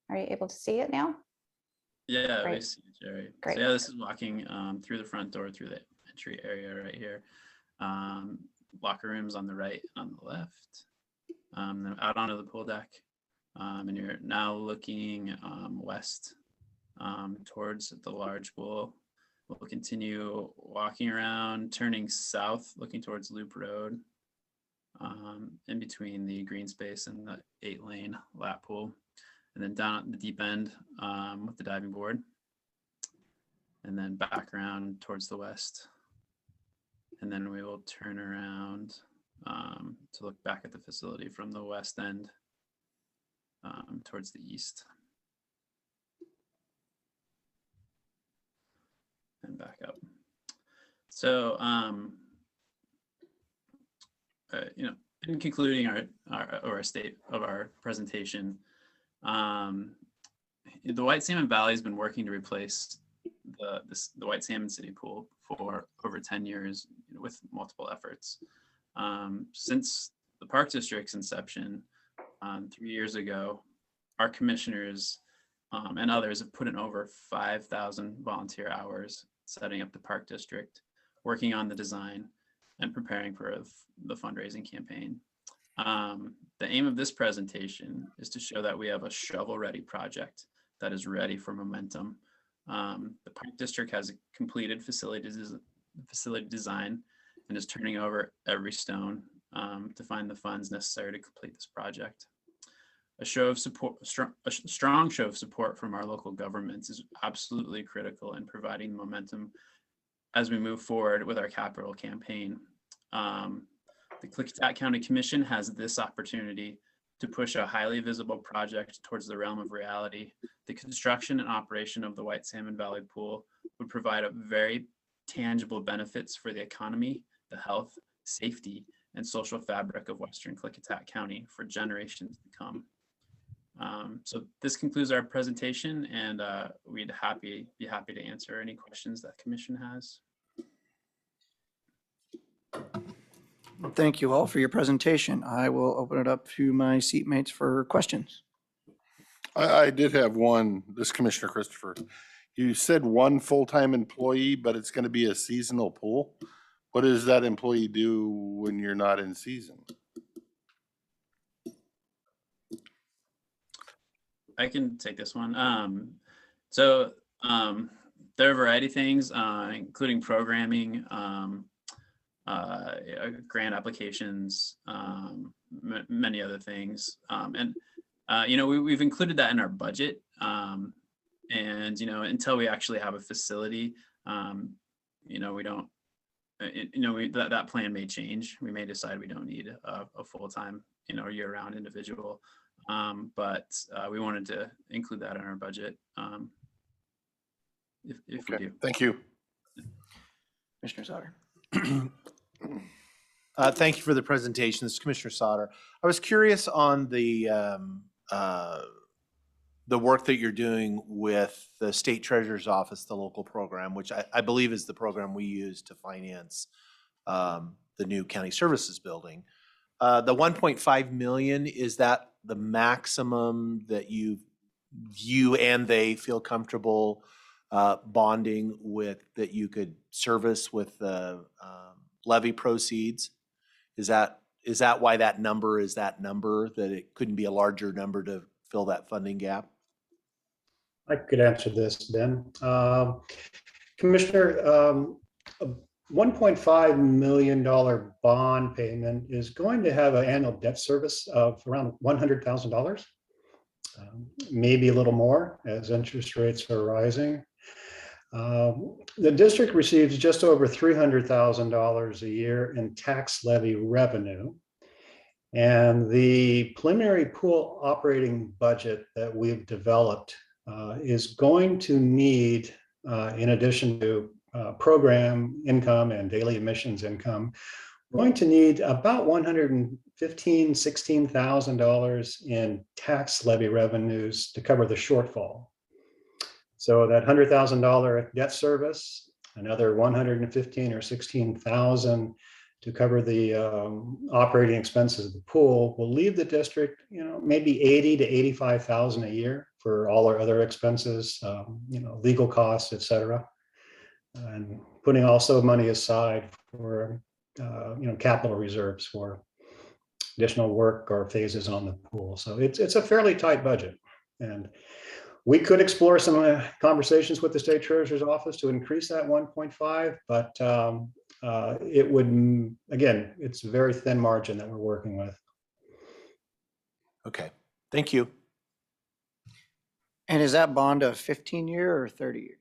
Are you able to see it now? Yeah, Great. we see it, Jerry. Great. So yeah, this is walking through the front door, through the entry area right here. Locker rooms on the right and on the left. Then out onto the pool deck. And you're now looking west towards the large pool. We'll continue walking around, turning south, looking towards Loop Road, in between the green space and the 8-lane lap pool. And then down at the deep end with the diving board. And then back around towards the west. And then we will turn around to look back at the facility from the west end towards the east. And back up. So, you know, in concluding our state of our presentation, the White Salmon Valley has been working to replace the White Salmon City Pool for over 10 years, you know, with multiple efforts. Since the Park District's inception, 3 years ago, our commissioners and others have put in over 5,000 volunteer hours setting up the park district, working on the design and preparing for the fundraising campaign. The aim of this presentation is to show that we have a shovel-ready project that is ready for momentum. The park district has completed facility design and is turning over every stone to find the funds necessary to complete this project. A strong show of support from our local governments is absolutely critical in providing momentum as we move forward with our capital campaign. The Klickitat County Commission has this opportunity to push a highly visible project towards the realm of reality. The construction and operation of the White Salmon Valley Pool would provide a very tangible benefits for the economy, the health, safety, and social fabric of Western Klickitat County for generations to come. So this concludes our presentation, and we'd be happy to answer any questions that Commission has. Thank you all for your presentation. I will open it up to my seatmates for questions. I did have one, this Commissioner Christopher. You said one full-time employee, but it's going to be a seasonal pool. What does that employee do when you're not in season? I can take this one. There are a variety of things, including programming, grant applications, many other things. We've included that in our budget. Until we actually have a facility, we don't, that plan may change. We may decide we don't need a full-time, year-round individual. But we wanted to include that in our budget. If we do. Thank you. Commissioner Sauter. Thank you for the presentation. This is Commissioner Sauter. I was curious on the work that you're doing with the State Treasurer's Office, the local program, which I believe is the program we use to finance the new county services building. The 1.5 million, is that the maximum that you and they feel comfortable bonding with, that you could service with the levy proceeds? Is that why that number is that number, that it couldn't be a larger number to fill that funding gap? I could answer this, Ben. Commissioner, $1.5 million bond payment is going to have an annual debt service of around $100,000, maybe a little more as interest rates are rising. The district receives just over $300,000 a year in tax levy revenue. And the preliminary pool operating budget that we've developed is going to need, in addition to program income and daily emissions income, we're going to need about $116,000 in tax levy revenues to cover the shortfall. So that $100,000 debt service, another $115,000 or $16,000 to cover the operating expenses of the pool, will leave the district, maybe $80,000 to $85,000 a year for all our other expenses, legal costs, et cetera. And putting also money aside for, capital reserves for additional work or phases on the pool. So it's a fairly tight budget. And we could explore some conversations with the State Treasurer's Office to increase that 1.5, but it would, again, it's a very thin margin that we're working with. Okay, thank you. And is that bond a 15-year or 30-year?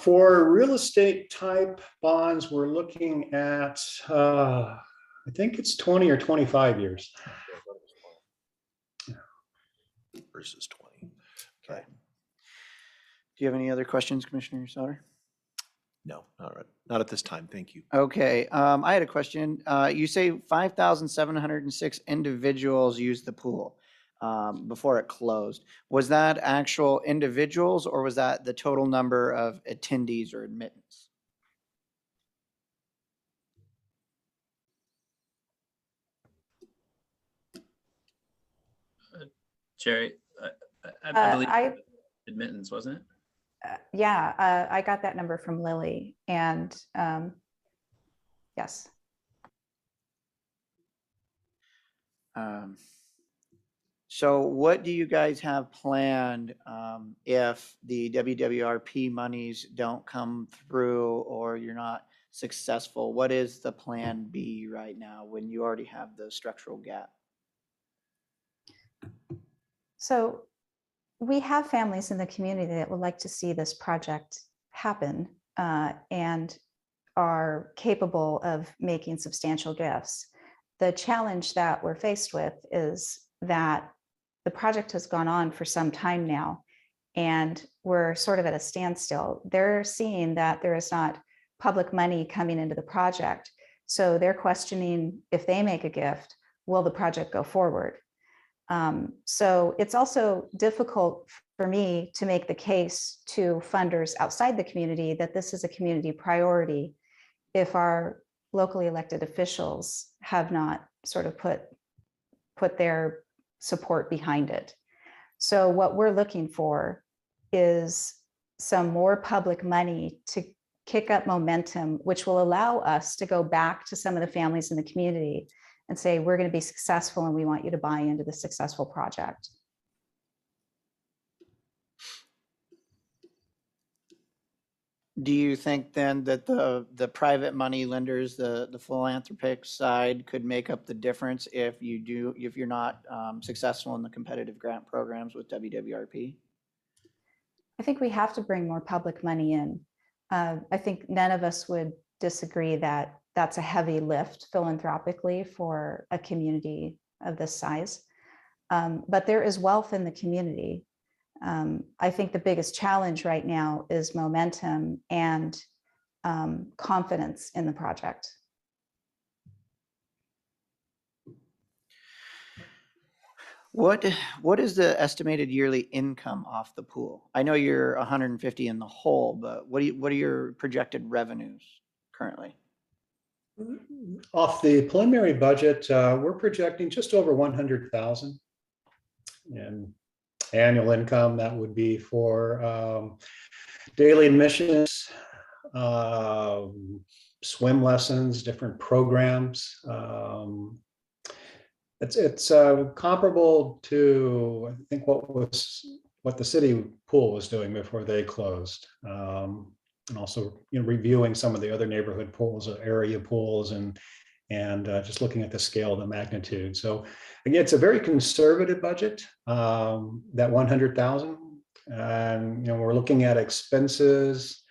For real estate type bonds, we're looking at, I think it's 20 or 25 years. Versus 20. Okay. Do you have any other questions, Commissioner Sauter? No, not at this time. Thank you. Okay, I had a question. You say 5,706 individuals used the pool before it closed. Was that actual individuals, or was that the total number of attendees or admittance? Jerry, I believe I, admittance, wasn't it? yeah, I got that number from Lily, and yes. So what do you guys have planned if the WWRP monies don't come through or you're not successful? What is the plan B right now when you already have the structural gap? So we have families in the community that would like to see this project happen and are capable of making substantial gifts. The challenge that we're faced with is that the project has gone on for some time now, and we're sort of at a standstill. They're seeing that there is not public money coming into the project. So they're questioning, if they make a gift, will the project go forward? So it's also difficult for me to make the case to funders outside the community that this is a community priority if our locally elected officials have not sort of put their support behind it. So what we're looking for is some more public money to kick up momentum, which will allow us to go back to some of the families in the community and say, we're going to be successful and we want you to buy into the successful project. Do you think then that the private money lenders, the philanthropic side could make up the difference if you're not successful in the competitive grant programs with WWRP? I think we have to bring more public money in. I think none of us would disagree that that's a heavy lift philanthropically for a community of this size. But there is wealth in the community. I think the biggest challenge right now is momentum and confidence in the project. What is the estimated yearly income off the pool? I know you're 150 in the hole, but what are your projected revenues currently? Off the preliminary budget, we're projecting just over 100,000 in annual income. That would be for daily admissions, swim lessons, different programs. It's comparable to, I think, what the city pool was doing before they closed. And also, reviewing some of the other neighborhood pools, area pools, and just looking at the scale, the magnitude. So again, it's a very conservative budget, that 100,000. And we're looking at expenses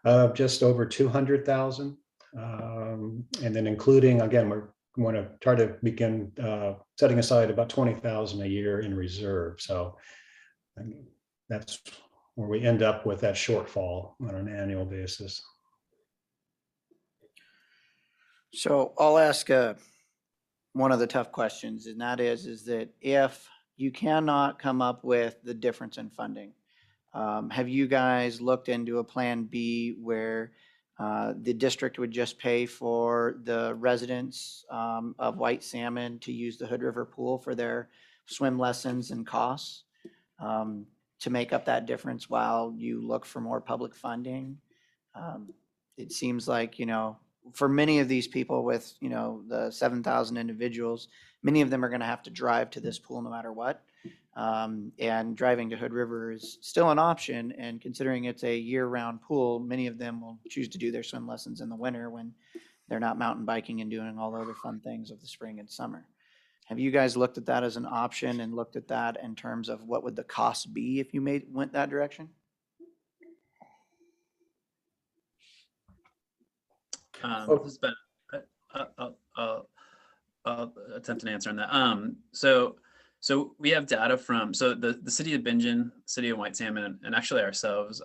of just over 200,000, and then including, again, we want to try to begin setting aside about 20,000 a year in reserve. So that's where we end up with that shortfall on an annual basis. So I'll ask one of the tough questions, and that is that if you cannot come up with the difference in funding, have you guys looked into a plan B where the district would just pay for the residents of White Salmon to use the Hood River pool for their swim lessons and costs to make up that difference while you look for more public funding? It seems like, for many of these people with, the 7,000 individuals, many of them are going to have to drive to this pool no matter what. And driving to Hood River is still an option. And considering it's a year-round pool, many of them will choose to do their swim lessons in the winter when they're not mountain biking and doing all the other fun things of the spring and summer. Have you guys looked at that as an option and looked at that in terms of what would the cost be if you went that direction? This has been, I'll attempt an answer on that. So we have data from, the city of Bingen, city of White Salmon, and actually ourselves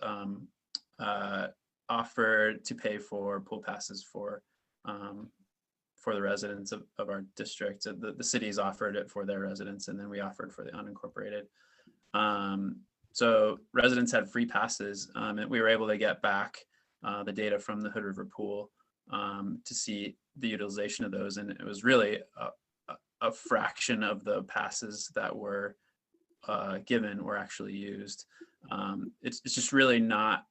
offered to pay for pool passes for the residents of our district. The cities offered it for their residents, and then we offered for the unincorporated. So residents had free passes, and we were able to get back the data from the Hood River pool to see the utilization of those, and it was really a fraction of the passes that were given were actually used. It's just really not,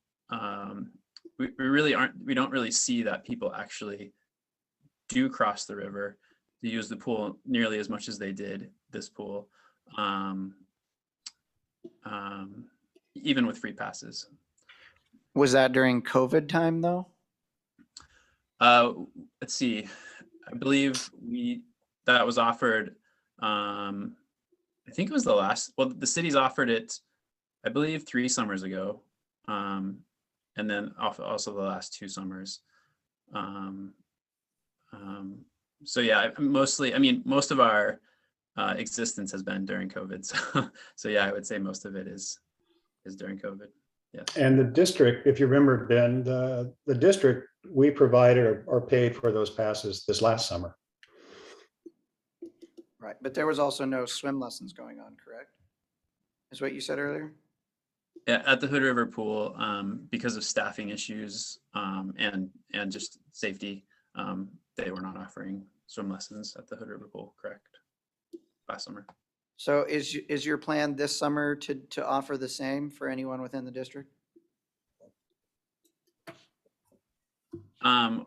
we don't really see that people actually do cross the river to use the pool nearly as much as they did this pool, even with free passes. Was that during COVID time though? Let's see, I believe that was offered, I think it was the city's offered it, I believe 3 summers ago. And then also the last 2 summers. So yeah, mostly, I mean, most of our existence has been during COVID. So yeah, I would say most of it is during COVID. Yes. And the district, if you remember, Ben, the district, we provided or paid for those passes this last summer. Right, but there was also no swim lessons going on, correct? Is what you said earlier? Yeah, at the Hood River Pool, because of staffing issues and just safety, they were not offering swim lessons at the Hood River Pool, correct? Last summer. So is your plan this summer to offer the same for anyone within the district? I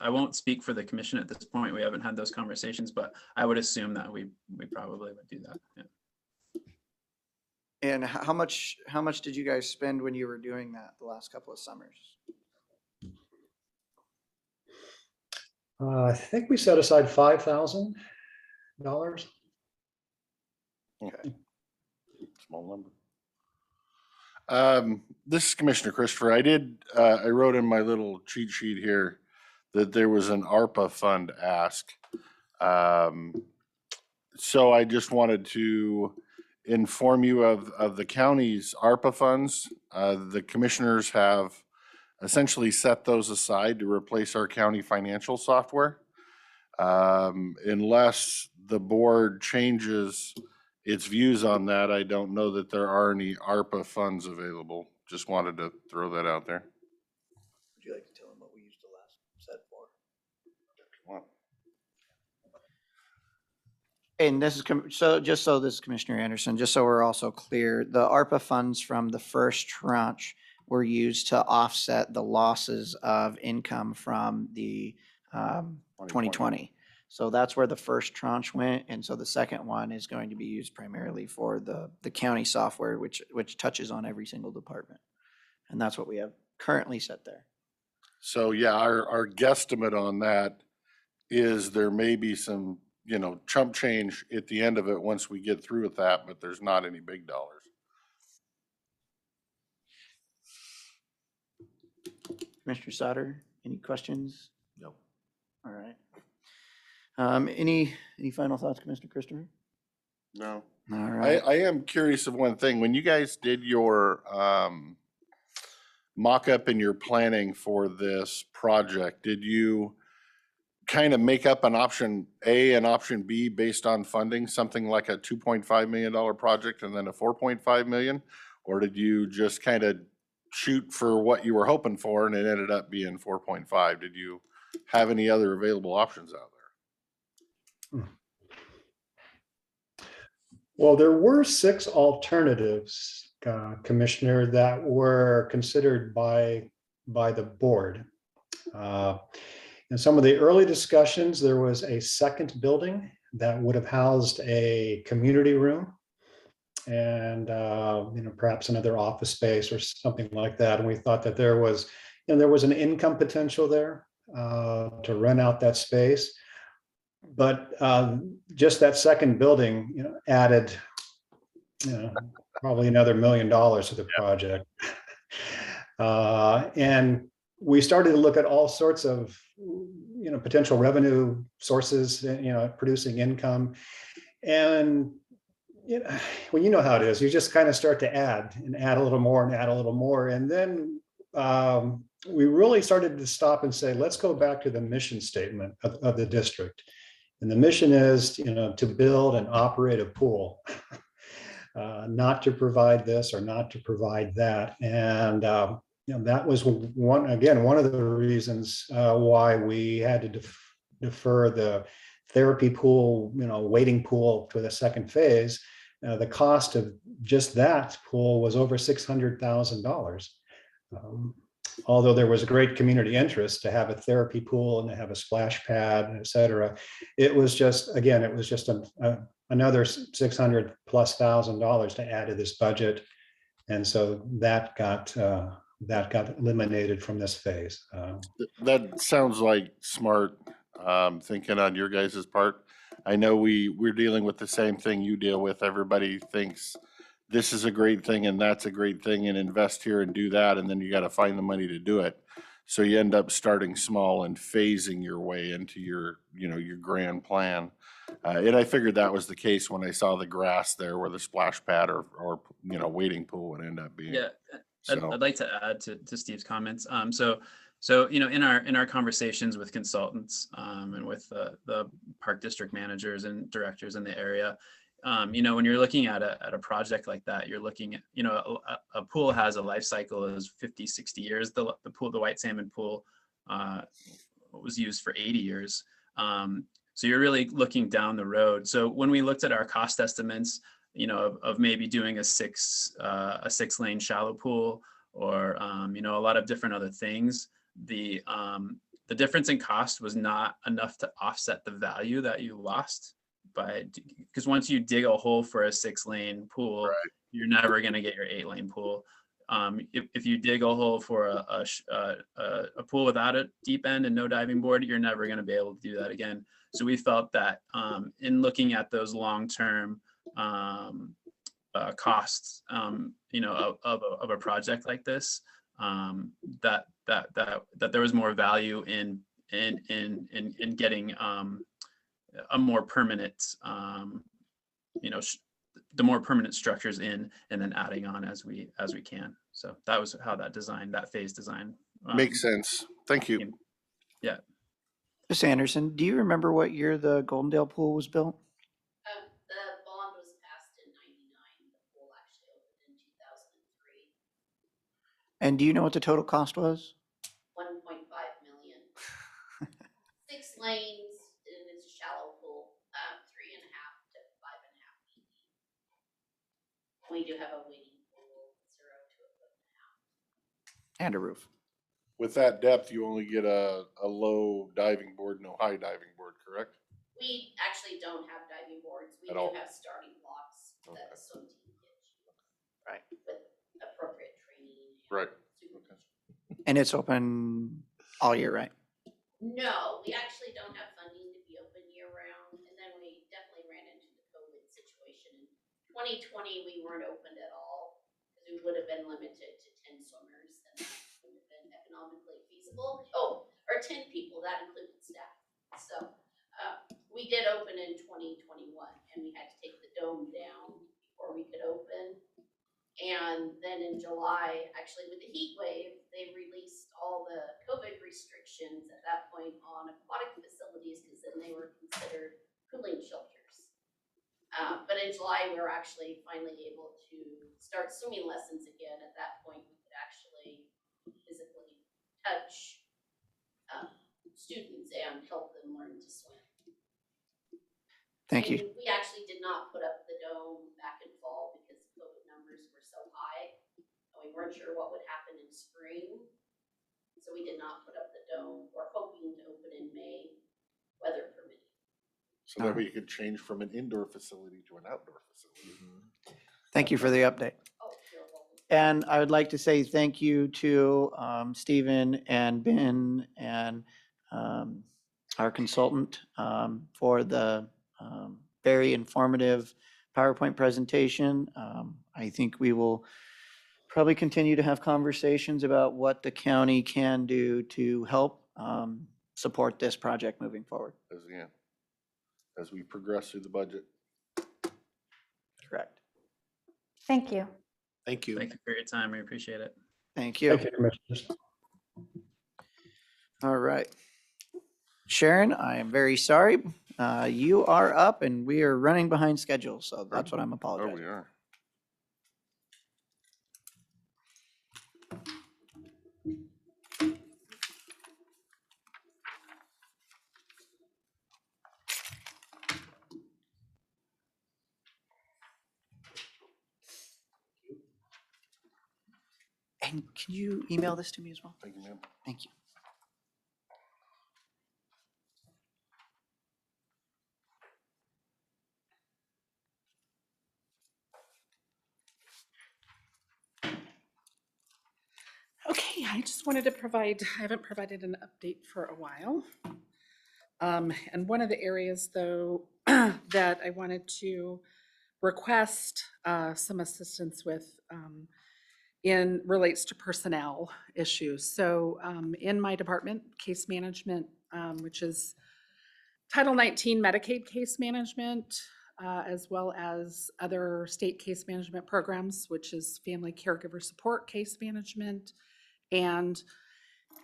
won't speak for the commission at this point. We haven't had those conversations, but I would assume that we probably would do that. Yeah. And how much did you guys spend when you were doing that the last couple of summers? I think we set aside $5,000. Okay. Small number. This is Commissioner Christopher. I wrote in my little cheat sheet here that there was an ARPA fund ask. So I just wanted to inform you of the county's ARPA funds. The commissioners have essentially set those aside to replace our county financial software. Unless the board changes its views on that, I don't know that there are any ARPA funds available. Just wanted to throw that out there. Would you like to tell them what we used the last set for? And this is, just so this is Commissioner Anderson, just so we're also clear, the ARPA funds from the first tranche were used to offset the losses of income from the 2020. So that's where the first tranche went. And so the second one is going to be used primarily for the county software, which touches on every single department. And that's what we have currently set there. So yeah, our guesstimate on that is there may be some, chump change at the end of it once we get through with that, but there's not any big dollars. Commissioner Sauter, any questions? No. All right. Any final thoughts, Commissioner Christopher? No. All right. I am curious of one thing. When you guys did your mock-up and your planning for this project, did you kind of make up an option A and option B based on funding, something like a $2.5 million project and then a $4.5 million? Or did you just kind of shoot for what you were hoping for and it ended up being 4.5? Did you have any other available options out there? Well, there were 6 alternatives, Commissioner, that were considered by the board. In some of the early discussions, there was a second building that would have housed a community room and perhaps another office space or something like that. And we thought that there was an income potential there to rent out that space. But just that second building, added, probably another $1 million to the project. And we started to look at all sorts of, potential revenue sources, producing income. And well, you know how it is. You just kind of start to add a little more and add a little more. And then we really started to stop and say, let's go back to the mission statement of the district. And the mission is, to build and operate a pool, not to provide this or not to provide that. And that was one of the reasons why we had to defer the therapy pool, wading pool to the second phase, The cost of just that pool was over $600,000. Although there was a great community interest to have a therapy pool and to have a splash pad, et cetera, it was just, again, it was just another $600,000+ to add to this budget. And so that got eliminated from this phase. That sounds like smart thinking on your guys' part. I know we're dealing with the same thing you deal with. Everybody thinks this is a great thing and that's a great thing and invest here and do that, and then you got to find the money to do it. So you end up starting small and phasing your way into your grand plan. And I figured that was the case when I saw the grass there where the splash pad or wading pool would end up being. Yeah, So- I'd like to add to Steve's comments. So in our conversations with consultants and with the park district managers and directors in the area, when you're looking at a project like that, you're looking at, a pool has a life cycle of 50, 60 years. The white salmon pool was used for 80 years. So you're really looking down the road. So when we looked at our cost estimates, of maybe doing a 6-lane shallow pool or, a lot of different other things, the difference in cost was not enough to offset the value that you lost because once you dig a hole for a 6-lane pool, right, you're never going to get your 8-lane pool. If you dig a hole for a pool without a deep end and no diving board, you're never going to be able to do that again. So we felt that in looking at those long-term costs, of a project like this, that there was more value in getting a more permanent, the more permanent structures in, and then adding on as we can. So that was how that phase design makes sense. Thank you. Yeah. Ms. Anderson, do you remember what year the Goldendale pool was built? The bond was passed in '99. The pool actually opened in 2003. And do you know what the total cost was? 1.5 million. 6 lanes, and it's a shallow pool, 3.5 to 5.5 feet. We do have a wading pool, 0 to 1.5 foot. And a roof. With that depth, you only get a low diving board, no high diving board, correct? We actually don't have diving boards. We At do all? have starting blocks that the swim team gives you. Right. With appropriate training. Right. Okay. And it's open all year, right? No, we actually don't have funding to be open year round. And then we definitely ran into the COVID situation. In 2020, we weren't opened at all because we would have been limited to 10 swimmers, and that would have been economically feasible. Oh, or 10 people, that included staff. So we did open in 2021, and we had to take the dome down before we could open. And then in July, actually with the heat wave, they released all the COVID restrictions at that point on aquatic facilities because then they were considered cooling shelters. But in July, we were actually finally able to start swimming lessons again. At that point, we could actually physically touch students and help them learn to swim. Thank you. And we actually did not put up the dome back in fall because COVID numbers were so high, and we weren't sure what would happen in spring. So we did not put up the dome. We're hoping to open in May, weather permitting. So that way you could change from an indoor facility to an outdoor facility. Thank you for the update. Oh, you're welcome. And I would like to say thank you to Stephen and Ben and our consultant for the very informative PowerPoint presentation. I think we will probably continue to have conversations about what the county can do to help support this project moving forward. As we progress through the budget. Correct. Thank you. Thank you. Thank you for your time. We appreciate it. Thank you. Thank you, Commissioners. All right. Sharon, I am very sorry. You are up and we are running behind schedule, so that's what I'm apologizing. Oh, we are. And can you email this to me as well? Thank you, ma'am. Thank you. Okay, I just wanted to provide, I haven't provided an update for a while. And one of the areas though that I wanted to request some assistance with in relates to personnel issues. So in my department, case management, which is Title 19 Medicaid case management, as well as other state case management programs, which is family caregiver support case management, and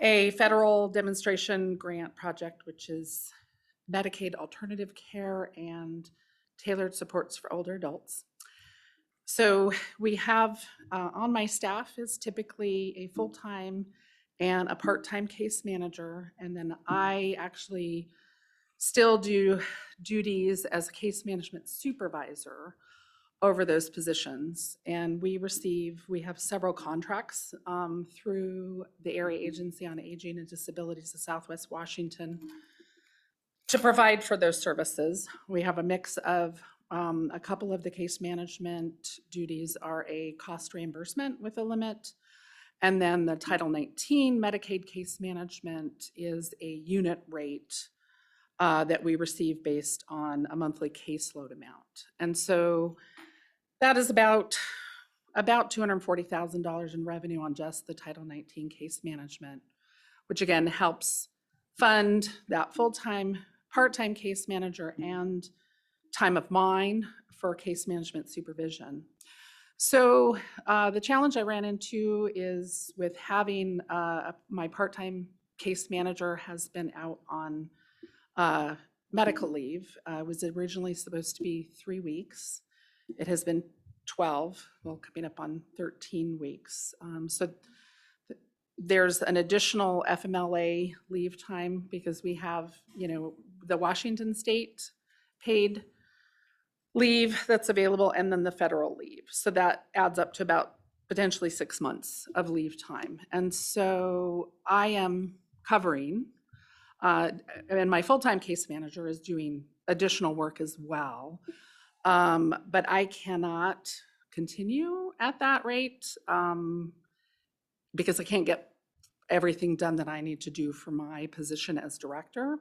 a federal demonstration grant project, which is Medicaid alternative care and tailored supports for older adults. So we have on my staff is typically a full-time and a part-time case manager. And then I actually still do duties as a case management supervisor over those positions. And we have several contracts through the Area Agency on Aging and Disabilities of Southwest Washington to provide for those services. We have a mix of a couple of the case management duties are a cost reimbursement with a limit. And then the Title 19 Medicaid case management is a unit rate that we receive based on a monthly caseload amount. And so that is about $240,000 in revenue on just the Title 19 case management, which again helps fund that full-time, part-time case manager and time of mine for case management supervision. So the challenge I ran into is with having my part-time case manager has been out on medical leave. It was originally supposed to be 3 weeks. It has been 12, well, coming up on 13 weeks. So there's an additional FMLA leave time because we have, the Washington state paid leave that's available and then the federal leave. So that adds up to about potentially 6 months of leave time. And so I am covering, and my full-time case manager is doing additional work as well. But I cannot continue at that rate because I can't get everything done that I need to do for my position as director.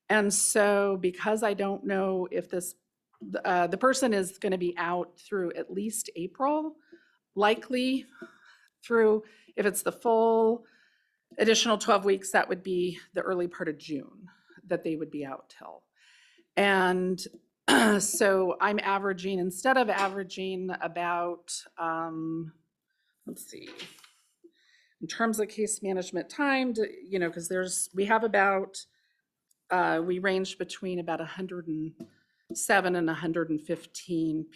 And so because I don't know if the person is going to be out through at least April, likely through, if it's the full additional 12 weeks, that would be the early part of June that they would be out till. And so I'm averaging, instead of averaging about, let's see, in terms of case management time, because we have about, we range between about 107 and 115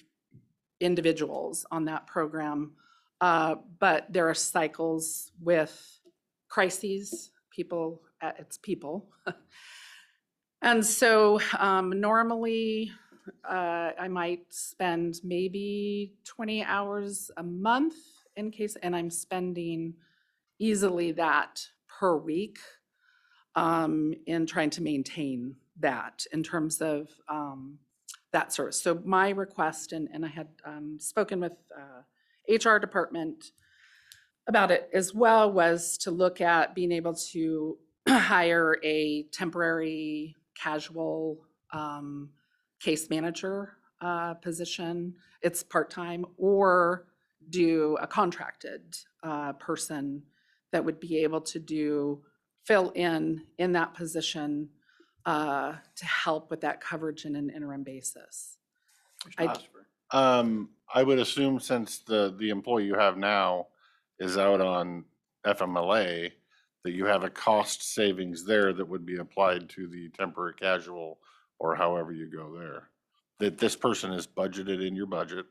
individuals on that program. But there are cycles with crises, it's people. And so normally I might spend maybe 20 hours a month in case, and I'm spending easily that per week in trying to maintain that in terms of that service. So my request, and I had spoken with HR department about it as well, was to look at being able to hire a temporary casual case manager position. It's part-time, or do a contracted person that would be able to fill in that position to help with that coverage in an interim basis. I would assume since the employee you have now is out on FMLA, that you have a cost savings there that would be applied to the temporary casual or however you go there. That this person is budgeted in your budget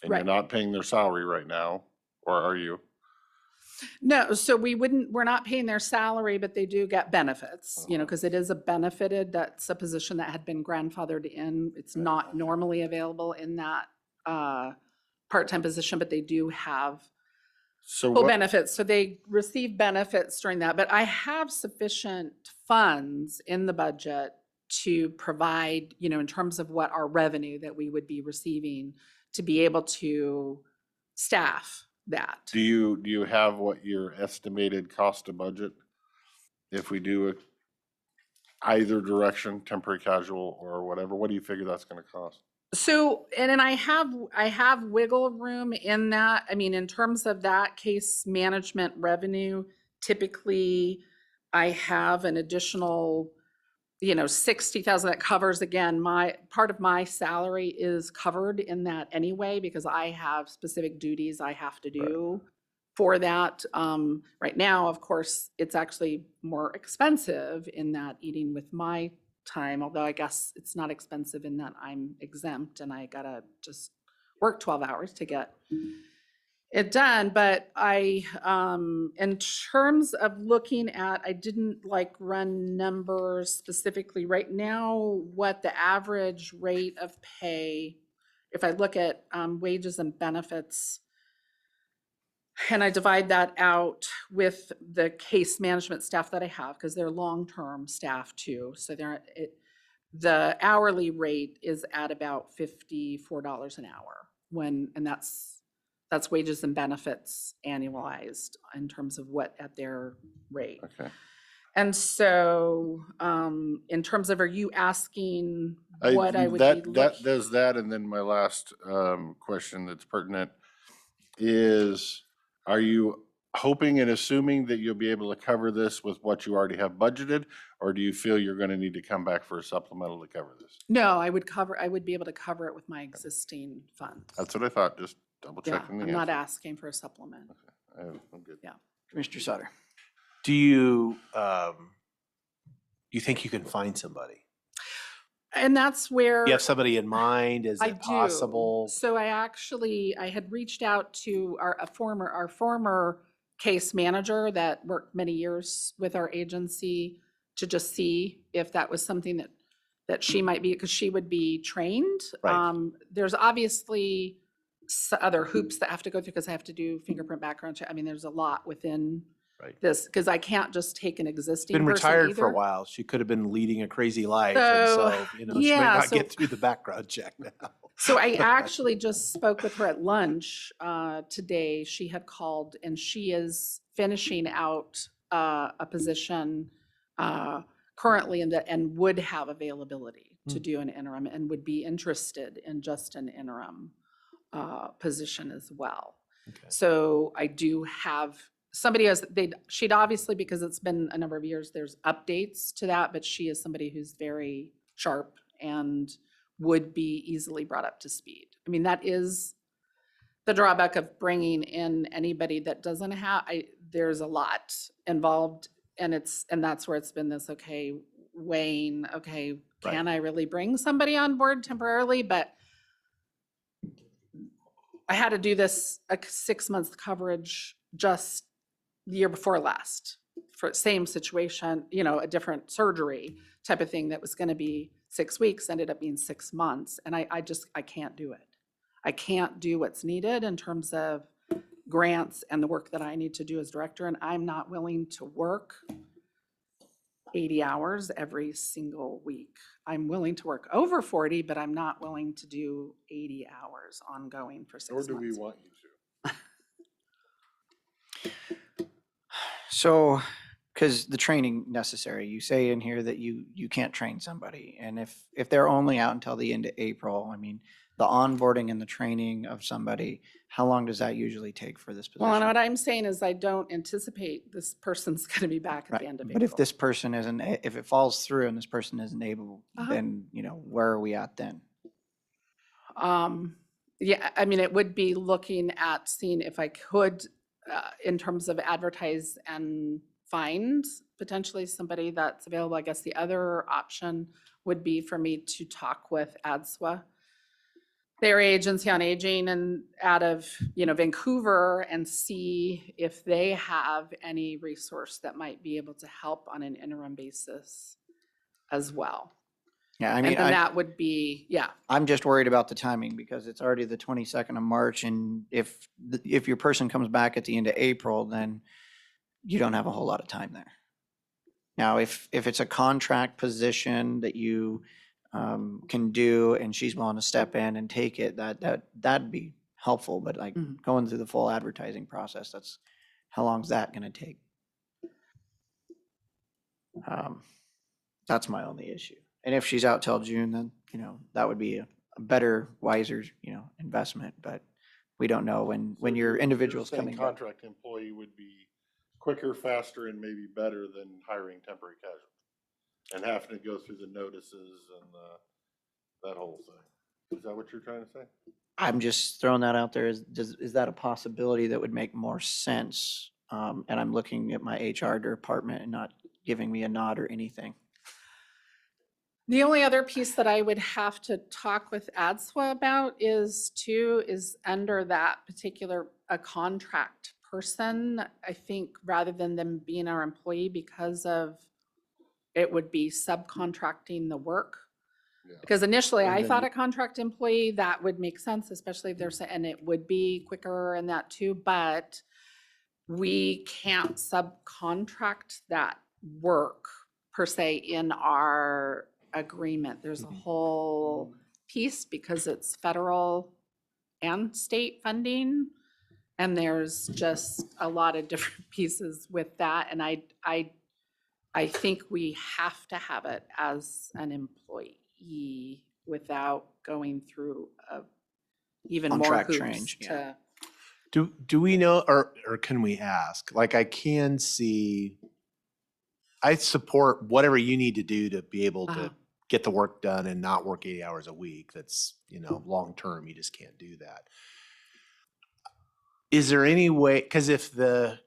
and you're not paying their salary right now, or are you? No, so we're not paying their salary, but they do get benefits, because it is that's a position that had been grandfathered in. It's not normally available in that part-time position, but they do have So full what, benefits, so they receive benefits during that, but I have sufficient funds in the budget to provide, in terms of what our revenue that we would be receiving, to be able to staff that. do you have what your estimated cost to budget? If we do either direction, temporary casual or whatever, what do you figure that's gonna cost? So, and then I have wiggle room in that. I mean, in terms of that case management revenue, typically I have an additional, 60,000 that covers, again, my, part of my salary is covered in that anyway, because I have specific duties I have to do for that. Right now, of course, it's actually more expensive in that eating with my time, although I guess it's not expensive in that I'm exempt and I gotta just work 12 hours to get it done. But I, in terms of looking at, I didn't run numbers specifically right now, what the average rate of pay, if I look at wages and benefits, and I divide that out with the case management staff that I have, because they're long-term staff too. So the hourly rate is at about $54 an hour and that's wages and benefits annualized in terms of what at their rate. Okay. And so, in terms of, are you asking what I would be That looking? does that, and then my last question that's pertinent is, are you hoping and assuming that you'll be able to cover this with what you already have budgeted, or do you feel you're gonna need to come back for a supplemental to cover this? No, I would be able to cover it with my existing funds. That's what I thought, just double Yeah, checking the I'm not answer. asking for a supplement. I'm good. Yeah. Commissioner Sutter. Do you think you can find somebody? And that's where. Do you have somebody in mind? Is I it do. possible? So I had reached out to our former case manager that worked many years with our agency to just see if that was something that she might be, because she would be trained. Right. There's obviously other hoops that have to go through, because I have to do fingerprint background check. I mean, there's a lot within this, because I can't just take an existing Been person retired for a either. while. She could have been leading a crazy life, and so she might yeah, not so- get through the background check now. So I actually just spoke with her at lunch today. She had called and she is finishing out a position currently and would have availability to do an interim and would be interested in just an interim position as well. Okay. So I do have somebody she'd obviously, because it's been a number of years, there's updates to that, but she is somebody who's very sharp and would be easily brought up to speed. I mean, that is the drawback of bringing in anybody that doesn't have, there's a lot involved, and that's where it's been this, weighing, can I really bring somebody on board temporarily? But I had to do this a 6-month coverage just the year before last for same situation, a different surgery type of thing that was going to be 6 weeks, ended up being 6 months. And I can't do it. I can't do what's needed in terms of grants and the work that I need to do as director. And I'm not willing to work 80 hours every single week. I'm willing to work over 40, but I'm not willing to do 80 hours ongoing for 6 months. Or do we want you to? So, because the training necessary, you say in here that you can't train somebody. And if they're only out until the end of April, I mean, the onboarding and the training of somebody, how long does that usually take for this position? Well, and what I'm saying is I don't anticipate this person's going to be back at Right. the end of But April. if this person isn't, if it falls through and this person isn't able, Uh-huh. then, where are we at then? Yeah, I mean, it would be looking at seeing if I could, in terms of advertise and find potentially somebody that's available. I guess the other option would be for me to talk with ADSWA, their agency on aging, and out of, Vancouver, and see if they have any resource that might be able to help on an interim basis as well. Yeah, I And mean, then that would be, yeah. I'm just worried about the timing because it's already the 22nd of March, and if your person comes back at the end of April, then you don't have a whole lot of time there. Now, if it's a contract position that you can do and she's willing to step in and take it, that'd be helpful. But like going through the full advertising process, how long's that going to take? That's my only issue. And if she's out till June, then, that would be a better, wiser, investment. But we don't know when your individual's Saying coming back. contract employee would be quicker, faster, and maybe better than hiring temporary casualty and having to go through the notices and that whole thing. Is that what you're trying to say? I'm just throwing that out there. Is that a possibility that would make more sense? And I'm looking at my HR department and not giving me a nod or anything. The only other piece that I would have to talk with ADSWA about is under that particular, a contract person, I think, rather than them being our employee, because of it would be subcontracting the work. Yeah. Because initially And I then thought a contract employee, that would make sense, especially if there's, and it would be quicker and that too, but we can't subcontract that work per se in our agreement. There's a whole piece because it's federal and state funding. And there's just a lot of different pieces with that. And I think we have to have it as an employee without going through even more Contract hoops change, yeah. to. Do we know, or can we ask? Like, I can see, I support whatever you need to do to be able to get the work done and not work 80 hours a week. That's, long term, you just can't do that. Is there any way, because if the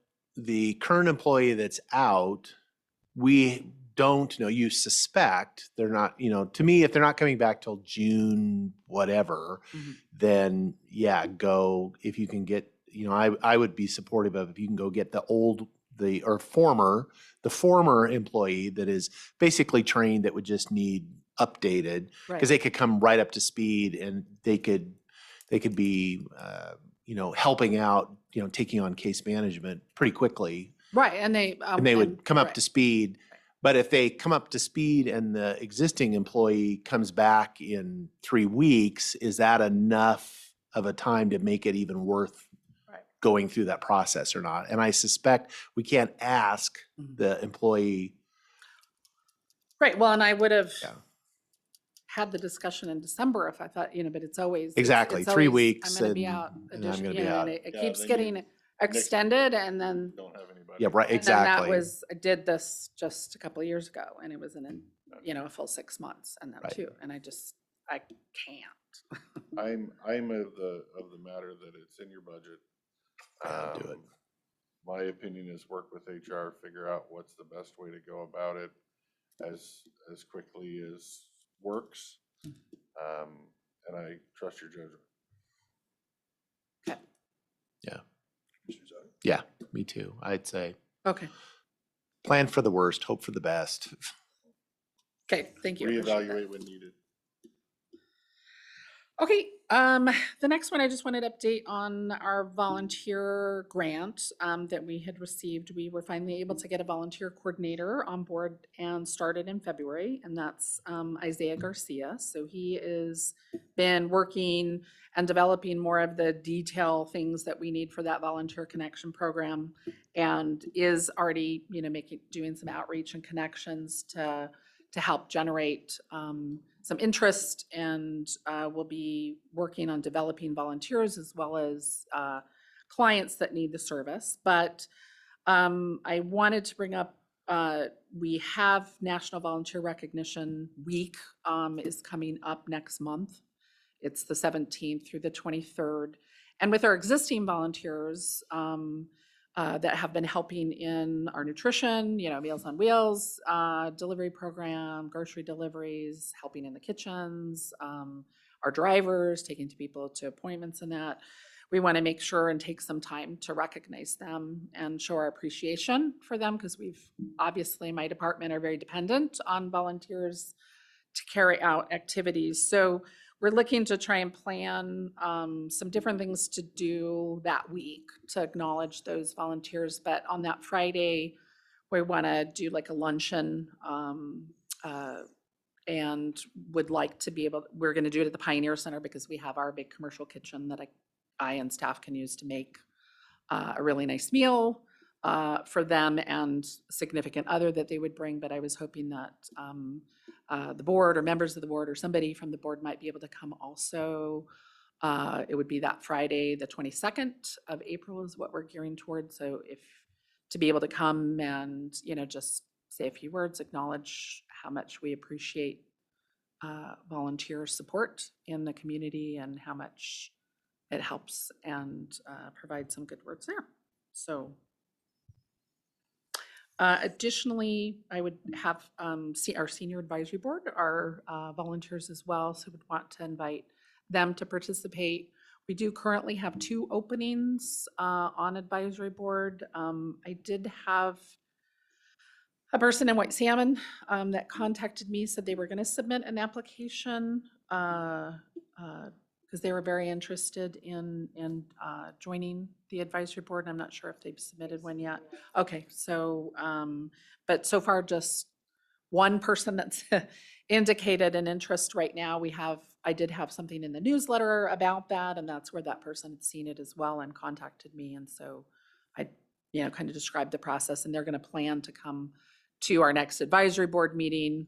current employee that's out, we don't know, you suspect they're not, to me, if they're not coming back till June, whatever, then yeah, go, if you can get, I would be supportive of if you can go get the former employee that is basically trained, that would just need updated, because they could come right up to speed and they could be, helping out, taking on case management pretty quickly. Right, and they would come up to speed. But if they come up to speed and the existing employee comes back in 3 weeks, is that enough of a time to make it even worth going through that process or not? And I suspect we can't ask the employee. Right, well, and I would have had the discussion in December if I thought, but it's always. Exactly, it's 3 always, weeks. I'm gonna be out. And I'm gonna be out. And it keeps getting extended and then. Don't have anybody. Yeah, right, exactly. And I did this just a couple of years ago and it was in a full 6 months and that too. And I can't. I'm of the matter that it's in your budget. Do it. My opinion is work with HR, figure out what's the best way to go about it as quickly as works. And I trust your judgment. Yeah. Yeah, me too. I'd say Okay. plan for the worst, hope for the best. Okay, thank you. Reevaluate when needed. Okay, the next one, I just wanted to update on our volunteer grant that we had received. We were finally able to get a volunteer coordinator on board and started in February, and that's Isaiah Garcia. So he has been working and developing more of the detail things that we need for that volunteer connection program, and is already, doing some outreach and connections to help generate some interest, and we'll be working on developing volunteers as well as clients that need the service. But I wanted to bring up, we have National Volunteer Recognition Week is coming up next month. It's the 17th through the 23rd. And with our existing volunteers, that have been helping in our nutrition, Meals on Wheels delivery program, grocery deliveries, helping in the kitchens, our drivers, taking people to appointments and that. We want to make sure and take some time to recognize them and show our appreciation for them, because obviously, my department are very dependent on volunteers to carry out activities. So we're looking to try and plan some different things to do that week to acknowledge those volunteers. But on that Friday, we want to do like a luncheon and would like to be able, we're going to do it at the Pioneer Center because we have our big commercial kitchen that I and staff can use to make a really nice meal for them and significant other that they would bring. But I was hoping that the board or members of the board or somebody from the board might be able to come also. It would be that Friday, the 22nd of April is what we're gearing towards. So if to be able to come and, you know, just say a few words, acknowledge how much we appreciate volunteer support in the community and how much it helps and provide some good words there. So additionally, I would have our senior advisory board, our volunteers as well. So would want to invite them to participate. We do currently have 2 openings on advisory board. I did have a person in White Salmon that contacted me, said they were going to submit an application because they were very interested in joining the advisory board. I'm not sure if they've submitted one yet. Okay, so, but so far just one person that's indicated an interest right now. I did have something in the newsletter about that, and that's where that person had seen it as well and contacted me. And so I, you know, kind of described the process, and they're going to plan to come to our next advisory board meeting,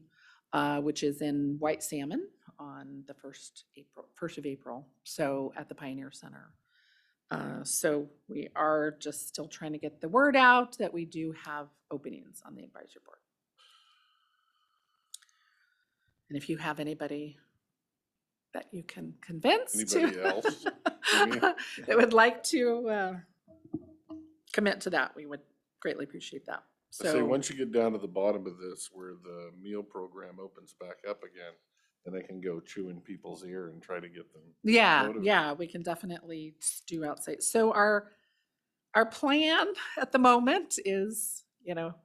which is in White Salmon on the 1st of April, so at the Pioneer Center. So we are just still trying to get the word out that we do have openings on the advisory board. And if you have anybody that you can convince Anybody else? that would like to commit to that, we would greatly appreciate that. I say, once you get down to the bottom of this, where the meal program opens back up again, then I can go chew in people's ear and try to get them. Yeah, motivated. yeah, we can definitely do outside. So our plan at the moment is, you know,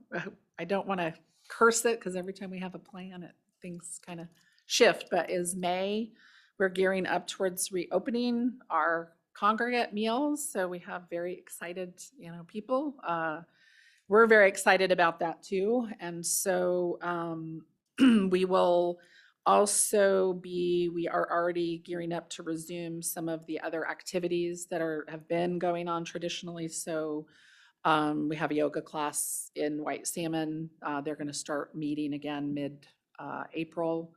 I don't want to curse it because every time we have a plan, things kind of shift, but is May. We're gearing up towards reopening our congregate meals. So we have very excited, you know, people. We're very excited about that too. And so we will also we are already gearing up to resume some of the other activities that have been going on traditionally. So we have a yoga class in White Salmon. They're going to start meeting again mid-April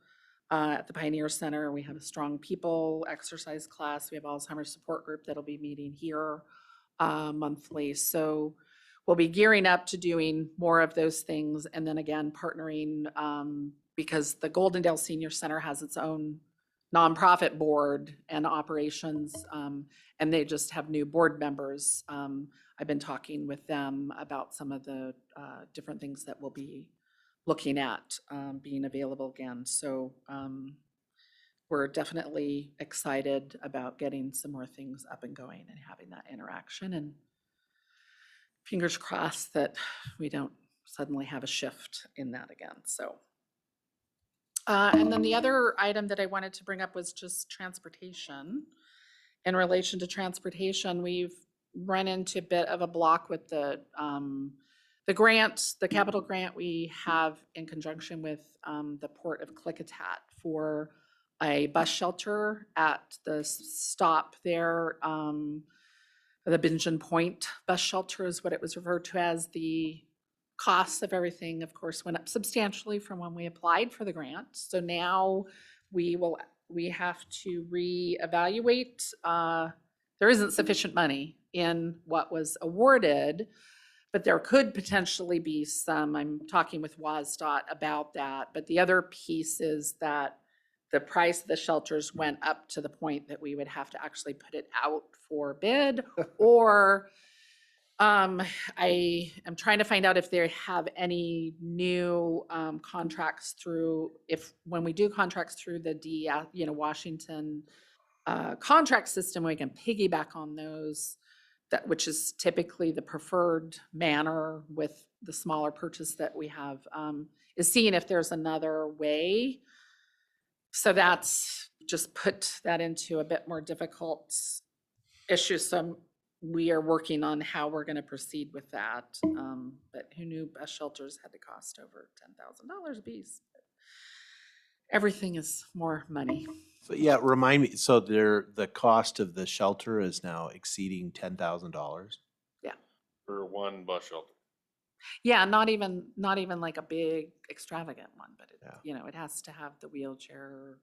at the Pioneer Center. We have a strong people exercise class. We have Alzheimer's support group that'll be meeting here monthly. So we'll be gearing up to doing more of those things. And then again, partnering because the Goldendale Senior Center has its own nonprofit board and operations, and they just have new board members. I've been talking with them about some of the different things that we'll be looking at being available again. So we're definitely excited about getting some more things up and going and having that interaction, and fingers crossed that we don't suddenly have a shift in that again. So, and then the other item that I wanted to bring up was just transportation. In relation to transportation, we've run into a bit of a block with the grant, the capital grant we have in conjunction with the Port of Klickitat for a bus shelter at the stop there. The Bingen Point bus shelter is what it was referred to as. The costs of everything, of course, went up substantially from when we applied for the grant. So now we have to reevaluate. There isn't sufficient money in what was awarded, but there could potentially be some. I'm talking with WSDOT about that. But the other piece is that the price of the shelters went up to the point that we would have to actually put it out for bid, or I am trying to find out if they have any new contracts through, when we do contracts through the Washington contract system, we can piggyback on those, which is typically the preferred manner with the smaller purchase that we have, is seeing if there's another way So that's just put that into a bit more difficult issue. So we are working on how we're going to proceed with that. But who knew bus shelters had to cost over $10,000 a piece? Everything is more money. So yeah, remind me, so the cost of the shelter is now exceeding $10,000? Yeah. For one bus shelter. Yeah, not even like a big extravagant one, but it, you know, it has to have the wheelchair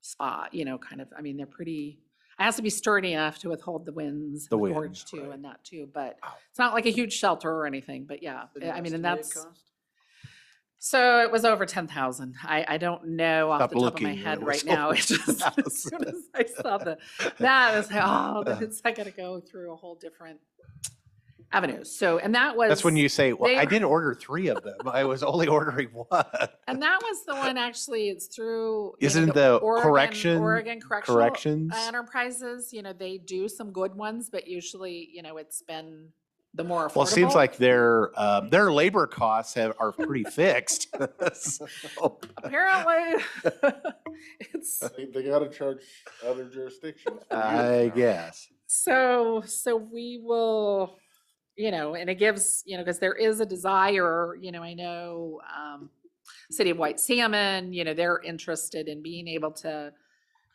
spot, you know, kind of, I mean, they're pretty, it has to be sturdy enough to withhold the winds, The and the wind, gorge too, right. and that too, but it's not like a huge shelter or anything, but yeah, I mean, and that's, so it was over 10,000. I don't know off Stop the top of my looking when head it right was now. over It just, 10,000. as soon as I saw that, I was like, oh, that's, I gotta go through a whole different avenue. So, and that was. That's when you say, well, they- I didn't order 3 of them. I was only ordering 1. And that was the one, actually, it's through. Isn't the Oregon Correctional corrections? Enterprises, you know, they do some good ones, but usually, you know, it's been the more affordable. Well, it seems like their labor costs are pretty fixed. So. Apparently, it's. They gotta charge other jurisdictions. for I use now. guess. So we will, you know, and it gives, you know, because there is a desire, you know, I know City of White Salmon, you know, they're interested in being able to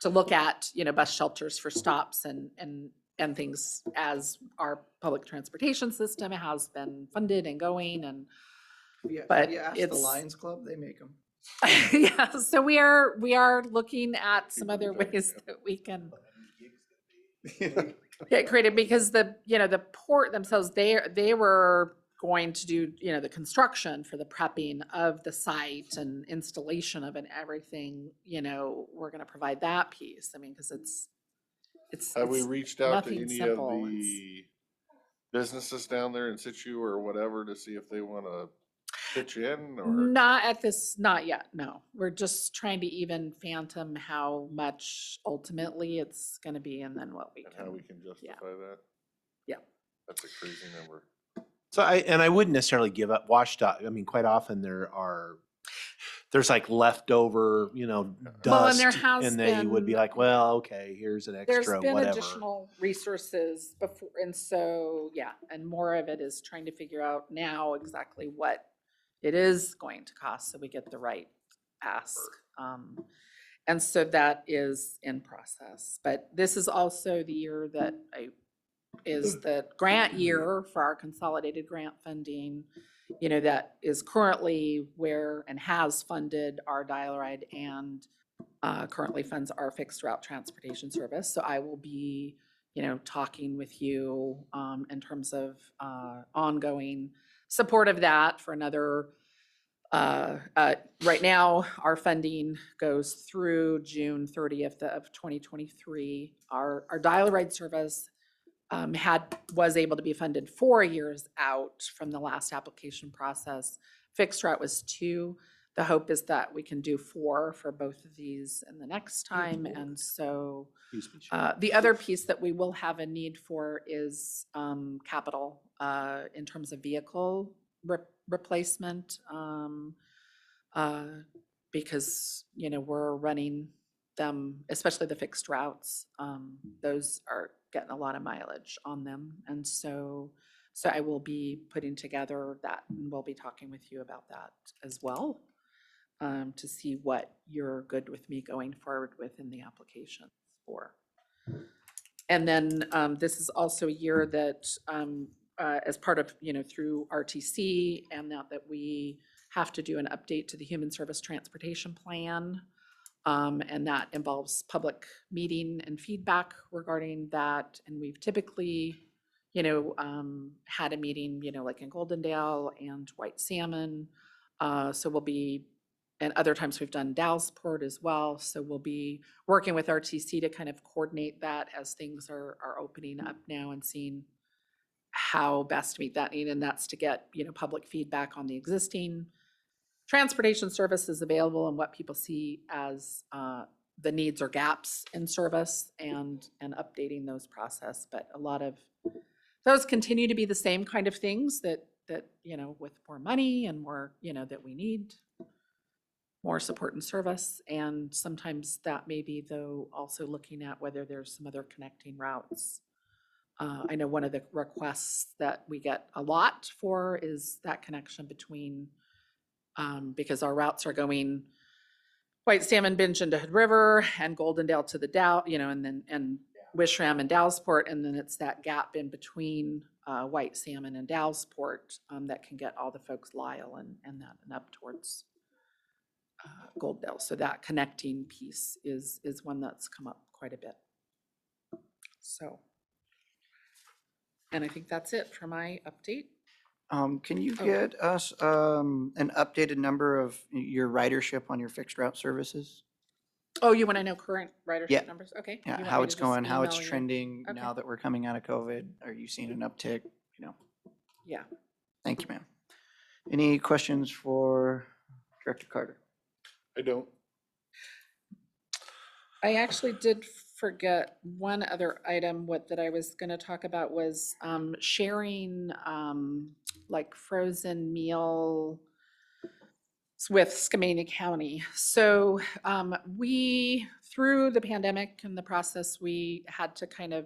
look at, you know, bus shelters for stops and things as our public transportation system has been funded and going, and but you asked the it's- Lions Club, they make them. yeah, so we are looking at some other ways that we can get creative, because the, you know, the port themselves, they were going to do, you know, the construction for the prepping of the site and installation of it, everything, you know, we're going to provide that piece. I mean, because it's Have we reached out to nothing any simple. of the businesses down there in situ or whatever to see if they wanna pitch in or? Not yet, no. We're just trying to even phantom how much ultimately it's going to be, and then what we And can. how we can justify that? Yeah. That's a crazy number. So I wouldn't necessarily give up WashDOT. I mean, quite often there's like leftover, you know, dust. Well, and there has and they would be been- like, well, okay, here's an There's extra been whatever. additional resources before, and so, yeah, and more of it is trying to figure out now exactly what it is going to cost, so we get the right ask. And so that is in process, but this is also the year that is the grant year for our consolidated grant funding, you know, that is currently where and has funded our dial-a-ride and currently funds our fixed route transportation service. So I will be, you know, talking with you in terms of ongoing support of that for another. Right now, our funding goes through June 30th of 2023. Our dial-a-ride service was able to be funded 4 years out from the last application process. Fixed route was 2. The hope is that we can do 4 for both of these in the next time. And so the other piece that we will have a need for is capital in terms of vehicle replacement, because, you know, we're running them, especially the fixed routes. Those are getting a lot of mileage on them. And so I will be putting together that, and we'll be talking with you about that as well, to see what you're good with me going forward with in the application for. And then this is also a year that as part of, you know, through RTC, and that we have to do an update to the Human Service Transportation Plan. And that involves public meeting and feedback regarding that. And we've typically, you know, had a meeting, you know, like in Goldendale and White Salmon. So we'll be, and other times we've done Dallasport as well. So we'll be working with RTC to kind of coordinate that as things are opening up now, and seeing how best to meet that need. And that's to get, you know, public feedback on the existing transportation services available and what people see as the needs or gaps in service, and updating those process. But a lot of those continue to be the same kind of things that, you know, with more money and more, you know, that we need. more support and service. And sometimes that may be, though, also looking at whether there's some other connecting routes. I know one of the requests that we get a lot for is that connection between, because our routes are going White Salmon Binge into Hood River and Goldendale to the Dow, and Wishram and Dowsport, and then it's that gap in between White Salmon and Dowsport that can get all the folks Lyle and up towards Goldendale. So that connecting piece is one that's come up quite a bit. So, and I think that's it for my update. Can you Oh. get us an updated number of your ridership on your fixed route services? Oh, you want to know current ridership Yeah. numbers? Okay. Yeah, You want how me it's to just going, how it's email you? trending Okay. now that we're coming out of COVID? Are you seeing an uptick? Yeah. Thank you, ma'am. Any questions for Director Carter? I don't. I actually did forget one other item that I was going to talk about was sharing like frozen meal with Skamania County. So we, through the pandemic and the process, we had to kind of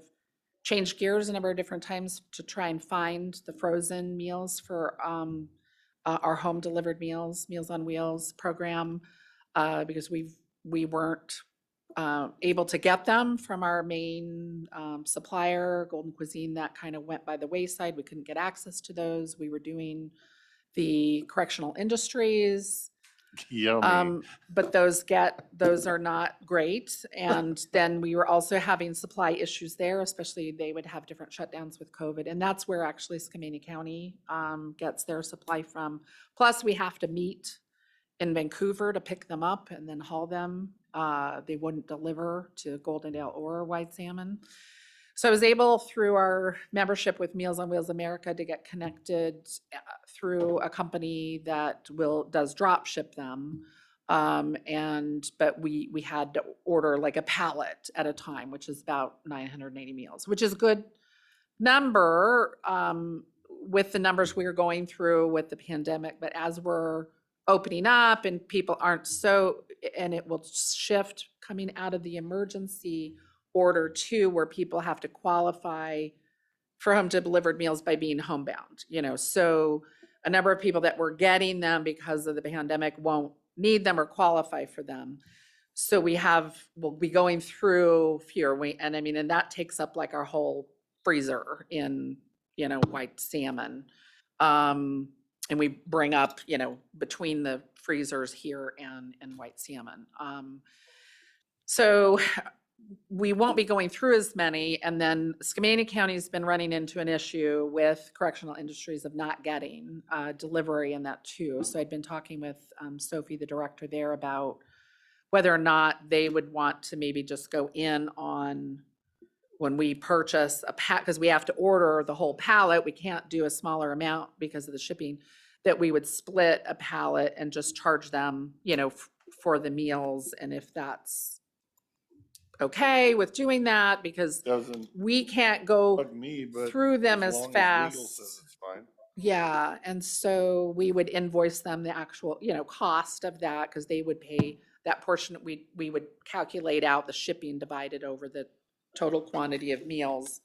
change gears a number of different times to try and find the frozen meals for our home delivered meals, Meals on Wheels program, because we weren't able to get them from our main supplier, Golden Cuisine. That kind of went by the wayside. We couldn't get access to those. We were doing the correctional industries. Yummy. But those are not great. And then we were also having supply issues there, especially they would have different shutdowns with COVID. And that's where actually Skamania County gets their supply from. Plus we have to meet in Vancouver to pick them up and then haul them. They wouldn't deliver to Goldendale or White Salmon. So I was able, through our membership with Meals on Wheels America, to get connected through a company that does drop ship them. But we had to order like a pallet at a time, which is about 980 meals, which is a good number with the numbers we were going through with the pandemic. But as we're opening up and people aren't and it will shift coming out of the emergency order too, where people have to qualify for home delivered meals by being homebound, so a number of people that were getting them because of the pandemic won't need them or qualify for them. So we'll be going through fewer, and that takes up like our whole freezer in, White Salmon. And we bring up, between the freezers here and White Salmon. So we won't be going through as many. And then Skamania County's been running into an issue with correctional industries of not getting delivery in that too. So I'd been talking with Sophie, the director there, about whether or not they would want to maybe just go in on when we purchase a because we have to order the whole pallet. We can't do a smaller amount because of the shipping, that we would split a pallet and just charge them, for the meals. And if that's okay with doing that, because we can't go through them as fast. Yeah, and so we would invoice them the actual, cost of that, because they would pay that portion. We would calculate out the shipping divided over the total quantity of meals.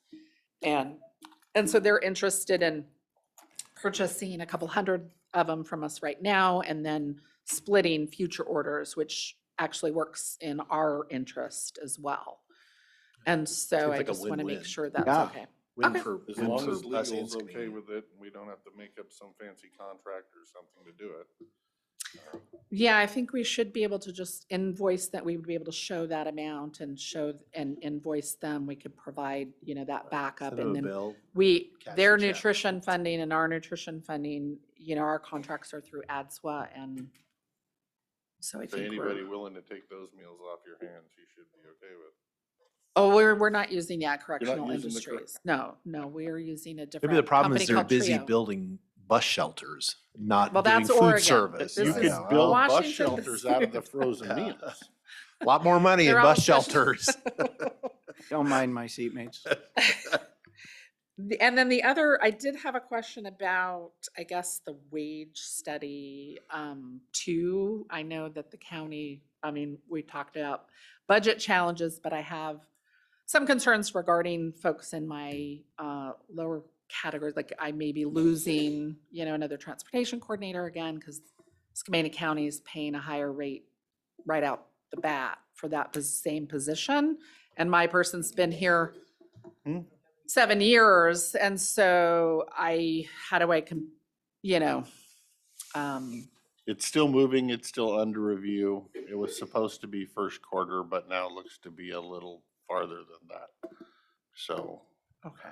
And so they're interested in purchasing a couple hundred of them from us right now, and then splitting future orders, which actually works in our interest as well. And so I just want to make sure that's okay. As long as legal's okay with it, and we don't have to make up some fancy contract or something to do it. Yeah, I think we should be able to just invoice that. We would be able to show that amount and invoice them. We could provide, that backup. And then their nutrition funding and our nutrition funding, our contracts are through ADSWA. And so I think anybody willing to take those meals off your hands, you should be okay with. Oh, we're not using correctional industries. No, we are using a different. Maybe the problem is company they're called busy Trio. building bus shelters, not Well, doing that's food Oregon. service. This You is could build bus Washington. shelters out of the frozen meals. A lot more money in They're bus all special- shelters. Don't mind my seatmates. And then the other, I did have a question about, I guess, the wage study, too. I know that the county, I mean, we talked about budget challenges, but I have some concerns regarding folks in my lower categories, like I may be losing, another transportation coordinator again, because Skamania County is paying a higher rate right out the bat for that same position. And my person's been here 7 years. And so how do I, It's still moving, it's still under review. It was supposed to be first quarter, but now it looks to be a little farther than that. So okay.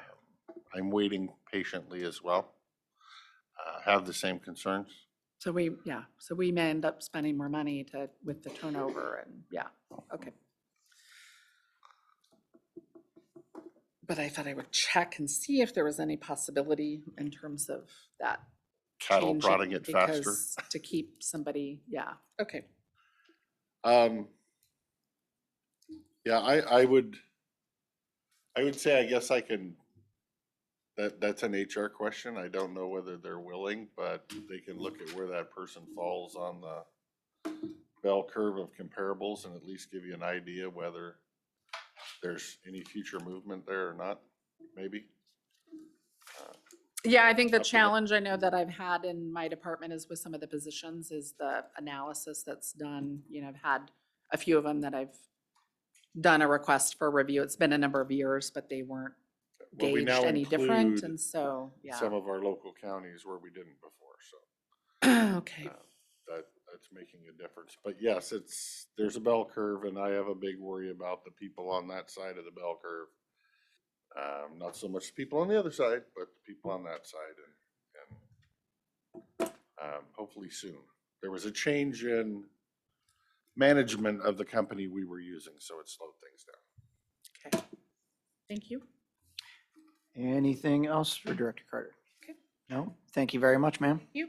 I'm waiting patiently as well. Have the same concerns. So we may end up spending more money with the turnover and okay. But I thought I would check and see if there was any possibility in terms of that. Cattle changing, prodding it faster. because to keep somebody, okay. Yeah, I would say, I guess I can, that's an HR question. I don't know whether they're willing, but they can look at where that person falls on the bell curve of comparables and at least give you an idea whether there's any future movement there or not, maybe. Yeah, I think the Up to the- challenge I know that I've had in my department is with some of the positions is the analysis that's done. I've had a few of them that I've done a request for review. It's been a number of years, but they weren't Well, we gauged now any different. include And so, some of our local counties where we didn't before, so. Okay. That's making a difference. But yes, there's a bell curve and I have a big worry about the people on that side of the bell curve. Not so much the people on the other side, but the people on that side and hopefully soon. There was a change in management of the company we were using, so it slowed things down. Okay. Thank you. Anything else for Director Carter? Okay. No? Thank you very much, ma'am. Thank you.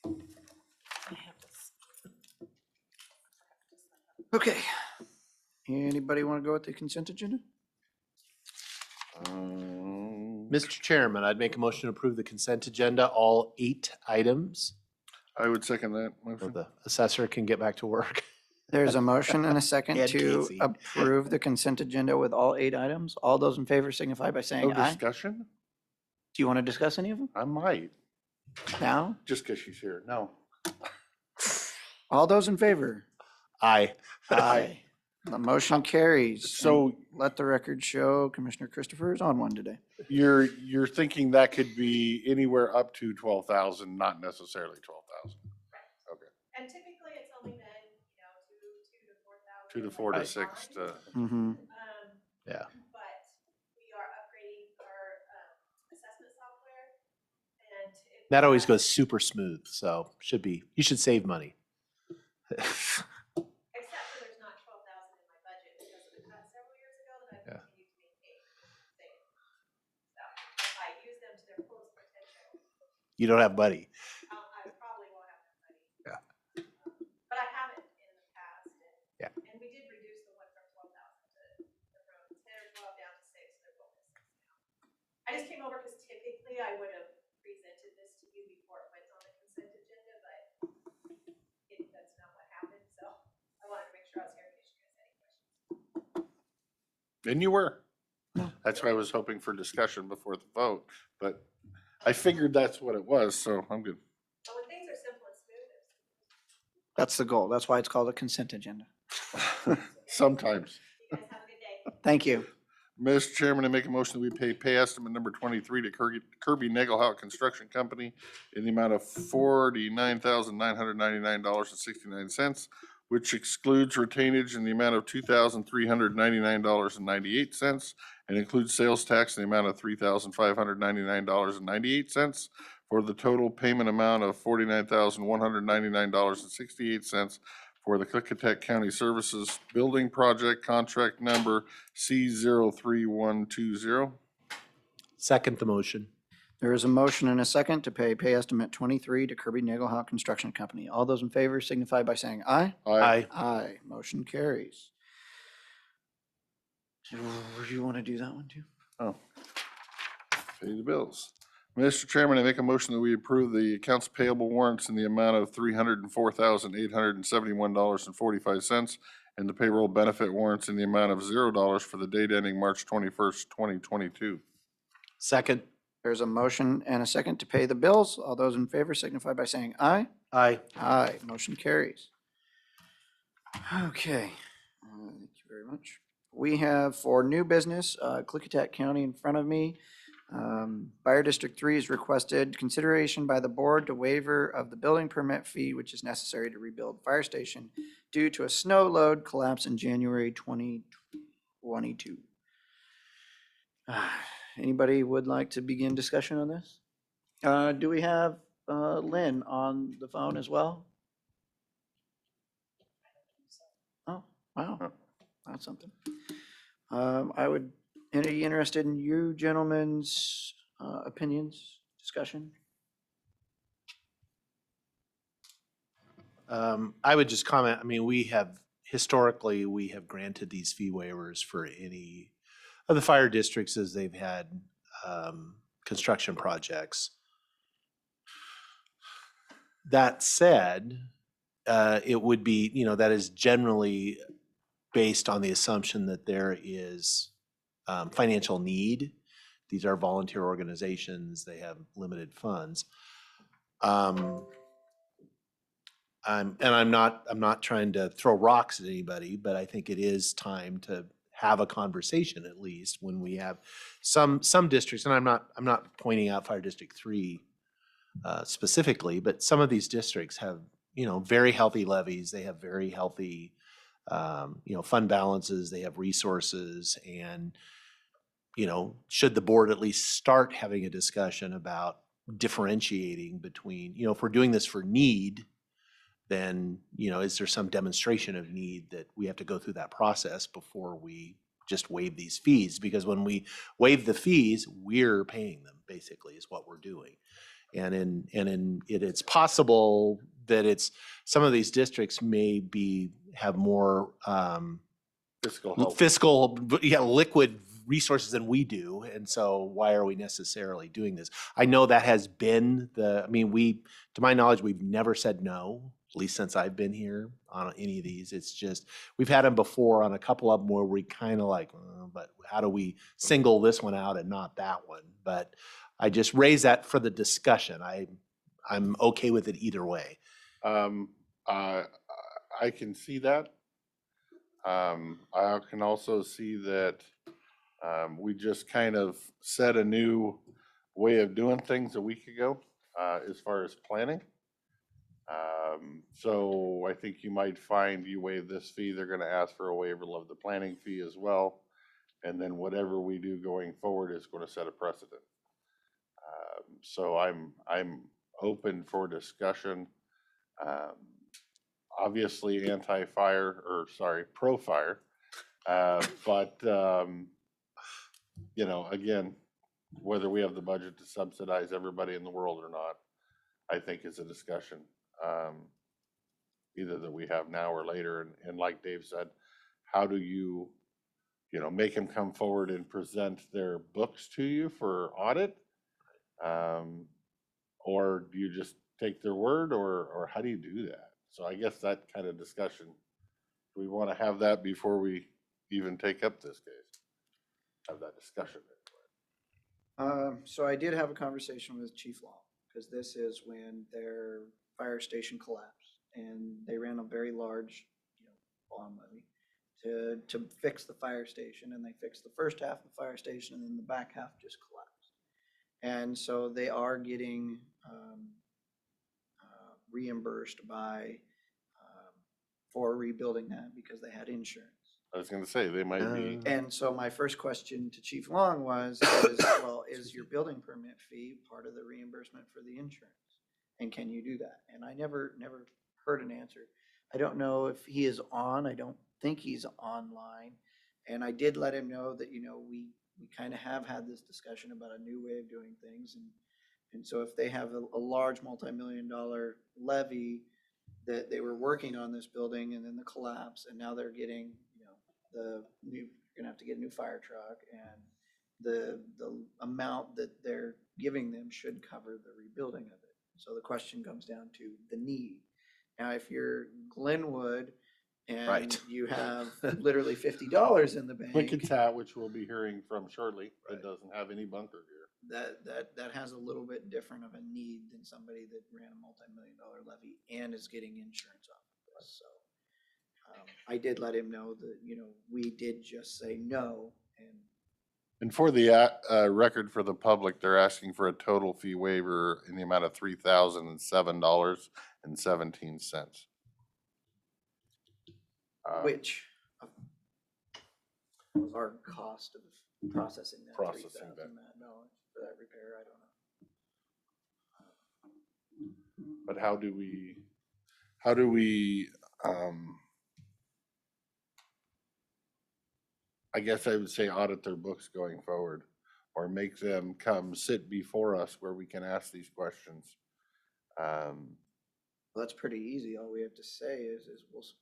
I have this. Okay. Anybody want to go with the consent agenda? Mr. Chairman, I'd make a motion to approve the consent agenda, all 8 items. I would second that So motion. the assessor can get back to work. There's a motion and a second And to Casey. approve the consent agenda with all 8 items. All those in favor signify by saying No aye. discussion? Do you want to discuss any of them I might, now? just because she's here. No. All those in favor? Aye. Aye. The motion carries. So- And let the record show Commissioner Christopher is on one today. You're thinking that could be anywhere up to 12,000, not necessarily 12,000. Okay. And typically it's only been, 2 to 4 to 6 to. Mm-hmm. Yeah. But we are upgrading our assessment software and. That always goes super smooth, so you should save money. Except for there's not 12,000 in my budget because of the cut several years ago that I've continued to maintain. So I use them to their fullest potential. You don't have money. I probably won't have enough money. Yeah. But I haven't in the past. Yeah. And we did reduce the one from 12,000 from 10 or 12 down to 6. They're both at 6 now. I just came over because typically I would have presented this to you before it went on the consent agenda, but that's not what happened. So I wanted to make sure I was here in case you guys had any questions. And you were. That's why I was hoping for discussion before the vote, but I figured that's what it was, so I'm good. But when things are simple and smooth, That's the goal. That's why it's called a consent agenda. Sometimes. you guys have a good day. Thank you. Mr. Chairman, I make a motion that we pay estimate number 23 to Kirby Nagelhout Construction Company in the amount of $49,999.69, which excludes retainage in the amount of $2,399.98 and includes sales tax in the amount of $3,599.98 for the total payment amount of $49,199.68 for the Klickitat County Services Building Project Contract Number C03120. Second the motion. There is a motion and a second to pay estimate 23 to Kirby Nagelhout Construction Company. All those in favor signify by saying aye. Aye. Aye. Motion carries. Do you want to do that one too? Oh. Pay the bills. Mr. Chairman, I make a motion that we approve the accounts payable warrants in the amount of $304,871.45 and the payroll benefit warrants in the amount of $0 for the date ending March 21st, 2022. Second. There's a motion and a second to pay the bills. All those in favor signify by saying aye. Aye. Aye, motion carries. Okay, thank you very much. We have for new business, Klickitat County in front of me. Fire District 3 is requested consideration by the board to waiver of the building permit fee, which is necessary to rebuild fire station due to a snow load collapse in January 2022. Anybody would like to begin discussion on this? Do we have Lynn on the phone as well? Oh, wow, that's something. I would, any interested in you gentlemen's opinions, discussion? I would just comment, I mean, historically, we have granted these fee waivers for any of the fire districts as they've had construction projects. That said, it would be, that is generally based on the assumption that there is financial need. These are volunteer organizations, they have limited funds. I'm not trying to throw rocks at anybody, but I think it is time to have a conversation at least when we have some districts, and I'm not pointing out Fire District 3 specifically, but some of these districts have, very healthy levies, they have very healthy fund balances, they have resources, and should the board at least start having a discussion about differentiating between, if we're doing this for need, then, is there some demonstration of need that we have to go through that process before we just waive these fees? Because when we waive the fees, we're paying them, basically, is what we're doing. And it's possible that some of these districts may have more fiscal liquid resources than we do, and so why are we necessarily doing this? I know that has been to my knowledge, we've never said no, at least since I've been here on any of these. It's just, we've had them before on a couple of them where we kind of like, but how do we single this one out and not that one? But I just raise that for the discussion. I'm okay with it either way. I can see that. I can also see that we just kind of set a new way of doing things a week ago as far as planning. So I think you might find you waive this fee, they're going to ask for a waiver of the planning fee as well. And then whatever we do going forward is going to set a precedent. So I'm open for discussion. Obviously pro-fire. But again, whether we have the budget to subsidize everybody in the world or not, I think is a discussion, either that we have now or later. And like Dave said, how do you, make them come forward and present their books to you for audit? Or do you just take their word, or how do you do that? So I guess that kind of discussion, we want to have that before we even take up this case, have that discussion. So I did have a conversation with Chief Long, because this is when their fire station collapsed, and they ran a very large, bond levy to fix the fire station, and they fixed the first half of the fire station, and then the back half just collapsed. And so they are getting reimbursed for rebuilding that because they had insurance. I was going to say, they might be. And so my first question to Chief Long was, is your building permit fee part of the reimbursement for the insurance? And can you do that? And I never heard an answer. I don't know if he is on. I don't think he's online. And I did let him know that, we kind of have had this discussion about a new way of doing things. And so if they have a large multi-million-dollar levy that they were working on this building and then the collapse, and now they're getting, you're gonna have to get a new fire truck and the amount that they're giving them should cover the rebuilding of it. So the question comes down to the need. Now, if you're Glenwood and Right. you have literally $50 in the bank, Klickitat, which we'll be hearing from shortly, that doesn't have any bunker gear. that has a little bit different of a need than somebody that ran a multi-million-dollar levy and is getting insurance off of this. So I did let him know that, we did just say no. And for the record for the public, they're asking for a total fee waiver in the amount of $3,007.17. Which was our cost of processing that Processing that. $3,000 for that repair. I don't know. But how do we, I guess I would say audit their books going forward, or make them come sit before us where we can ask these questions. Well, that's pretty easy. All we have to say is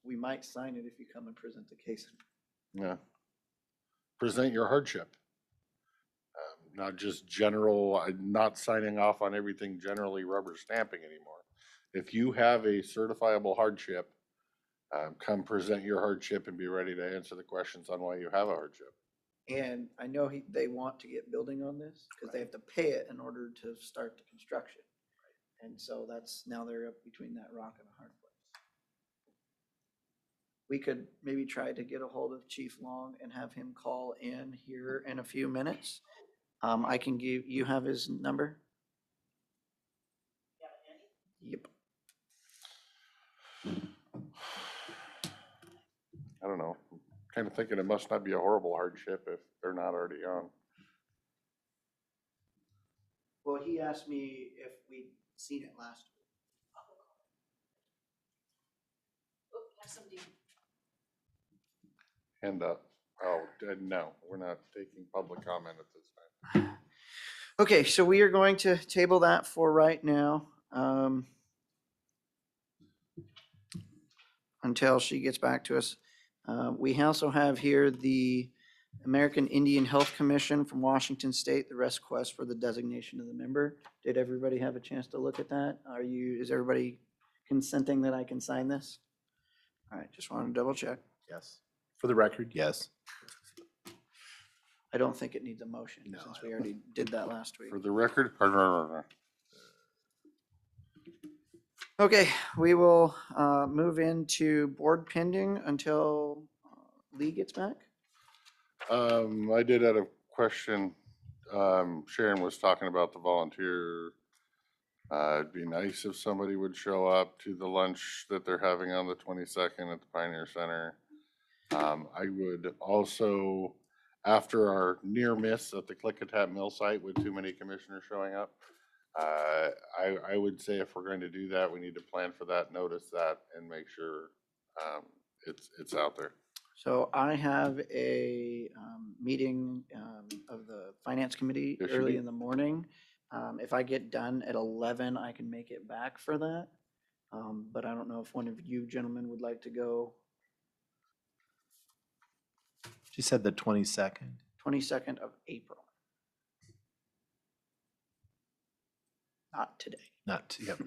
we might sign it if you come and present the case. Yeah. Present your hardship. Not just general, I'm not signing off on everything generally rubber stamping anymore. If you have a certifiable hardship, come present your hardship and be ready to answer the questions on why you have a hardship. And I know they want to get building on this because they have to pay it in order to start the construction. And so now they're up between that rock and a hard place. We could maybe try to get a hold of Chief Long and have him call in here in a few minutes. I can you have his number? Yep. I don't know. I'm kind of thinking it must not be a horrible hardship if they're not already on. Well, he asked me if we'd seen it last week. And, no, we're not taking public comment at this time. Okay, so we are going to table that for right now. Until she gets back to us. We also have here the American Indian Health Commission from Washington State, the request for the designation of the member. Did everybody have a chance to look at that? Is everybody consenting that I can sign this? All right, just wanted to double check. Yes. For the record, yes. I don't think it needs a motion since we already did that last week. For the record, Okay, we will move into board pending until Lee gets back. I did have a question. Sharon was talking about the volunteer. It'd be nice if somebody would show up to the lunch that they're having on the 22nd at the Pioneer Center. I would also, after our near miss at the Klickitat mill site with too many commissioners showing up, I would say if we're going to do that, we need to plan for that, notice that, and make sure it's out there. So I have a meeting of the Finance Committee Yes, you early do. in the morning. If I get done at 11, I can make it back for that. But I don't know if one of you gentlemen would like to go. She said the 22nd. 22nd of April. Not today. Not, yep.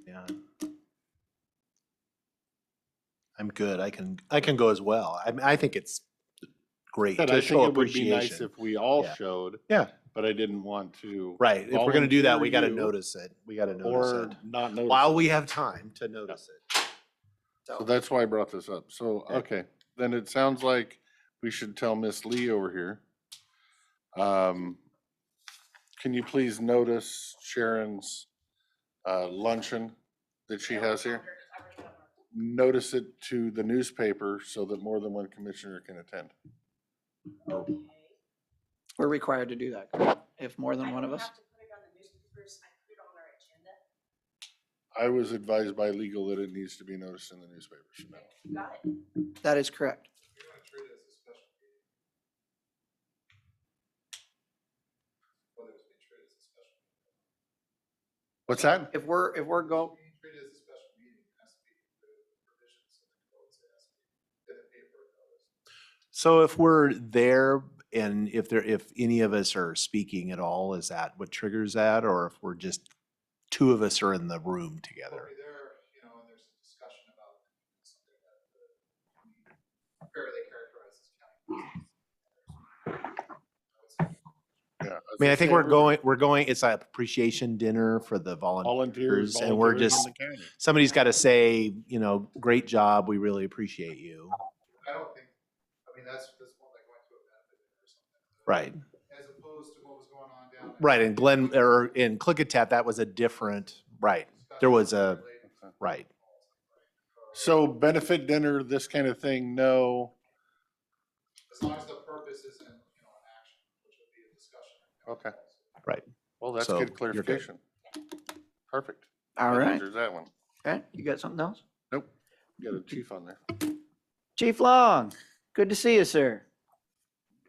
Yeah. I'm good. I can go as well. I think it's great But to I show think it would be nice appreciation. if we all Yeah. showed. Yeah. But I didn't want to. Right. If we're gonna do that, we gotta volunteer you notice it. We gotta notice Or it. not notice. While it. we have time to notice it. So that's why I brought this up. So, okay, then it sounds like we should tell Miss Lee over here. Can you please notice Sharon's luncheon that she has here? Notice it to the newspaper so that more than one commissioner can attend. We're required to do that, correct? If more than one of us. I was advised by legal that it needs to be noticed in the newspapers. Got it. That is correct. What's that? If we're go. So if we're there and if any of us are speaking at all, is that what triggers that? Or if we're just two of us are in the room together? Yeah, I mean, I think we're going, it's an appreciation dinner for the volunteers and we're volunteers in just, the county. somebody's got to say, great job. We really appreciate you. I don't think, I mean, that's more like going to a benefit dinner or something. Right. As opposed to what was going on down. Right. And Glenn, or in Klickitat, that was a different, right. There was a, right. So benefit dinner, this kind of thing, no. As long as the purpose isn't, an action, which would be a discussion. Okay. Right. Well, that's So, good you're good. clarification. Perfect. All That right. answers that one. Okay, you got something else? Nope. Got a chief on there. Chief Long, good to see you, sir.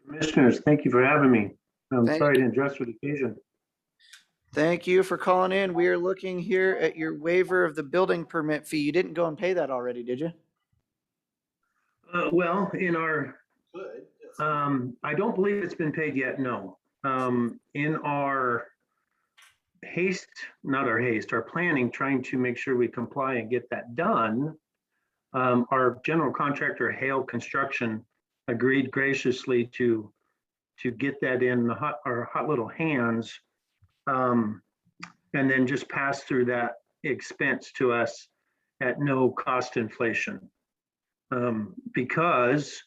Commissioners, thank you for having me. I'm Thank sorry to address the occasion. Thank you for calling in. We are looking here at your waiver of the building permit fee. You didn't go and pay that already, did you? Well, in our, I don't believe it's been paid yet, no. In our haste, not our haste, our planning, trying to make sure we comply and get that done, our general contractor, Hale Construction, agreed graciously to get that in our hot little hands, and then just pass through that expense to us at no cost inflation. Because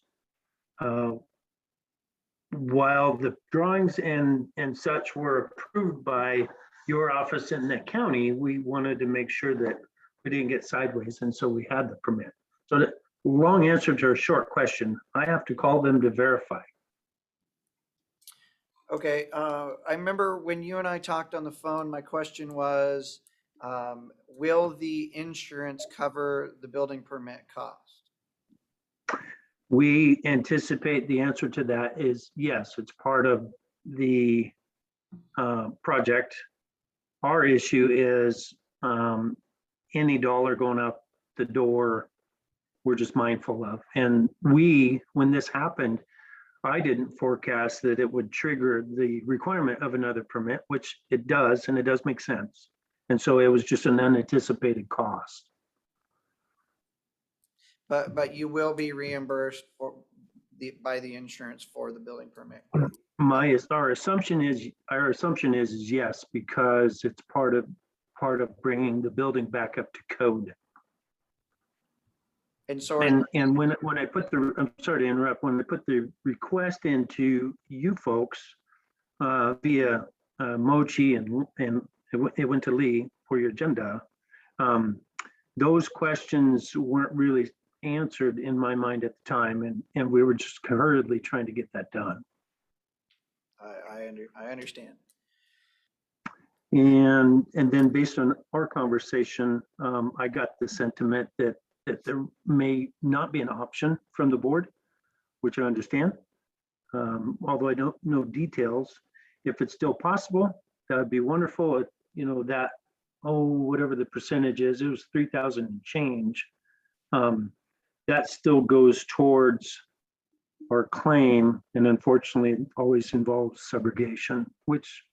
while the drawings and such were approved by your office in the county, we wanted to make sure that we didn't get sideways, and so we had the permit. So the long answer to a short question, I have to call them to verify. Okay, I remember when you and I talked on the phone, my question was, will the insurance cover the building permit cost? We anticipate the answer to that is yes, it's part of the project. Our issue is any dollar going out the door, we're just mindful of. And when this happened, I didn't forecast that it would trigger the requirement of another permit, which it does, and it does make sense. And so it was just an unanticipated cost. But you will be reimbursed by the insurance for the building permit. Our assumption is yes, because it's part of bringing the building back up to code. And so, and when I put I'm sorry to interrupt, when I put the request into you folks via Mochi and it went to Lee for your agenda, those questions weren't really answered in my mind at the time, and we were just hurriedly trying to get that done. I understand. And then based on our conversation, I got the sentiment that there may not be an option from the board, which I understand. Although I don't know details, if it's still possible, that would be wonderful. That, whatever the percentage is, it was 3,000 and change. That still goes towards our claim, and unfortunately it always involves subrogation, which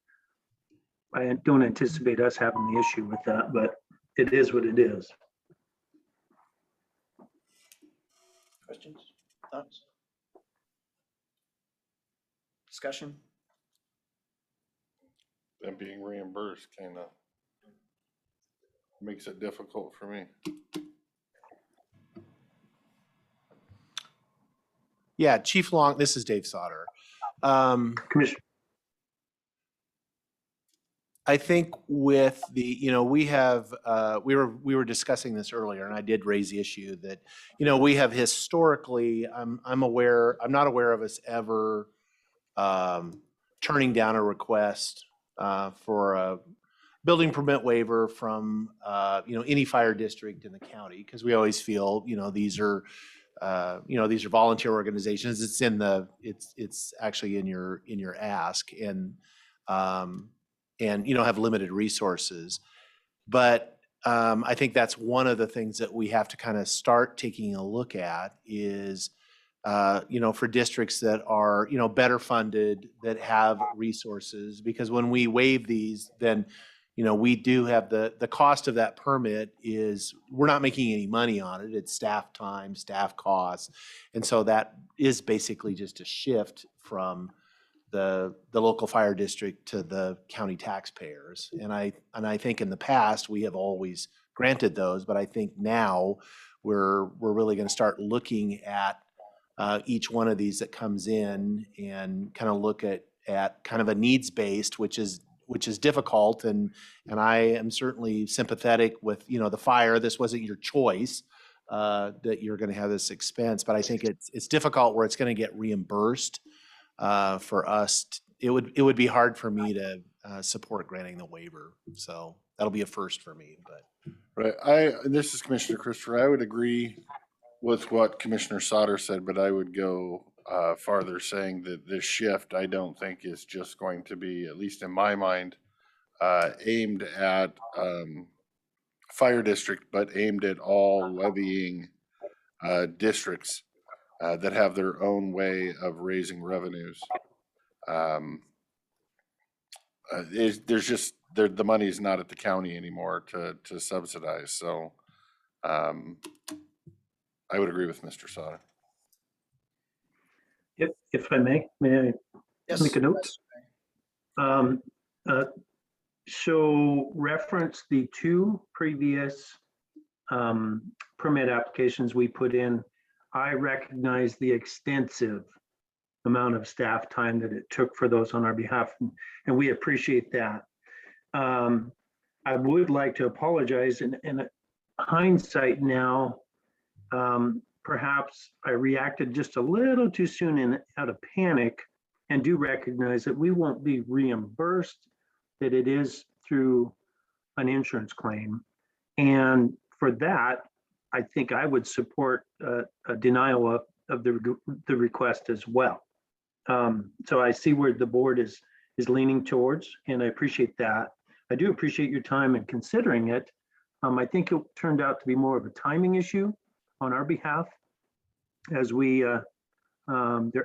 I don't anticipate us having the issue with that, but it is what it is. Questions, thoughts? Discussion? Them being reimbursed kind of makes it difficult for me. Yeah, Chief Long, this is Dave Sauter. Commissioner. I think with the, we have, we were discussing this earlier, and I did raise the issue that, we have historically, I'm not aware of us ever turning down a request for a building permit waiver from, any fire district in the county, because we always feel, these are volunteer organizations. It's actually in your ask, and have limited resources. But I think that's one of the things that we have to kind of start taking a look at is for districts that are, better funded, that have resources. Because when we waive these, then, we do have the cost of that permit is, we're not making any money on it. It's staff time, staff costs. And so that is basically just a shift from the local fire district to the county taxpayers. And I think in the past, we have always granted those, but I think now we're really going to start looking at each one of these that comes in and kind of look at kind of a needs-based, which is difficult. And I am certainly sympathetic with, the fire. This wasn't your choice that you're going to have this expense, but I think it's difficult where it's going to get reimbursed for us. It would be hard for me to support granting the waiver. So that'll be a first for me, but. Right. This is Commissioner Christopher. I would agree with what Commissioner Sauter said, but I would go farther, saying that this shift, I don't think is just going to be, at least in my mind, aimed at fire district, but aimed at all levying districts that have their own way of raising revenues. There's just, the money is not at the county anymore to subsidize. So I would agree with Mr. Sauter. If I may I make a note? So reference the two previous permit applications we put in. I recognize the extensive amount of staff time that it took for those on our behalf, and we appreciate that. I would like to apologize, and in hindsight now, perhaps I reacted just a little too soon and out of panic, and do recognize that we won't be reimbursed, that it is through an insurance claim. And for that, I think I would support a denial of the request as well. So I see where the board is leaning towards, and I appreciate that. I do appreciate your time in considering it. I think it turned out to be more of a timing issue on our behalf, as they're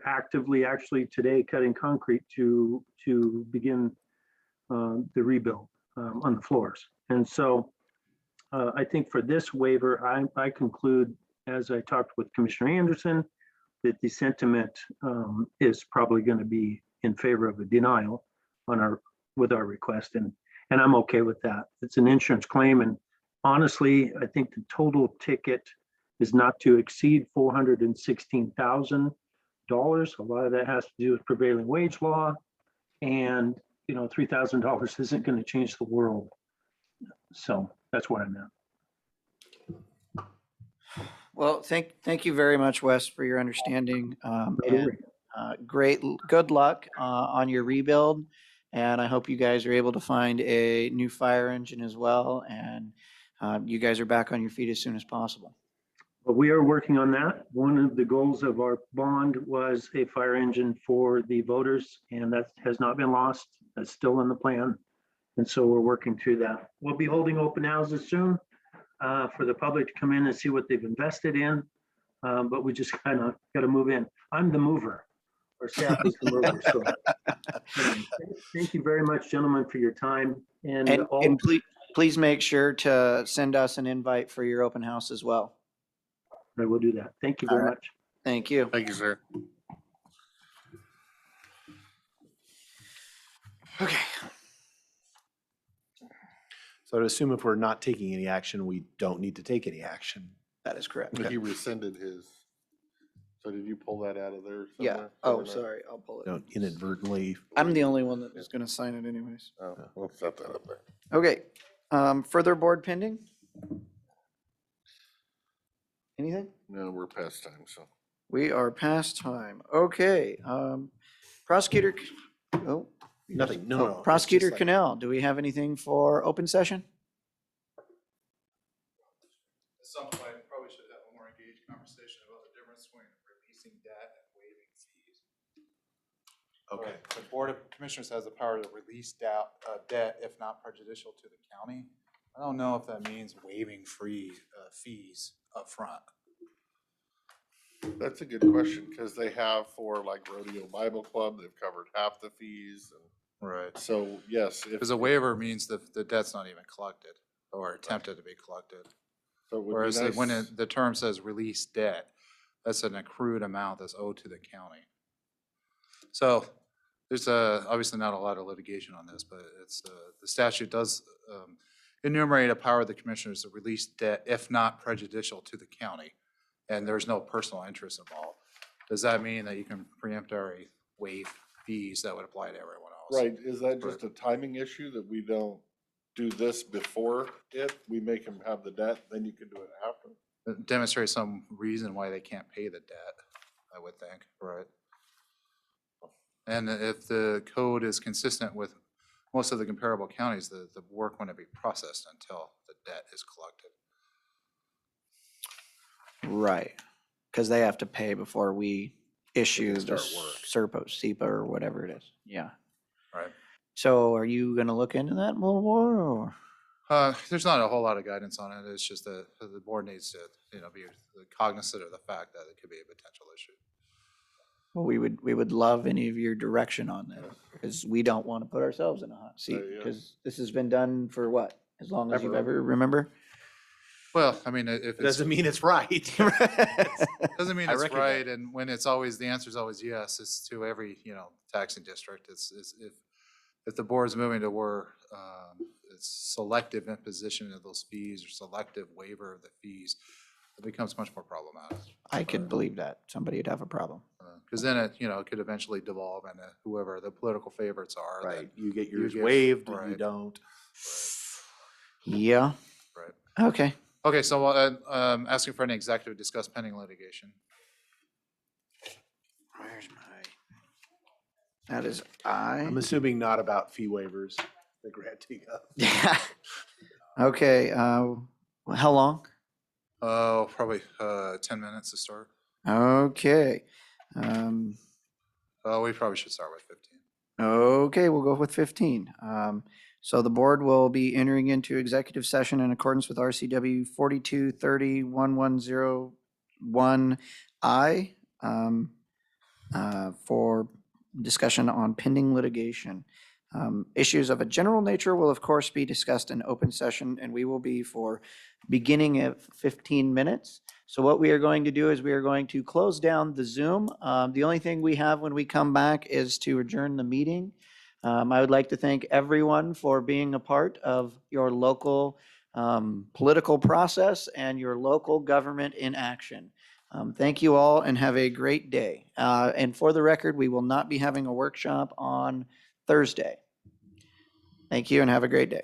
actively actually today cutting concrete to begin the rebuild on the floors. And so I think for this waiver, I conclude, as I talked with Commissioner Anderson, that the sentiment is probably going to be in favor of a denial with our request, and I'm okay with that. It's an insurance claim, and honestly, I think the total ticket is not to exceed $416,000. A lot of that has to do with prevailing wage law, and $3,000 isn't going to change the world. So that's what I meant. Well, thank you very much, Wes, for your understanding. worry. Good luck on your rebuild. And I hope you guys are able to find a new fire engine as well. And you guys are back on your feet as soon as possible. But we are working on that. One of the goals of our bond was a fire engine for the voters, and that has not been lost. That's still in the plan. And so we're working through that. We'll be holding open houses soon for the public to come in and see what they've invested in. But we just kind of got to move in. I'm the mover. Our staff is the mover. So thank you very much, gentlemen, for your time. And please make sure to send us an invite for your open house as well. I will do that. Thank you very much. Thank you. Thank you, sir. Okay. So I'd assume if we're not taking any action, we don't need to take any action. That is correct. He rescinded his. So did you pull that out of there? Yeah. somewhere? Oh, sorry. I'll pull it. Don't inadvertently. I'm the only one that was going to sign it anyways. Oh, we'll set that up there. Okay. Further board pending? Anything? No, we're past time, so. We are past time. Okay. Prosecutor. Oh. Nothing. No. It's Prosecutor just like- Cannell, do we have anything for open session? At some point, we probably should have a more engaged conversation about the difference between releasing debt and waiving fees. Okay. The Board of Commissioners has the power to release debt if not prejudicial to the county. I don't know if that means waiving fees up front. That's a good question, because they have for like Rodeo Bible Club, they've covered half the fees. And Right. so, yes. Because a waiver means the debt's not even collected or attempted to be collected. So it would be Whereas nice. when the term says release debt, that's an accrued amount that's owed to the county. So there's obviously not a lot of litigation on this, but it's, the statute does enumerate a power of the commissioners to release debt if not prejudicial to the county, and there's no personal interest involved. Does that mean that you can preemptory waive fees that would apply to everyone else? Right, is that just a timing issue that we don't do this before it? We make them have the debt, then you can do it after? Demonstrate some reason why they can't pay the debt, I would think, right? And if the code is consistent with most of the comparable counties, the work wouldn't be processed until the debt is collected. Right, because they have to pay before we issue the start work. SEPA or whatever it is. Yeah. Right. So are you gonna look into that a little more, or? There's not a whole lot of guidance on it. It's just that the board needs to, be cognizant of the fact that it could be a potential issue. Well, we would love any of your direction on that, because we don't want to put ourselves in a hot seat, yeah. because this has been done for what? As long as you've Ever. ever remember? Well, I mean, if It it's, doesn't mean it's right. doesn't mean I it's recognize right, and when it's always, the answer is always yes, it's to every, taxing district. It's if the board's moving to where it's selective imposition of those fees or selective waiver of the fees, it becomes much more problematic. I could believe that. Somebody would have a problem. Because then it, it could eventually devolve into whoever the political favorites are. Right, that you get yours give- waived and you right. don't. Yeah. Right. Okay. Okay, so asking for an executive to discuss pending litigation. Where's my? That is I. I'm assuming not about fee waivers, the granting of. Yeah. Okay, how long? Oh, probably 10 minutes to start. Okay. We probably should start with 15. Okay, we'll go with 15. So the board will be entering into executive session in accordance with RCW 4230-1101I for discussion on pending litigation. Issues of a general nature will of course be discussed in open session, and we will be for beginning at 15 minutes. So what we are going to do is we are going to close down the Zoom. The only thing we have when we come back is to adjourn the meeting. I would like to thank everyone for being a part of your local political process and your local government in action. Thank you all and have a great day. And for the record, we will not be having a workshop on Thursday. Thank you and have a great day.